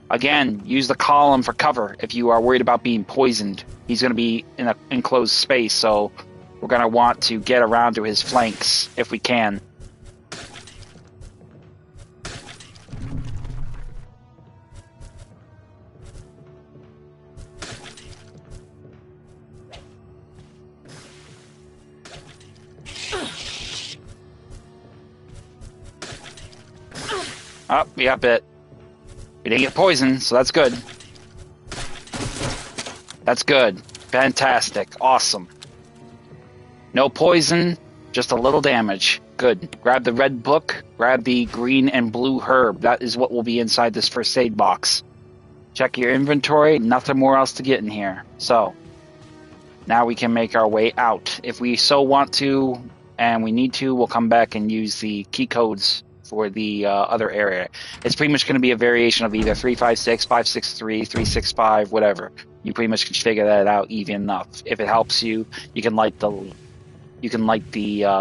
Again, use the column for cover if you are worried about being poisoned. He's going to be in an enclosed space, so we're going to want to get around to his flanks if we can. Oh, we got bit. We didn't get poisoned, so that's good. That's good. Fantastic. Awesome. No poison, just a little damage. Good. Grab the red book. Grab the green and blue herb. That is what will be inside this first aid box. Check your inventory. Nothing more else to get in here. So, now we can make our way out. If we so want to, and we need to, we'll come back and use the key codes for the other area. It's pretty much going to be a variation of either 356, 563, 365, whatever. You pretty much can figure that out easy enough. If it helps you, you can light the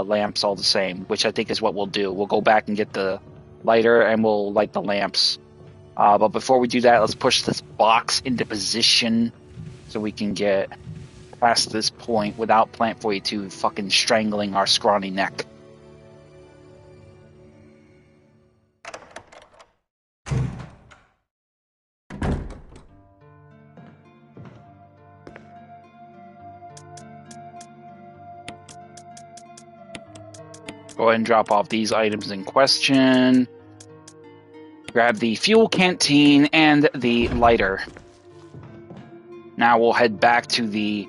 lamps all the same, which I think is what we'll do. We'll go back and get the lighter and we'll light the lamps. But before we do that, let's push this box into position so we can get past this point without Plant 42 fucking strangling our scrawny neck. Go ahead and drop off these items in question. Grab the fuel canteen and the lighter. Now we'll head back to the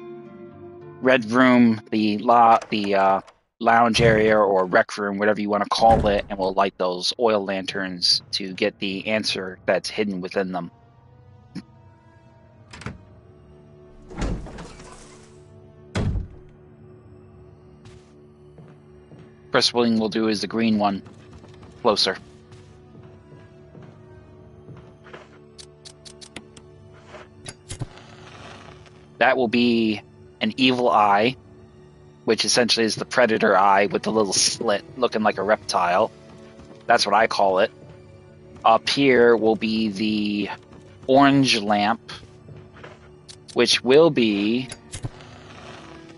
red room, the lounge area or rec room, whatever you want to call it, and we'll light those oil lanterns to get the answer that's hidden within them. First one we'll do is the green one. Closer. That will be an evil eye. which essentially is the predator eye with the little slit looking like a reptile. That's what I call it. Up here will be the orange lamp, which will be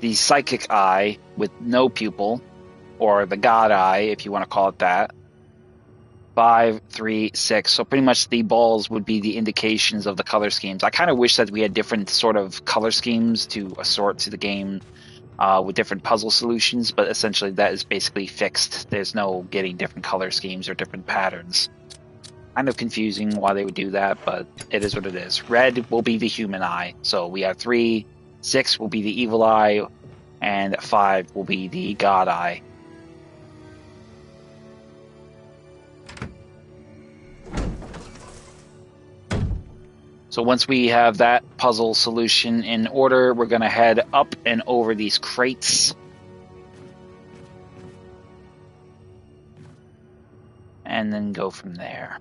the psychic eye with no pupil, or the god eye, if you want to call it that. 5, 3, 6. So pretty much the balls would be the indications of the color schemes. I kind of wish that we had different sort of color schemes to assort to the game with different puzzle solutions, but essentially that is basically fixed. There's no getting different color schemes or different patterns. Kind of confusing why they would do that, but it is what it is. Red will be the human eye. So we have 3, 6 will be the evil eye, and 5 will be the god eye. So once we have that puzzle solution in order, we're going to head up and over these crates. And then go from there.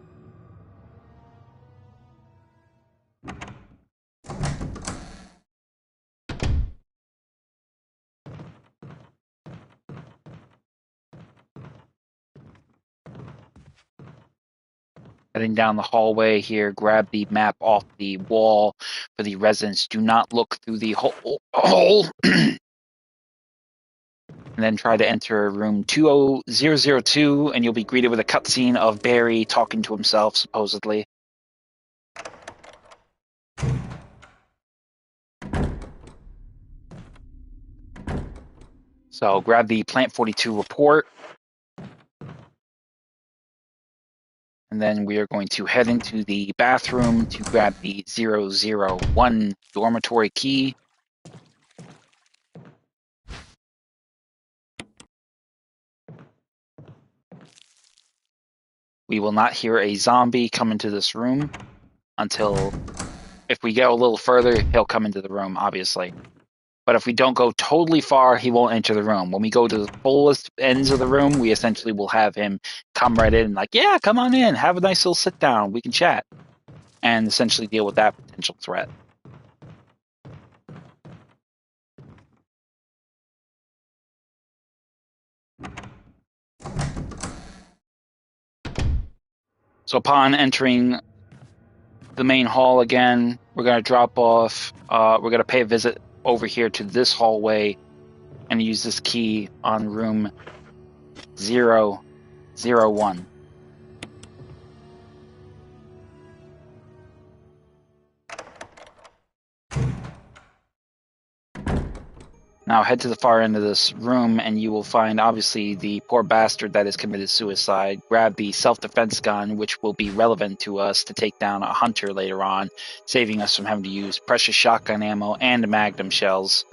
Heading down the hallway here, grab the map off the wall for the residents. Do not look through the hole. And then try to enter room 20002, and you'll be greeted with a cutscene of Barry talking to himself, supposedly. So grab the Plant 42 report. And then we are going to head into the bathroom to grab the 001 dormitory key. We will not hear a zombie come into this room until, if we go a little further, he'll come into the room, obviously. But if we don't go totally far, he won't enter the room. When we go to the fullest ends of the room, we essentially will have him come right in, like, yeah, come on in, have a nice little sit down, we can chat, and essentially deal with that potential threat. So upon entering the main hall again, we're going to drop off, we're going to pay a visit over here to this hallway and use this key on room 001. Now head to the far end of this room and you will find, obviously, the poor bastard that has committed suicide. Grab the self-defense gun, which will be relevant to us to take down a hunter later on, saving us from having to use precious shotgun ammo and magnum shells.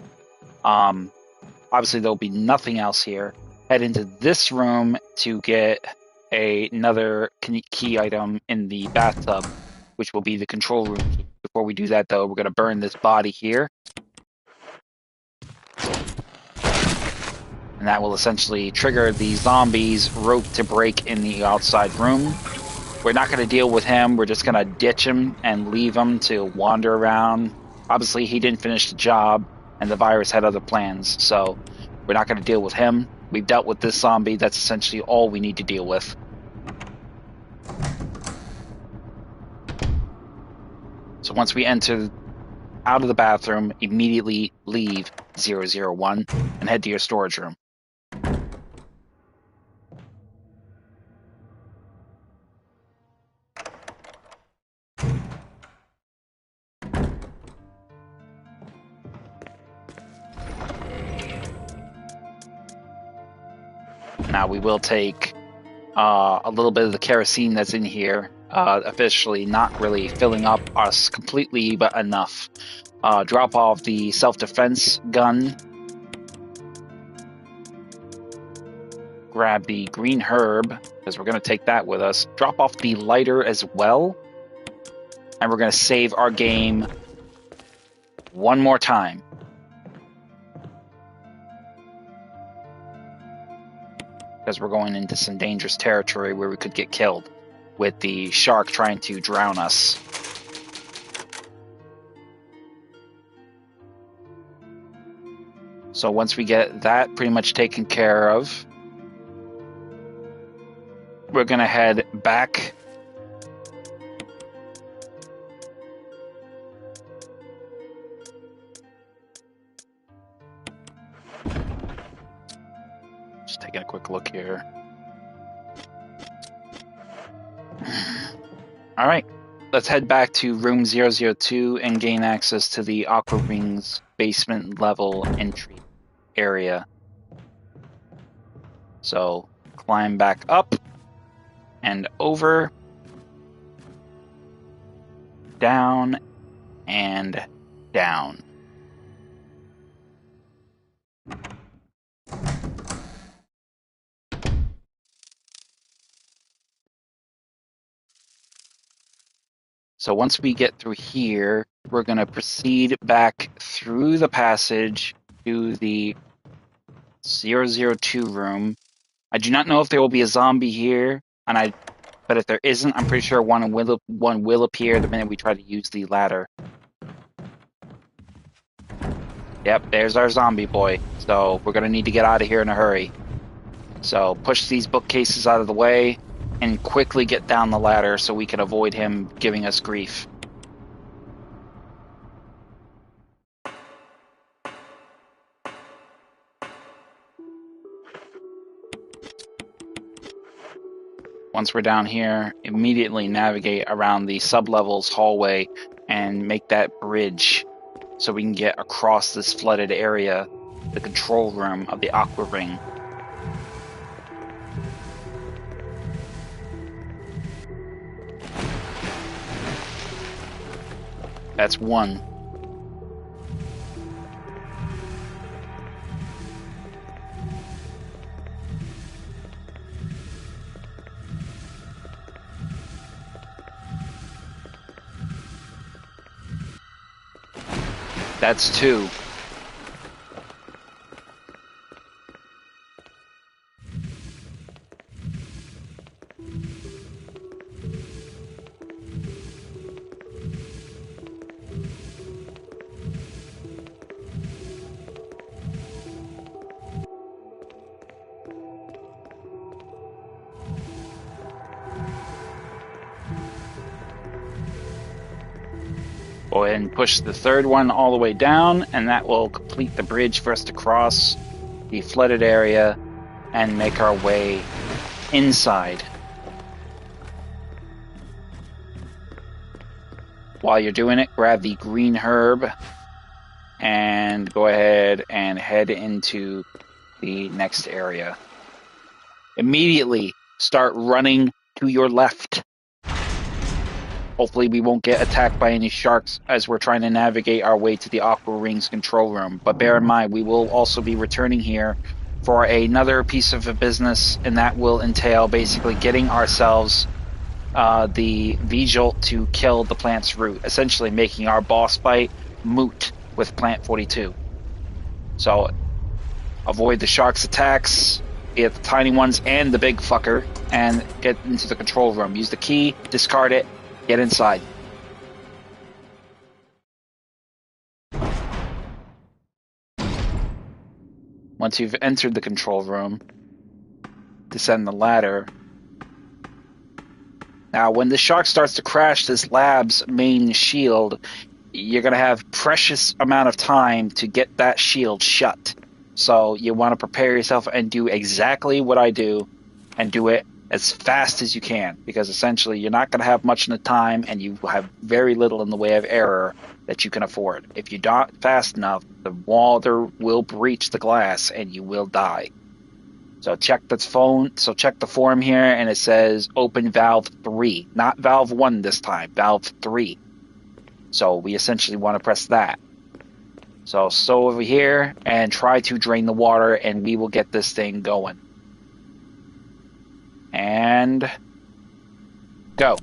Obviously, there'll be nothing else here. Head into this room to get another key item in the bathtub, which will be the control room key. Before we do that, though, we're going to burn this body here. And that will essentially trigger the zombies' rope to break in the outside room. We're not going to deal with him. We're just going to ditch him and leave him to wander around. Obviously, he didn't finish the job, and the virus had other plans, so we're not going to deal with him. We've dealt with this zombie. That's essentially all we need to deal with. So once we enter out of the bathroom, immediately leave 001 and head to your storage room. Now we will take a little bit of the kerosene that's in here, officially not really filling up us completely, but enough. Drop off the self-defense gun. Grab the green herb, because we're going to take that with us. Drop off the lighter as well. And we're going to save our game one more time. Because we're going into some dangerous territory where we could get killed with the shark trying to drown us. So once we get that pretty much taken care of, we're gonna head back. Just taking a quick look here. All right, let's head back to room 002 and gain access to the Aqua Ring's basement level entry area. So climb back up and over, down and down. So once we get through here, we're going to proceed back through the passage to the 002 room. I do not know if there will be a zombie here, but if there isn't, I'm pretty sure one will appear the minute we try to use the ladder. Yep, there's our zombie boy. So we're going to need to get out of here in a hurry. So push these bookcases out of the way and quickly get down the ladder so we can avoid him giving us grief. Once we're down here, immediately navigate around the sublevels hallway and make that bridge so we can get across this flooded area, the control room of the Aqua Ring. That's one. That's two. Go ahead and push the third one all the way down, and that will complete the bridge for us to cross the flooded area and make our way inside. While you're doing it, grab the green herb and go ahead and head into the next area. Immediately start running to your left. Hopefully we won't get attacked by any sharks as we're trying to navigate our way to the Aqua Ring's control room. But bear in mind, we will also be returning here for another piece of a business, and that will entail basically getting ourselves the V-Jolt to kill the plant's root, essentially making our boss fight moot with Plant 42. So avoid the shark's attacks, be it the tiny ones and the big fucker, and get into the control room. Use the key, discard it, get inside. Once you've entered the control room, descend the ladder. Now, when the shark starts to crash this lab's main shield, you're going to have precious amount of time to get that shield shut. So you want to prepare yourself and do exactly what I do, and do it as fast as you can, because essentially you're not going to have much in the time, and you have very little in the way of error that you can afford. If you're not fast enough, the water will breach the glass and you will die. So check the phone. So check the form here, and it says open valve 3, not valve 1 this time, valve 3. So we essentially want to press that. So over here and try to drain the water, and we will get this thing going. And go.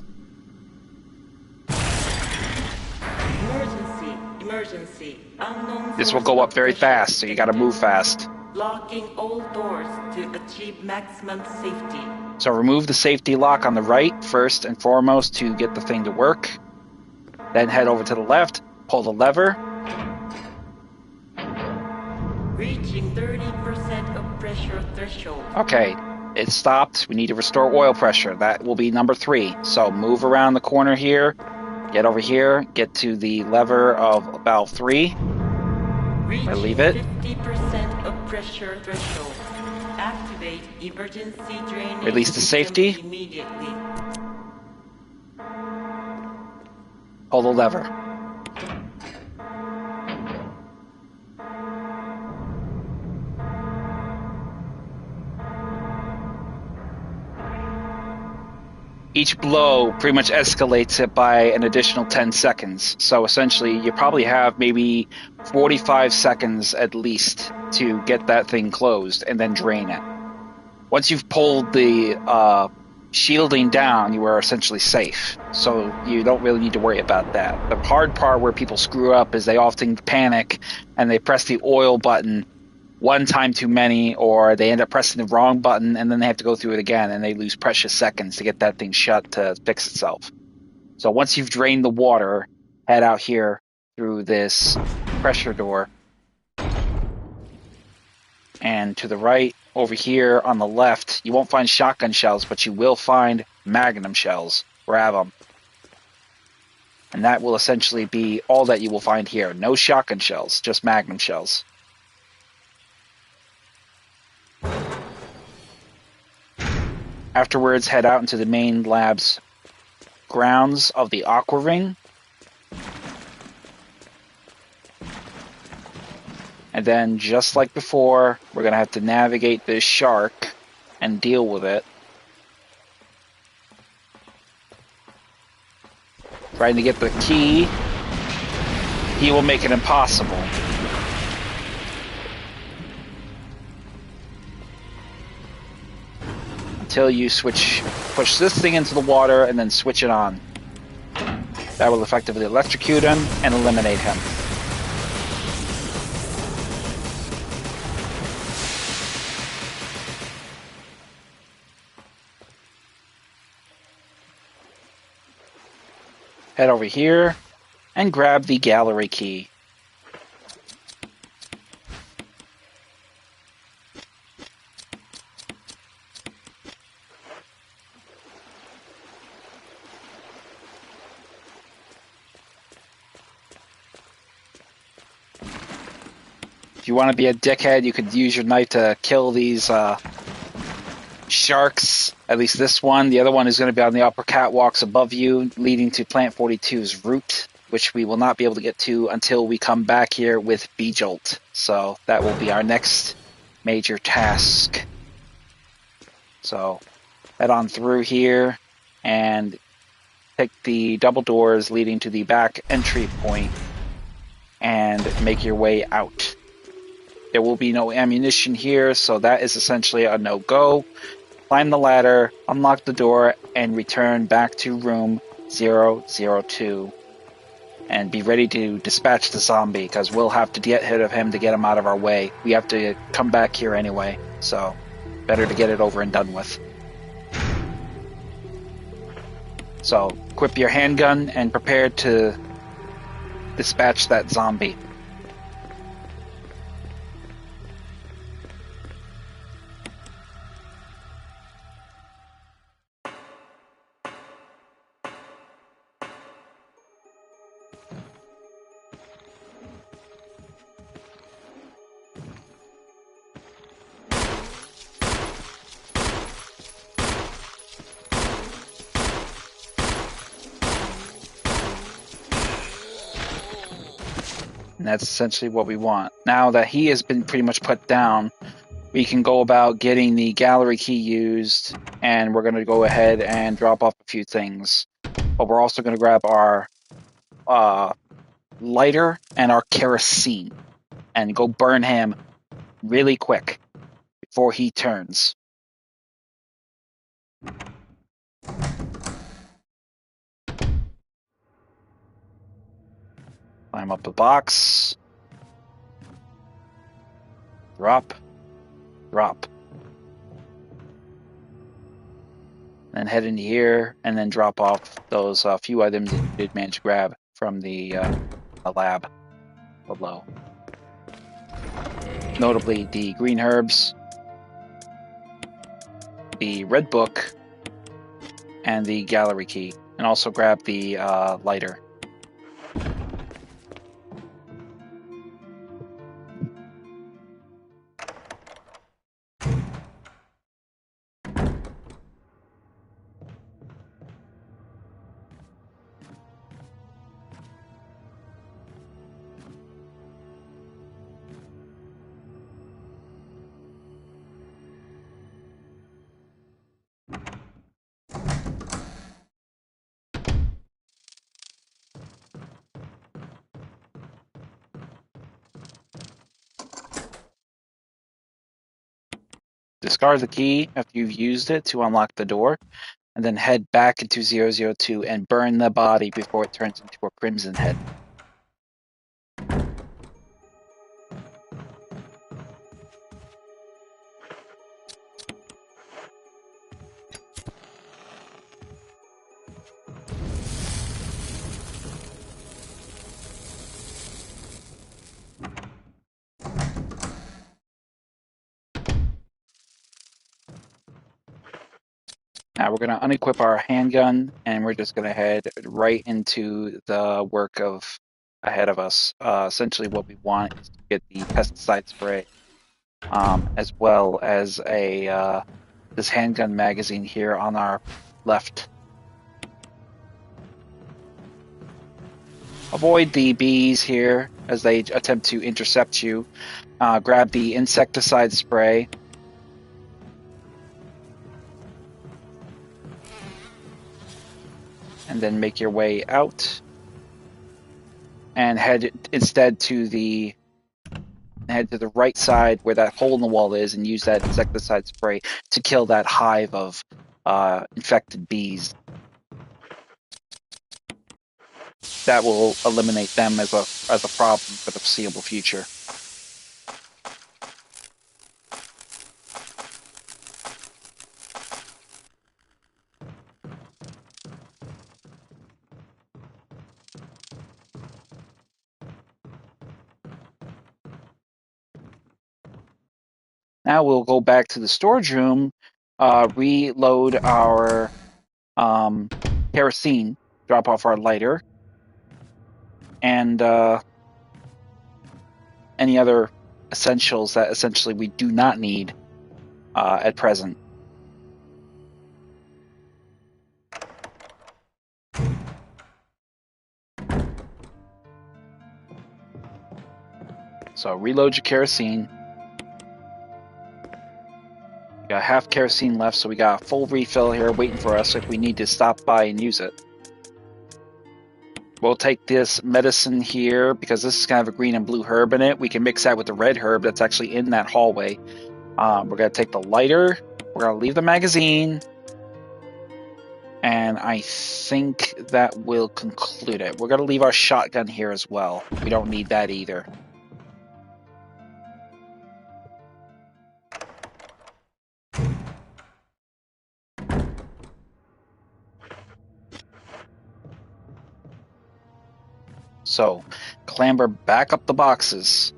Emergency. Unknown. This will go up very fast, so you got to move fast. Locking all doors to achieve maximum safety. So remove the safety lock on the right first and foremost to get the thing to work. Then head over to the left, pull the lever. Reaching 30% of pressure threshold. Okay, it stopped. We need to restore oil pressure. That will be number 3. So move around the corner here. Get over here. Get to the lever of valve 3. Reaching Leave it. 50% of pressure threshold. Activate emergency drainage Release the system safety. immediately. Pull the lever. Each blow pretty much escalates it by an additional 10 seconds. So essentially, you probably have maybe 45 seconds at least to get that thing closed and then drain it. Once you've pulled the shielding down, you are essentially safe. So you don't really need to worry about that. The hard part where people screw up is they often panic and they press the oil button one time too many, or they end up pressing the wrong button and then they have to go through it again and they lose precious seconds to get that thing shut to fix itself. So once you've drained the water, head out here through this pressure door. And to the right, over here on the left, you won't find shotgun shells, but you will find magnum shells. Grab them. And that will essentially be all that you will find here. No shotgun shells, just magnum shells. Afterwards, head out into the main lab's grounds of the Aqua Ring. And then, just like before, we're going to have to navigate this shark and deal with it. Trying to get the key, he will make it impossible. Until you push this thing into the water and then switch it on. That will effectively electrocute him and eliminate him. Head over here and grab the gallery key. If you want to be a dickhead, you could use your knife to kill these sharks. At least this one. The other one is going to be on the upper catwalks above you, leading to Plant 42's route, which we will not be able to get to until we come back here with B-Jolt. So that will be our next major task. So head on through here and take the double doors leading to the back entry point and make your way out. There will be no ammunition here, so that is essentially a no-go. Climb the ladder, unlock the door, and return back to room 002. And be ready to dispatch the zombie, because we'll have to get rid of him to get him out of our way. We have to come back here anyway, so better to get it over and done with. So, equip your handgun and prepare to dispatch that zombie. And that's essentially what we want. Now that he has been pretty much put down, we can go about getting the gallery key used, and we're going to go ahead and drop off a few things. But we're also going to grab our lighter and our kerosene and go burn him really quick before he turns. Climb up the box. Drop. Drop. Then head into here and then drop off those few items that you did manage to grab from the lab below. notably the green herbs, the red book, and the gallery key, and also grab the lighter. Discard the key after you've used it to unlock the door, and then head back into 002 and burn the body before it turns into a crimson head. Now we're going to unequip our handgun, and we're just going to head right into the work of ahead of us. Essentially, what we want is to get the pesticide spray, as well as this handgun magazine here on our left. Avoid the bees here as they attempt to intercept you. Grab the insecticide spray. And then make your way out. And head instead to the right side where that hole in the wall is, and use that insecticide spray to kill that hive of infected bees. That will eliminate them as a problem for the foreseeable future. Now we'll go back to the storage room, reload our kerosene, drop off our lighter, and any other essentials that essentially we do not need at present. So reload your kerosene. We got half kerosene left, so we got a full refill here waiting for us if we need to stop by and use it. We'll take this medicine here because this is kind of a green and blue herb in it. We can mix that with the red herb that's actually in that hallway. We're going to take the lighter. We're going to leave the magazine. And I think that will conclude it. We're going to leave our shotgun here as well. We don't need that either. So, clamber back up the boxes.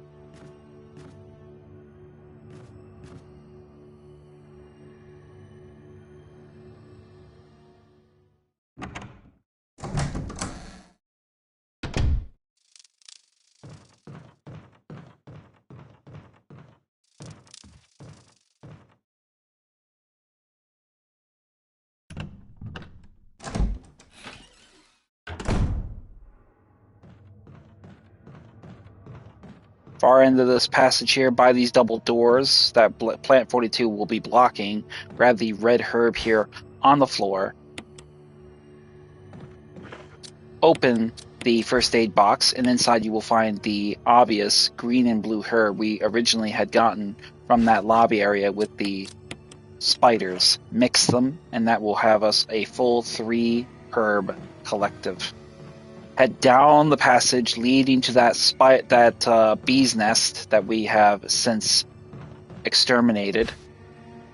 Far end of this passage here by these double doors that Plant 42 will be blocking. Grab the red herb here on the floor. Open the first aid box, and inside you will find the obvious green and blue herb we originally had gotten from that lobby area with the spiders. Mix them, and that will have us a full 3 herb collective. Head down the passage leading to that bee's nest that we have since exterminated,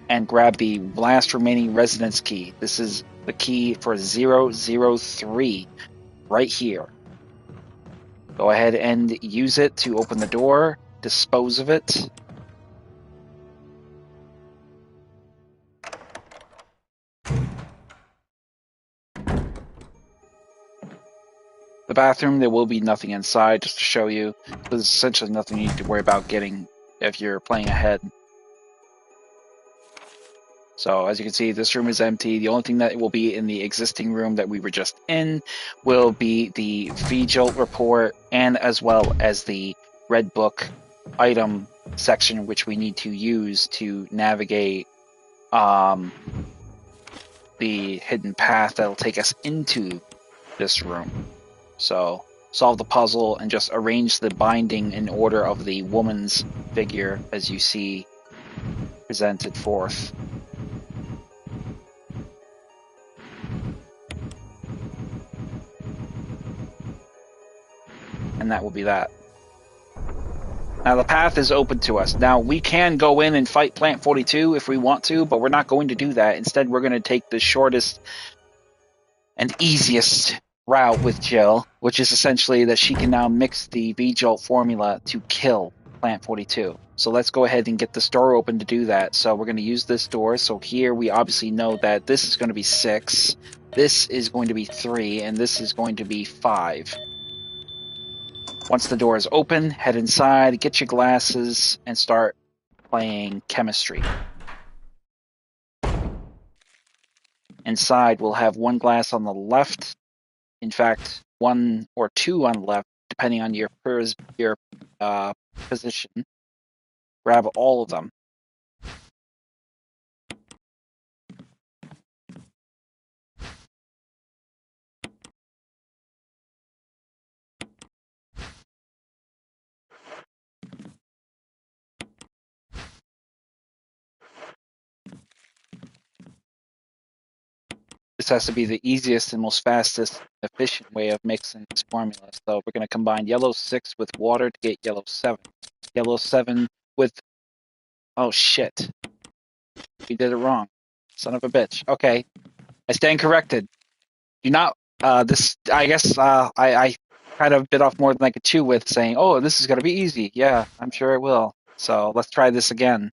and grab the last remaining residence key. This is the key for 003 right here. Go ahead and use it to open the door, dispose of it, The bathroom, there will be nothing inside, just to show you. There's essentially nothing you need to worry about getting if you're playing ahead. So as you can see, this room is empty. The only thing that will be in the existing room that we were just in will be the V-Jolt report, and as well as the Red Book item section, which we need to use to navigate the hidden path that'll take us into this room. So solve the puzzle and just arrange the binding in order of the woman's figure as you see presented forth. And that will be that. Now the path is open to us. Now we can go in and fight Plant 42 if we want to, but we're not going to do that. Instead, we're going to take the shortest and easiest route with Jill, which is essentially that she can now mix the V-Jolt formula to kill Plant 42. So let's go ahead and get this door open to do that. So we're going to use this door. So here we obviously know that this is going to be 6, this is going to be 3, and this is going to be 5. Once the door is open, head inside, get your glasses, and start playing chemistry. Inside, we'll have one glass on the left. In fact, 1 or 2 on the left, depending on your position. Grab all of them. This has to be the easiest and most fastest, efficient way of mixing this formula. So we're going to combine yellow 6 with water to get yellow 7. Yellow 7 with... Oh, shit. We did it wrong. Son of a bitch. Okay. I stand corrected. Do not... I guess I kind of bit off more than I could chew with saying, oh, this is going to be easy. Yeah, I'm sure it will. So let's try this again.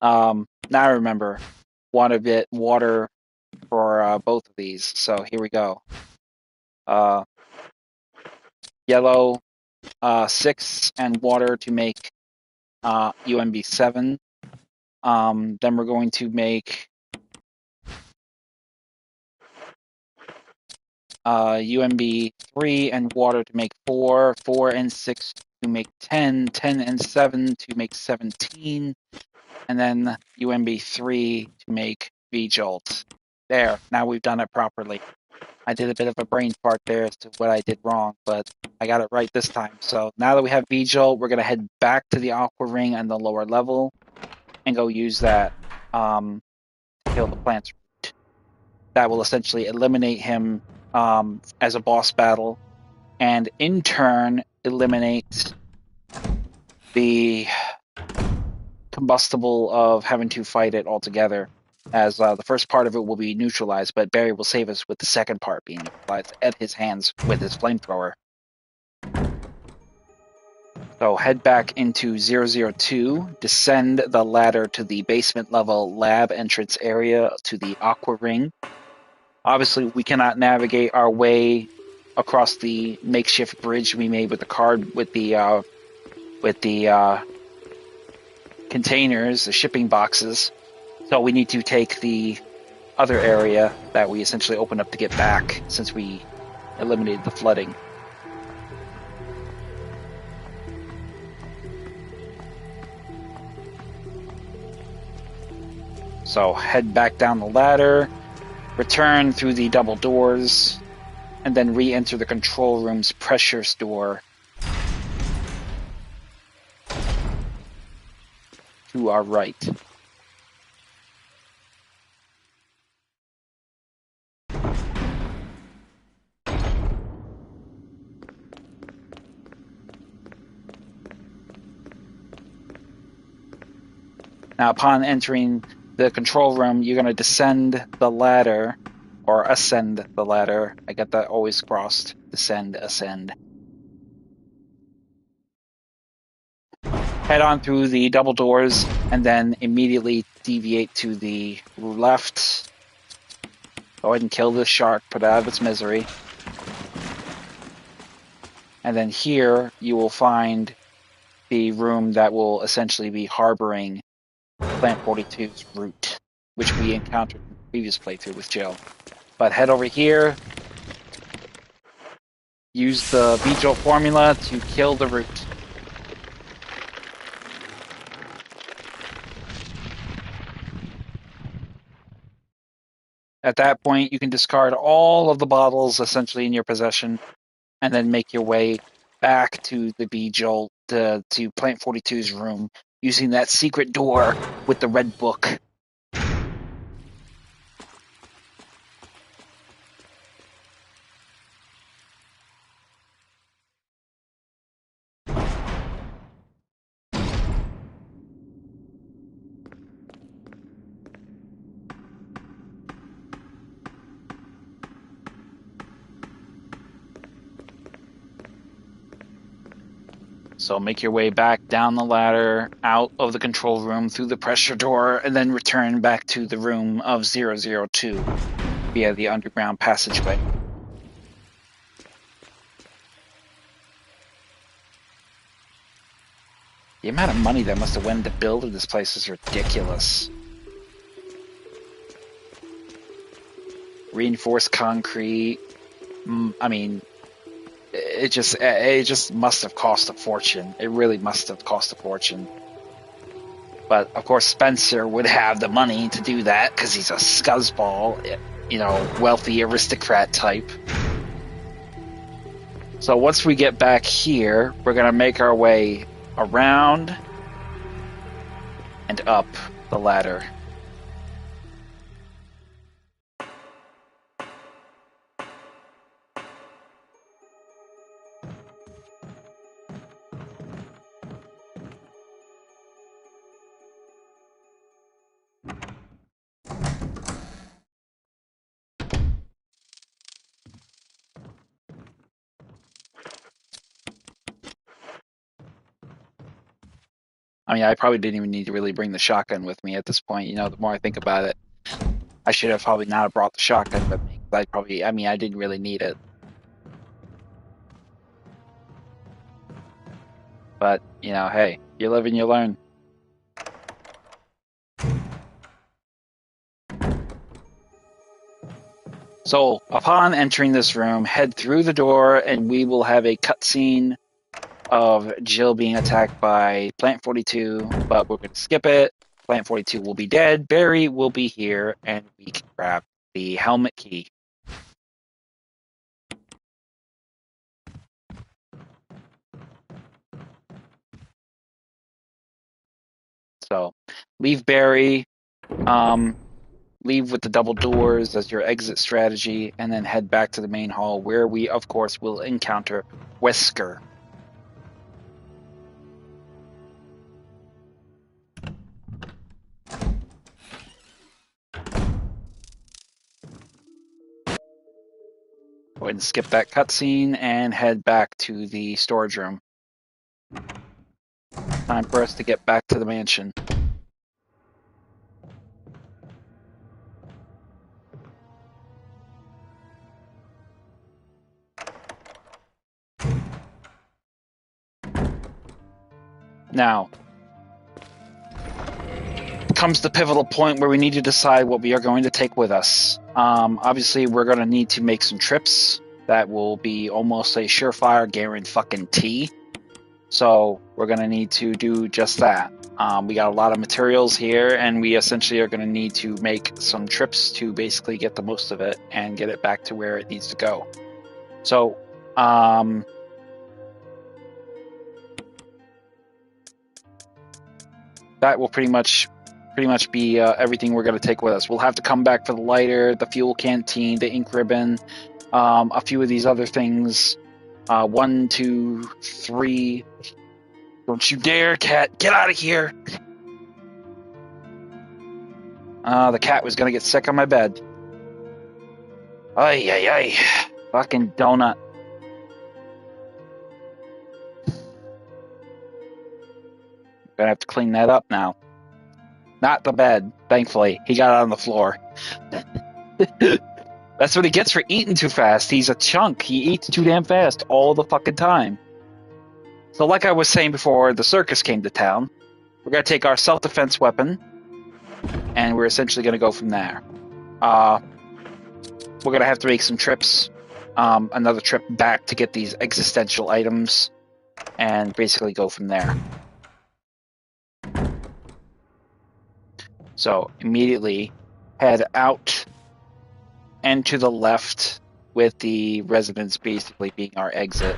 Now I remember. Want a bit water for both of these. So here we go. Yellow 6 and water to make UMB 7. Then we're going to make UMB 3 and water to make 4, 4 and 6 to make 10, 10 and 7 to make 17, and then UMB 3 to make V-Jolt. There, now we've done it properly. I did a bit of a brain fart there as to what I did wrong, but I got it right this time. So now that we have V-Jolt, we're going to head back to the Aqua Ring on the lower level and go use that to kill the plant's root. That will essentially eliminate him as a boss battle, and in turn eliminate the combustible of having to fight it altogether, as the first part of it will be neutralized, but Barry will save us with the second part being neutralized at his hands with his flamethrower. So head back into 002, descend the ladder to the basement level lab entrance area to the Aqua Ring. Obviously, we cannot navigate our way across the makeshift bridge we made with the card with the containers, the shipping boxes. So we need to take the other area that we essentially opened up to get back, since we eliminated the flooding. So head back down the ladder, return through the double doors, and then re-enter the control room's pressure store to our right. Now, upon entering the control room, you're going to descend the ladder, or ascend the ladder. I get that always crossed. Descend, ascend. Head on through the double doors, and then immediately deviate to the left. Go ahead and kill this shark, put it out of its misery. And then here you will find the room that will essentially be harboring Plant 42's root, which we encountered in the previous playthrough with Jill. But head over here, use the Beedrill formula to kill the root. At that point, you can discard all of the bottles essentially in your possession, and then make your way back to the Beedrill to Plant 42's room using that secret door with the red book. So make your way back down the ladder, out of the control room, through the pressure door, and then return back to the room of 002 via the underground passageway. The amount of money that must have went into building this place is ridiculous. Reinforced concrete. I mean, it just must have cost a fortune. It really must have cost a fortune. But of course, Spencer would have the money to do that because he's a scuzzball, wealthy aristocrat type. So once we get back here, we're gonna make our way around and up the ladder. I mean, I probably didn't even need to really bring the shotgun with me at this point. The more I think about it, I should have probably not brought the shotgun with me. I didn't really need it. But, hey, you live and you learn. So, upon entering this room, head through the door and we will have a cutscene of Jill being attacked by Plant 42, but we're going to skip it. Plant 42 will be dead, Barry will be here, and we can grab the helmet key. So, leave Barry, leave with the double doors as your exit strategy, and then head back to the main hall where we, of course, will encounter Wesker. Go ahead and skip that cutscene and head back to the storage room. Time for us to get back to the mansion. Now, comes the pivotal point where we need to decide what we are going to take with us. Obviously, we're going to need to make some trips. That will be almost a surefire guarantee. So we're going to need to do just that. We got a lot of materials here, and we essentially are going to need to make some trips to basically get the most of it and get it back to where it needs to go. So, that will pretty much be everything we're going to take with us. We'll have to come back for the lighter, the fuel canteen, the ink ribbon, a few of these other things. 1, 2, 3. Don't you dare, cat! Get out of here! The cat was going to get sick on my bed. Ay, ay, ay. Fucking donut. Gonna have to clean that up now. Not the bed, thankfully. He got on the floor. That's what he gets for eating too fast. He's a chunk. He eats too damn fast all the fucking time. So like I was saying before the circus came to town, we're going to take our self-defense weapon, and we're essentially going to go from there. We're going to have to make some trips, another trip back to get these existential items, and basically go from there. So immediately head out and to the left, with the residence basically being our exit.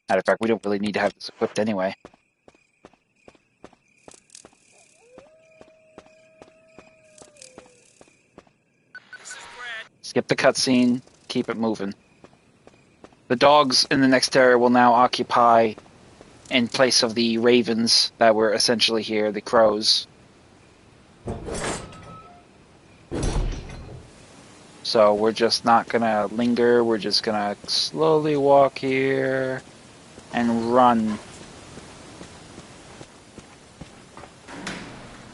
Matter of fact, we don't really need to have this equipped anyway. Skip the cutscene, keep it moving. The dogs in the next area will now occupy in place of the ravens that were essentially here, the crows. So we're just not gonna linger, we're just gonna slowly walk here and run.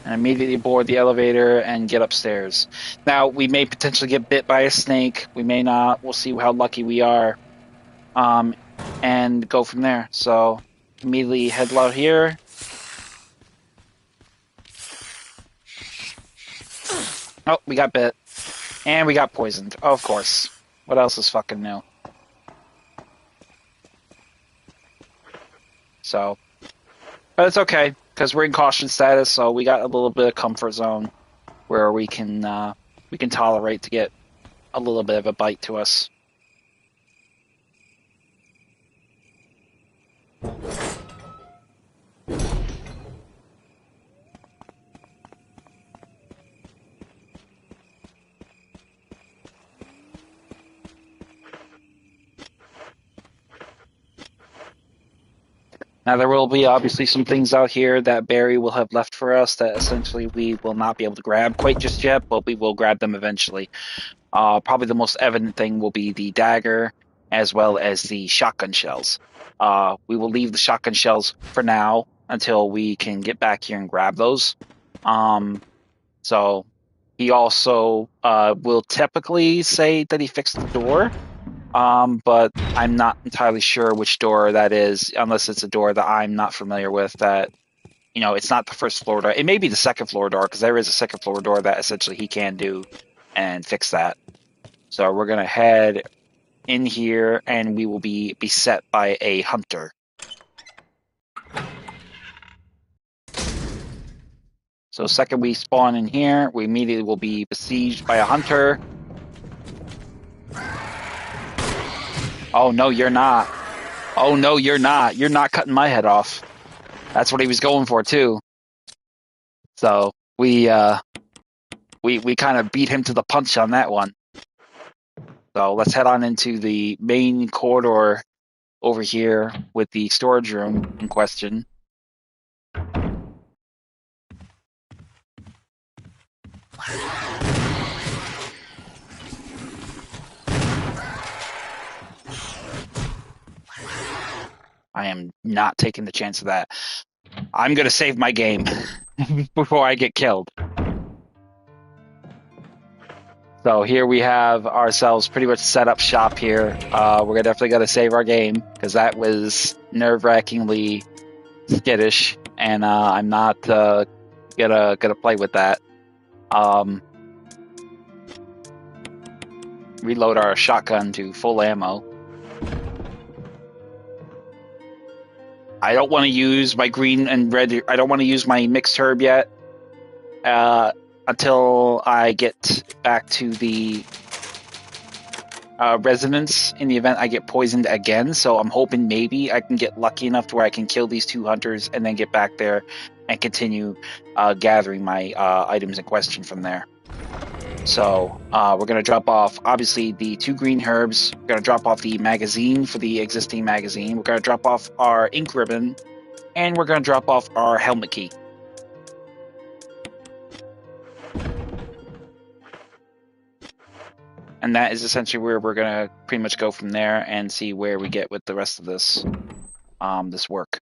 And immediately board the elevator and get upstairs. Now, we may potentially get bit by a snake, we may not, we'll see how lucky we are. And go from there. So immediately head out here. Oh, we got bit. And we got poisoned, of course. What else is fucking new? So, but it's okay, because we're in caution status, so we got a little bit of comfort zone where we can tolerate to get a little bit of a bite to us. Now, there will be obviously some things out here that Barry will have left for us that essentially we will not be able to grab quite just yet, but we will grab them eventually. Probably the most evident thing will be the dagger as well as the shotgun shells. We will leave the shotgun shells for now until we can get back here and grab those. So he also will typically say that he fixed the door. But I'm not entirely sure which door that is, unless it's a door that I'm not familiar with. That, you know, it's not the first floor door. It may be the second floor door, because there is a second floor door that essentially he can do and fix that. So we're gonna head in here, and we will be beset by a hunter. So second we spawn in here, we immediately will be besieged by a hunter. Oh no, you're not. Oh no, you're not. You're not cutting my head off. That's what he was going for too. So we kind of beat him to the punch on that one. So let's head on into the main corridor over here with the storage room in question. I am not taking the chance of that. I'm going to save my game before I get killed. So here we have ourselves pretty much set up shop here. We're definitely going to save our game, because that was nerve-wrackingly skittish, and I'm not gonna play with that. Reload our shotgun to full ammo. I don't want to use my green and red. I don't want to use my mixed herb yet until I get back to the residence, in the event I get poisoned again. So I'm hoping maybe I can get lucky enough to where I can kill these two hunters and then get back there and continue gathering my items in question from there. So we're going to drop off, obviously, the 2 green herbs. We're going to drop off the magazine for the existing magazine. We're going to drop off our ink ribbon. And we're going to drop off our helmet key. And that is essentially where we're going to pretty much go from there and see where we get with the rest of this, this work.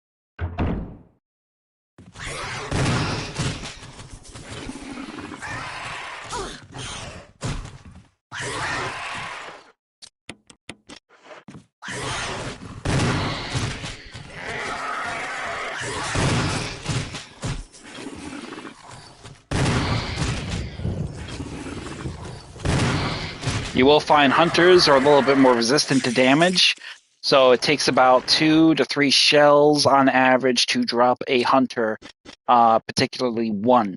You will find hunters are a little bit more resistant to damage. So it takes about 2 to 3 shells on average to drop a hunter, particularly one.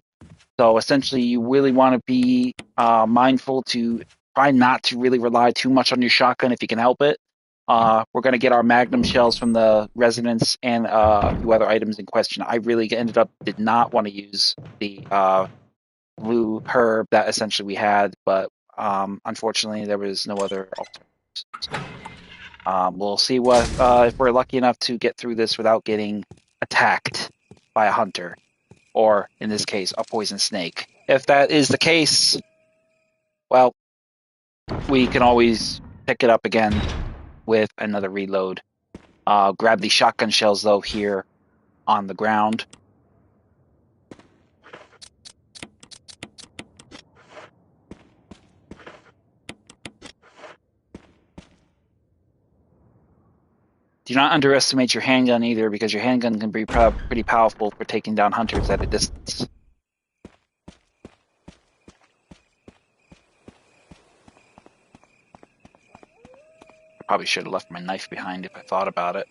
So essentially, you really want to be mindful to try not to really rely too much on your shotgun if you can help it. We're going to get our magnum shells from the residents and a few other items in question. I really did not want to use the blue herb that essentially we had, but unfortunately there was no other alternatives. We'll see what if we're lucky enough to get through this without getting attacked by a hunter, or in this case, a poison snake. If that is the case, well, we can always pick it up again with another reload. Grab the shotgun shells though here on the ground. Do not underestimate your handgun either, because your handgun can be pretty powerful for taking down hunters at a distance. Probably should have left my knife behind if I thought about it.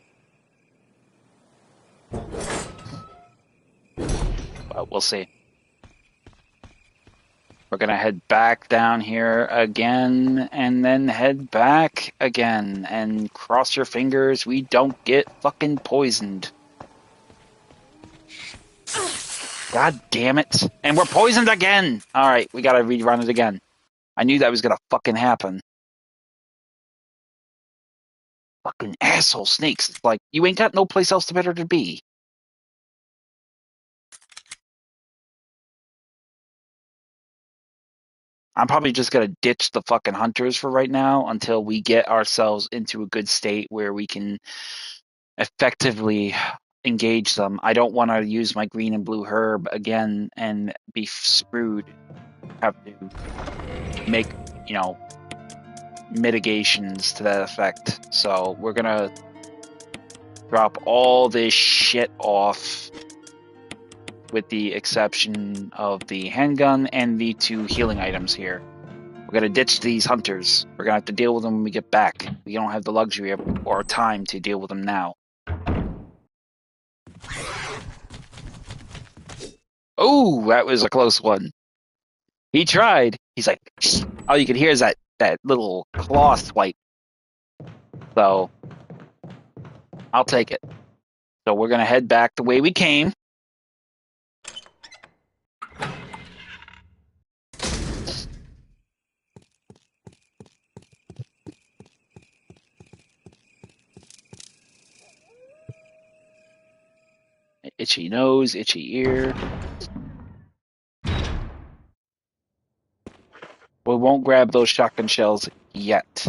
But we'll see. We're going to head back down here again, and then head back again, and cross your fingers we don't get fucking poisoned. God damn it. And we're poisoned again! Alright, we gotta rerun it again. I knew that was gonna fucking happen. Fucking asshole snakes. It's like, you ain't got no place else to better to be. I'm probably just gonna ditch the fucking hunters for right now until we get ourselves into a good state where we can effectively engage them. I don't want to use my green and blue herb again and be screwed. Have to make, mitigations to that effect. So we're gonna drop all this shit off, with the exception of the handgun and the 2 healing items here. We're gonna ditch these hunters. We're gonna have to deal with them when we get back. We don't have the luxury or time to deal with them now. Oh, that was a close one. He tried. He's like, all you can hear is that little claw swipe. So I'll take it. So we're gonna head back the way we came. Itchy nose, itchy ear. We won't grab those shotgun shells yet.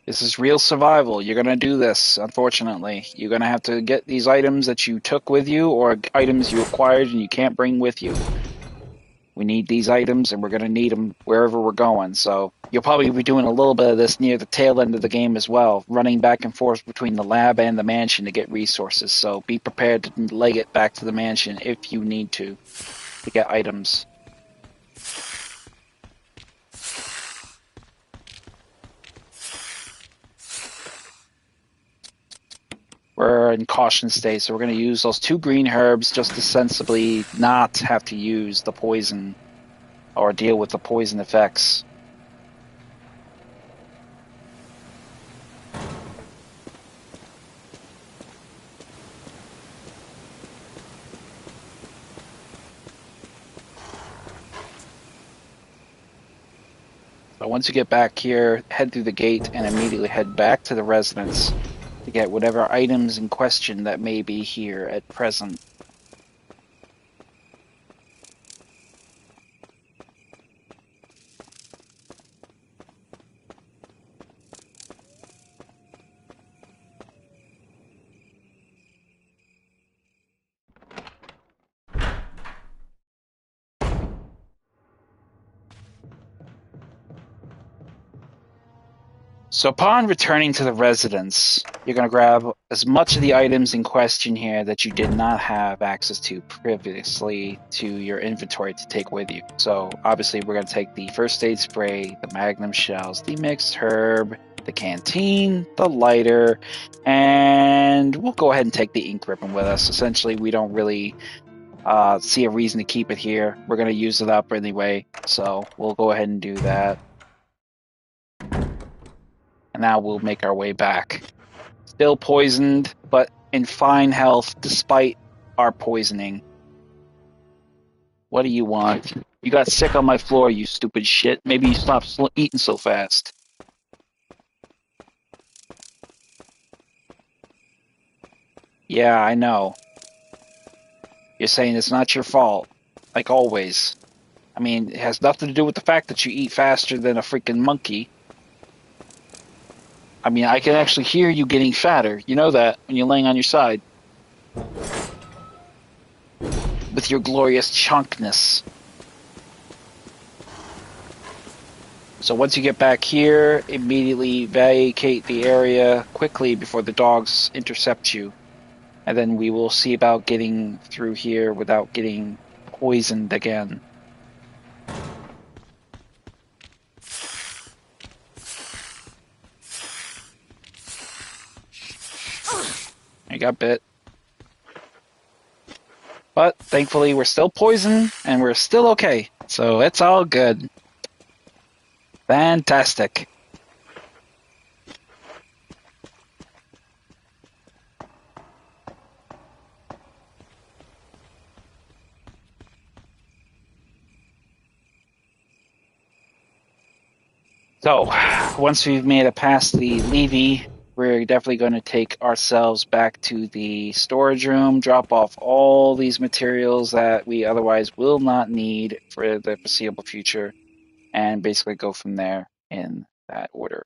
This is real survival. You're going to do this, unfortunately. You're going to have to get these items that you took with you, or items you acquired and you can't bring with you. We need these items, and we're going to need them wherever we're going. So you'll probably be doing a little bit of this near the tail end of the game as well, running back and forth between the lab and the mansion to get resources. So be prepared to leg it back to the mansion if you need to get items. We're in caution state, so we're going to use those 2 green herbs just to sensibly not have to use the poison or deal with the poison effects. So once you get back here, head through the gate and immediately head back to the residence to get whatever items in question that may be here at present. So upon returning to the residence, you're going to grab as much of the items in question here that you did not have access to previously to your inventory to take with you. So obviously we're going to take the first aid spray, the magnum shells, the mixed herb, the canteen, the lighter, and we'll go ahead and take the ink ribbon with us. Essentially, we don't really see a reason to keep it here. We're going to use it up anyway, so we'll go ahead and do that. And now we'll make our way back. Still poisoned, but in fine health despite our poisoning. What do you want? You got sick on my floor, you stupid shit. Maybe you stop eating so fast. Yeah, I know. You're saying it's not your fault, like always. I mean, it has nothing to do with the fact that you eat faster than a freaking monkey. I mean, I can actually hear you getting fatter. You know that when you're laying on your side. With your glorious chunkness. So once you get back here, immediately vacate the area quickly before the dogs intercept you. And then we will see about getting through here without getting poisoned again. I got bit. But thankfully we're still poisoned and we're still okay. So it's all good. Fantastic. So once we've made it past the levee, we're definitely going to take ourselves back to the storage room, drop off all these materials that we otherwise will not need for the foreseeable future, and basically go from there in that order.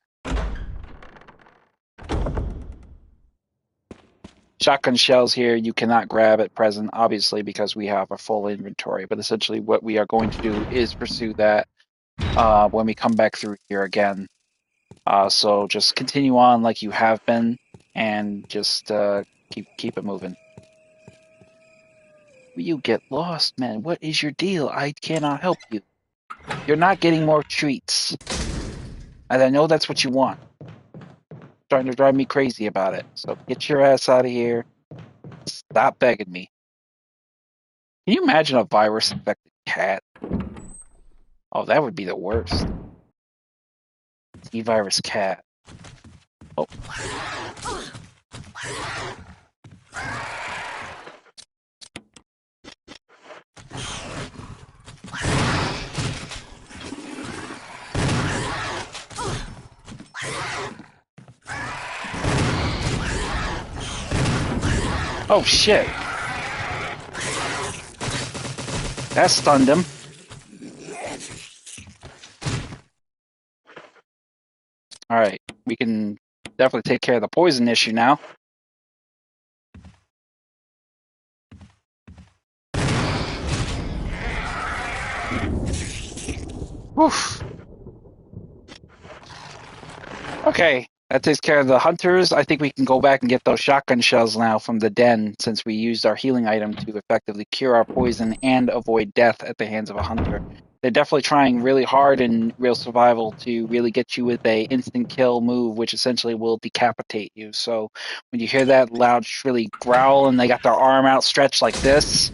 Shotgun shells here you cannot grab at present, obviously, because we have a full inventory, but essentially what we are going to do is pursue that when we come back through here again. So just continue on like you have been, and just keep it moving. You get lost, man. What is your deal? I cannot help you. You're not getting more treats, and I know that's what you want. Starting to drive me crazy about it. So get your ass out of here. Stop begging me. Can you imagine a virus-infected cat? Oh, that would be the worst. E-virus cat. Oh. Oh shit. That stunned him. Alright, we can definitely take care of the poison issue now. Woof. Okay, that takes care of the hunters. I think we can go back and get those shotgun shells now from the den, since we used our healing item to effectively cure our poison and avoid death at the hands of a hunter. They're definitely trying really hard in real survival to really get you with a instant kill move, which essentially will decapitate you. So when you hear that loud, shrilly growl and they got their arm outstretched like this,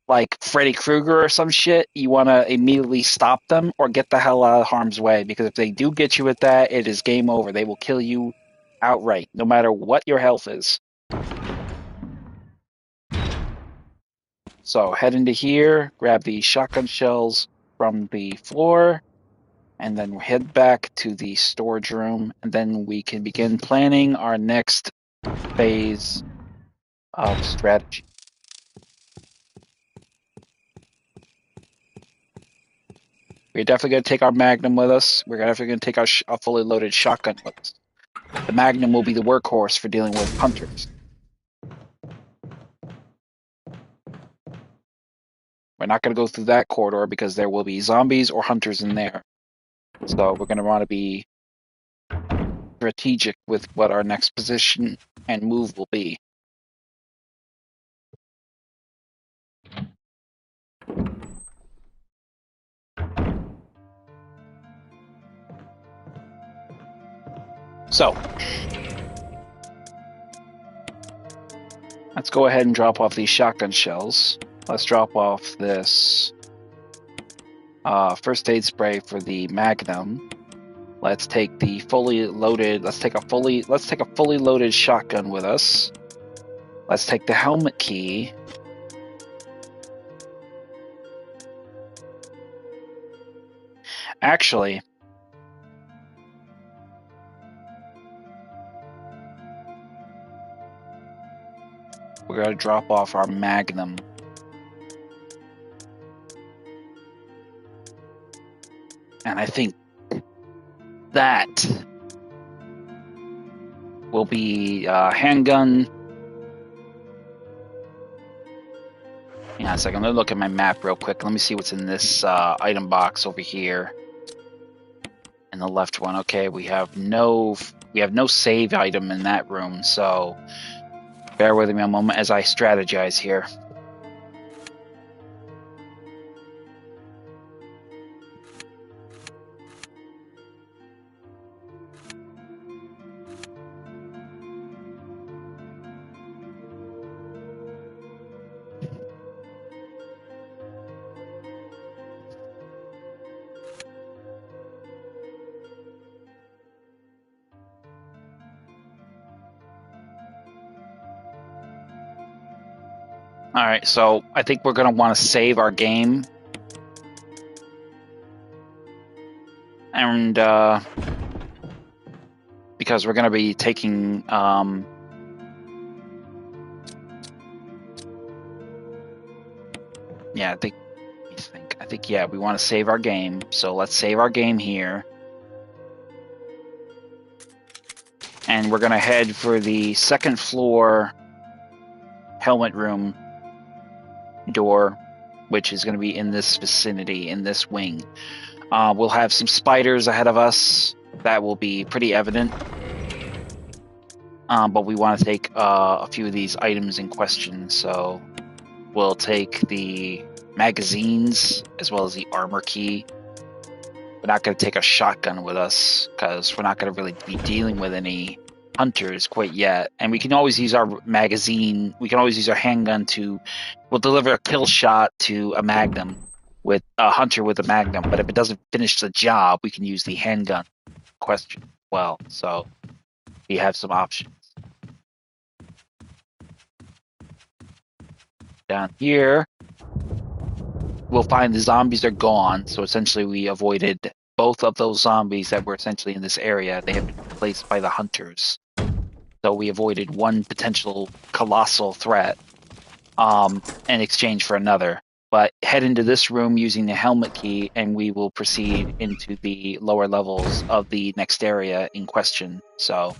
like Freddy Krueger or some shit, you want to immediately stop them or get the hell out of harm's way, because if they do get you with that, it is game over. They will kill you outright, no matter what your health is. So head into here, grab the shotgun shells from the floor, and then head back to the storage room, and then we can begin planning our next phase of strategy. We're definitely going to take our Magnum with us. We're definitely going to take our fully loaded shotgun with us. The Magnum will be the workhorse for dealing with hunters. We're not going to go through that corridor because there will be zombies or hunters in there. So we're going to want to be strategic with what our next position and move will be. So, let's go ahead and drop off these shotgun shells. Let's drop off this first aid spray for the Magnum. Let's take the fully loaded. Let's take a fully loaded shotgun with us. Let's take the helmet key. Actually, we're going to drop off our Magnum. And I think that will be handgun. Hang on a second. Let me look at my map real quick. Let me see what's in this item box over here. In the left one. Okay, we have no save item in that room, so bear with me a moment as I strategize here. All right, so I think we're going to want to save our game. And because we're going to be taking yeah, I think yeah, we want to save our game. So let's save our game here. And we're going to head for the second floor helmet room door, which is going to be in this vicinity, in this wing. We'll have some spiders ahead of us. That will be pretty evident. But we want to take a few of these items in question. So we'll take the magazines as well as the armor key. We're not going to take a shotgun with us because we're not going to really be dealing with any hunters quite yet. And we can always use our magazine. We can always use our handgun we'll deliver a kill shot to a magnum with a hunter with a magnum. But if it doesn't finish the job, we can use the handgun question. Well, so we have some options. Down here, we'll find the zombies are gone. So essentially we avoided both of those zombies that were essentially in this area. They have been replaced by the hunters. So we avoided one potential colossal threat in exchange for another. But head into this room using the helmet key, and we will proceed into the lower levels of the next area in question. So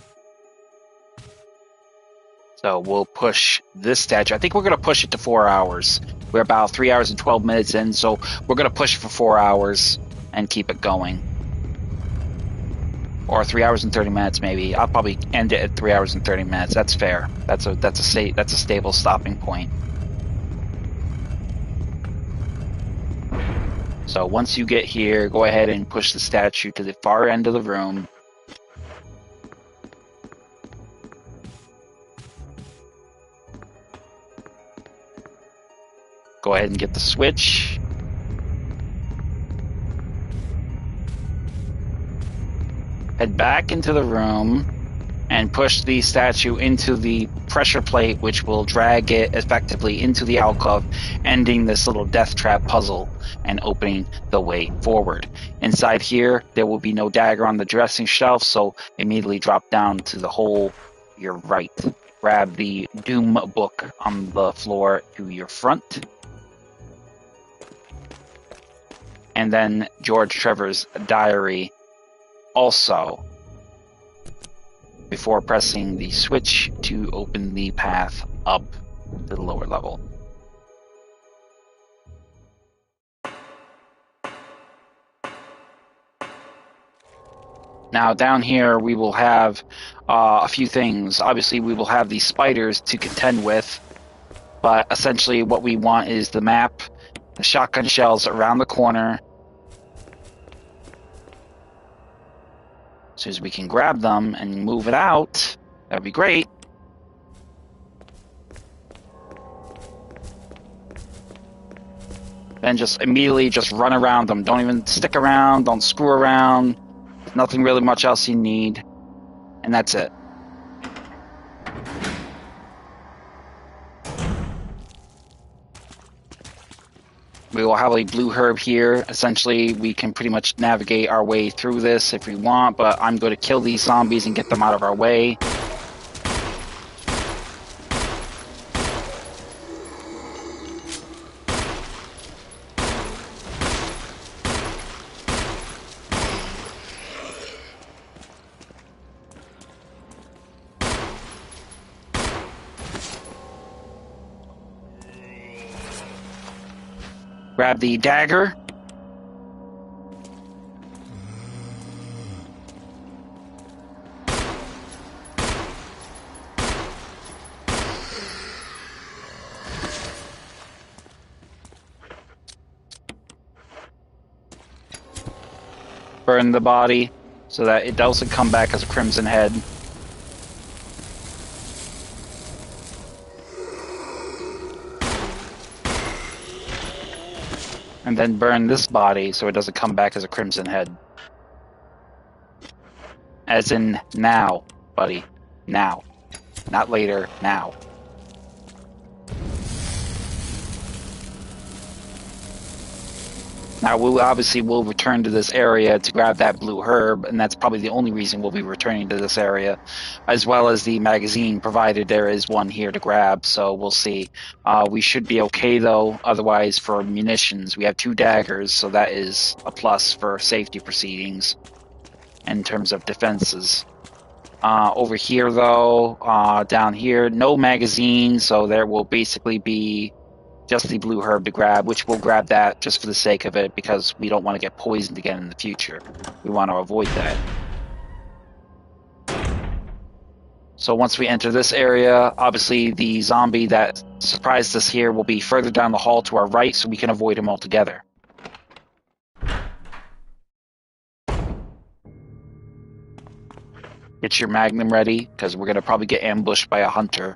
we'll push this statue. I think we're going to push it to 4 hours. We're about 3 hours and 12 minutes in, so we're going to push it for 4 hours and keep it going. Or 3 hours and 30 minutes, maybe. I'll probably end it at 3 hours and 30 minutes. That's fair. That's a stable stopping point. So once you get here, go ahead and push the statue to the far end of the room. Go ahead and get the switch. Head back into the room and push the statue into the pressure plate, which will drag it effectively into the alcove, ending this little death trap puzzle and opening the way forward. Inside here, there will be no dagger on the dressing shelf, so immediately drop down to the hole your right. Grab the Doom book on the floor to your front. And then George Trevor's diary also, before pressing the switch to open the path up to the lower level. Now down here we will have a few things. Obviously we will have these spiders to contend with, but essentially what we want is the map, the shotgun shells around the corner. As soon as we can grab them and move it out, that would be great. Then just immediately just run around them. Don't even stick around, don't screw around. Nothing really much else you need. And that's it. We will have a blue herb here. Essentially, we can pretty much navigate our way through this if we want, but I'm going to kill these zombies and get them out of our way. Grab the dagger. Burn the body so that it doesn't come back as a crimson head. And then burn this body so it doesn't come back as a crimson head. As in now, buddy. Now. Not later, now. Now, we'll return to this area to grab that blue herb, and that's probably the only reason we'll be returning to this area, as well as the magazine, provided there is one here to grab, so we'll see. We should be okay, though. Otherwise, for munitions, we have 2 daggers, so that is a plus for safety proceedings in terms of defenses. Over here, though, down here, no magazine, so there will basically be just the blue herb to grab, which we'll grab that just for the sake of it, because we don't want to get poisoned again in the future. We want to avoid that. So once we enter this area, obviously the zombie that surprised us here will be further down the hall to our right, so we can avoid him altogether. Get your magnum ready, because we're going to probably get ambushed by a hunter.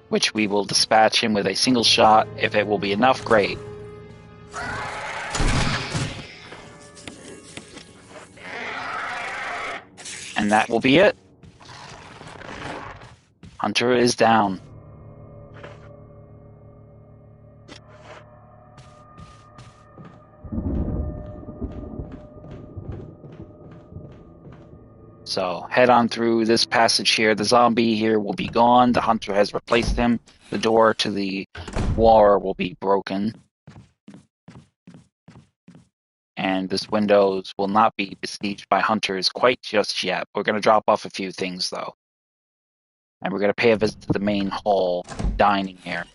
Which we will dispatch him with a single shot. If it will be enough, great. And that will be it. Hunter is down. So head on through this passage here. The zombie here will be gone. The hunter has replaced him. The door to the war will be broken. And this windows will not be besieged by hunters quite just yet. We're going to drop off a few things, though. And we're going to pay a visit to the main hall dining here.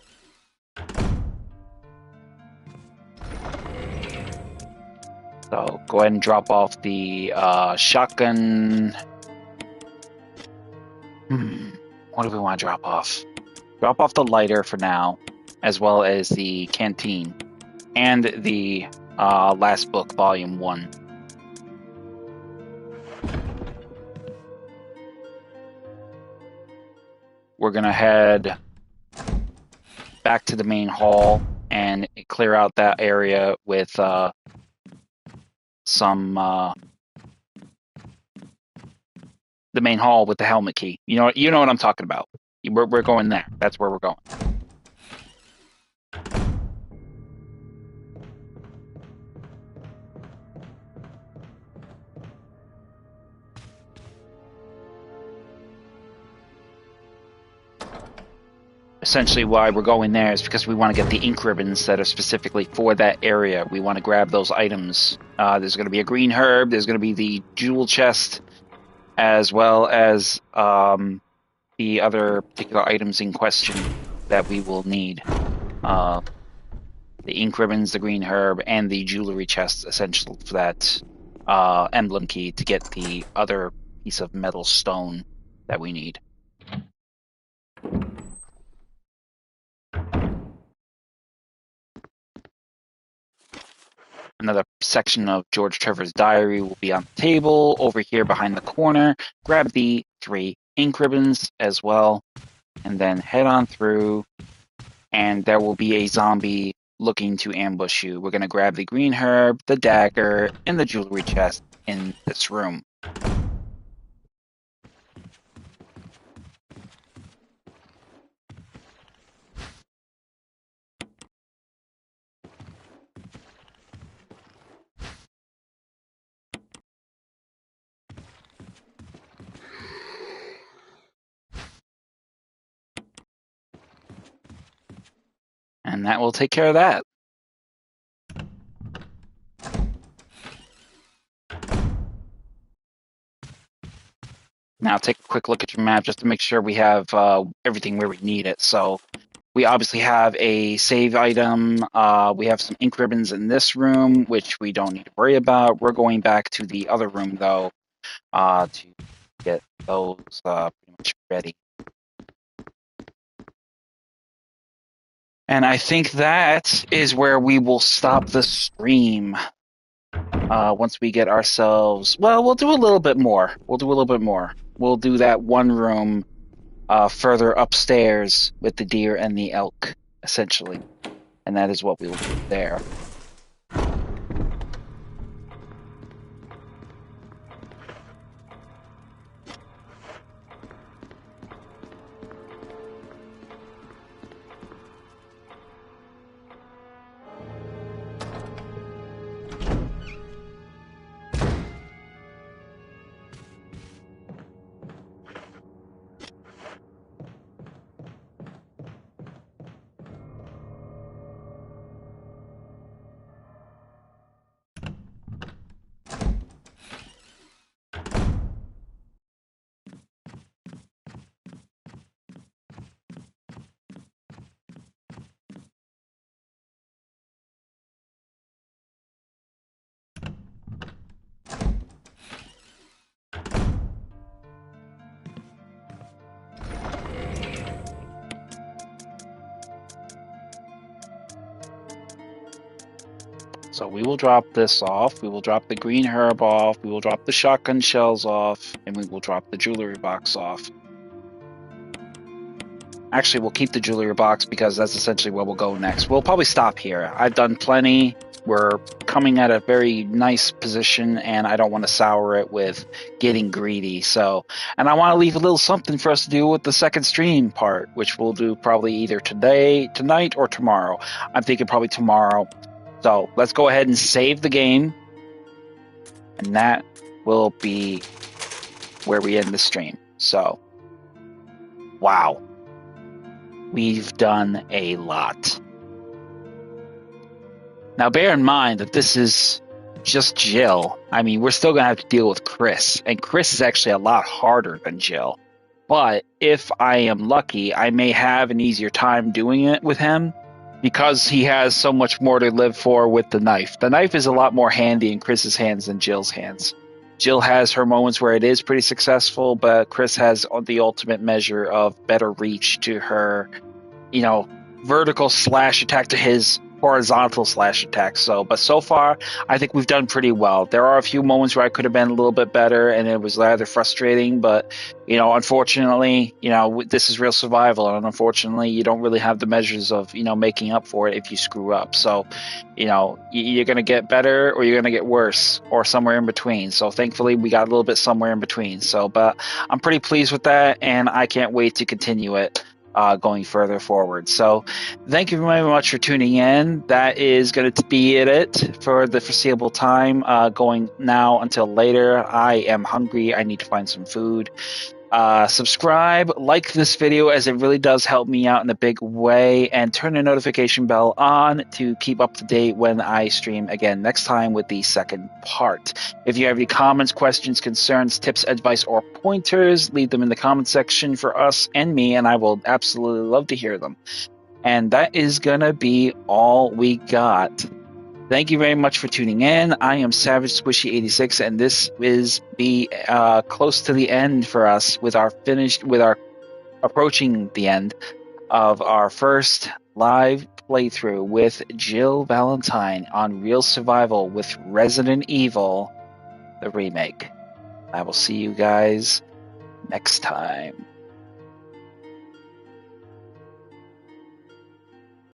So go ahead and drop off the shotgun. What do we want to drop off? Drop off the lighter for now, as well as the canteen and the last book, volume 1. We're gonna head back to the main hall and clear out that area with some the main hall with the helmet key. You know what I'm talking about. We're going there. That's where we're going. Essentially why we're going there is because we want to get the ink ribbons that are specifically for that area. We want to grab those items. There's going to be a green herb. There's going to be the jewel chest, as well as the other particular items in question that we will need. the ink ribbons, the green herb, and the jewelry chest essential for that emblem key to get the other piece of metal stone that we need. Another section of George Trevor's diary will be on the table over here behind the corner. Grab the 3 ink ribbons as well, and then head on through, and there will be a zombie looking to ambush you. We're going to grab the green herb, the dagger, and the jewelry chest in this room. And that will take care of that. Now take a quick look at your map just to make sure we have everything where we need it. So we obviously have a save item. We have some ink ribbons in this room, which we don't need to worry about. We're going back to the other room, though, to get those pretty much ready. And I think that is where we will stop the stream. Once we get ourselves... Well, we'll do a little bit more. We'll do that one room further upstairs with the deer and the elk, essentially. And that is what we will do there. So we will drop this off, we will drop the green herb off, we will drop the shotgun shells off, and we will drop the jewelry box off. Actually, we'll keep the jewelry box because that's essentially where we'll go next. We'll probably stop here. I've done plenty. We're coming at a very nice position, and I don't want to sour it with getting greedy. So, and I want to leave a little something for us to do with the second stream part, which we'll do probably either tonight, or tomorrow. I'm thinking probably tomorrow. So let's go ahead and save the game, and that will be where we end the stream. So, wow. We've done a lot. Now, bear in mind that this is just Jill. I mean, we're still going to have to deal with Chris, and Chris is actually a lot harder than Jill. But if I am lucky, I may have an easier time doing it with him because he has so much more to live for with the knife. The knife is a lot more handy in Chris's hands than Jill's hands. Jill has her moments where it is pretty successful, but Chris has the ultimate measure of better reach to her, vertical slash attack to his horizontal slash attack. But so far, I think we've done pretty well. There are a few moments where I could have been a little bit better, and it was rather frustrating, but, unfortunately, this is real survival, and unfortunately, you don't really have the measures of, making up for it if you screw up. So, you're going to get better or you're going to get worse or somewhere in between. So thankfully, we got a little bit somewhere in between. But I'm pretty pleased with that, and I can't wait to continue it. Going further forward. So thank you very much for tuning in. That is going to be it for the foreseeable time, going now until later. I am hungry. I need to find some food. Subscribe, like this video, as it really does help me out in a big way, and turn the notification bell on to keep up to date when I stream again next time with the second part. If you have any comments, questions, concerns, tips, advice, or pointers, leave them in the comment section for us and me, and I will absolutely love to hear them. And that is gonna be all we got. Thank you very much for tuning in. I am Savage Squishy 86, and this is the close to the end for us with our approaching the end of our first live playthrough with Jill Valentine on Real Survival with Resident Evil, the remake. I will see you guys next time.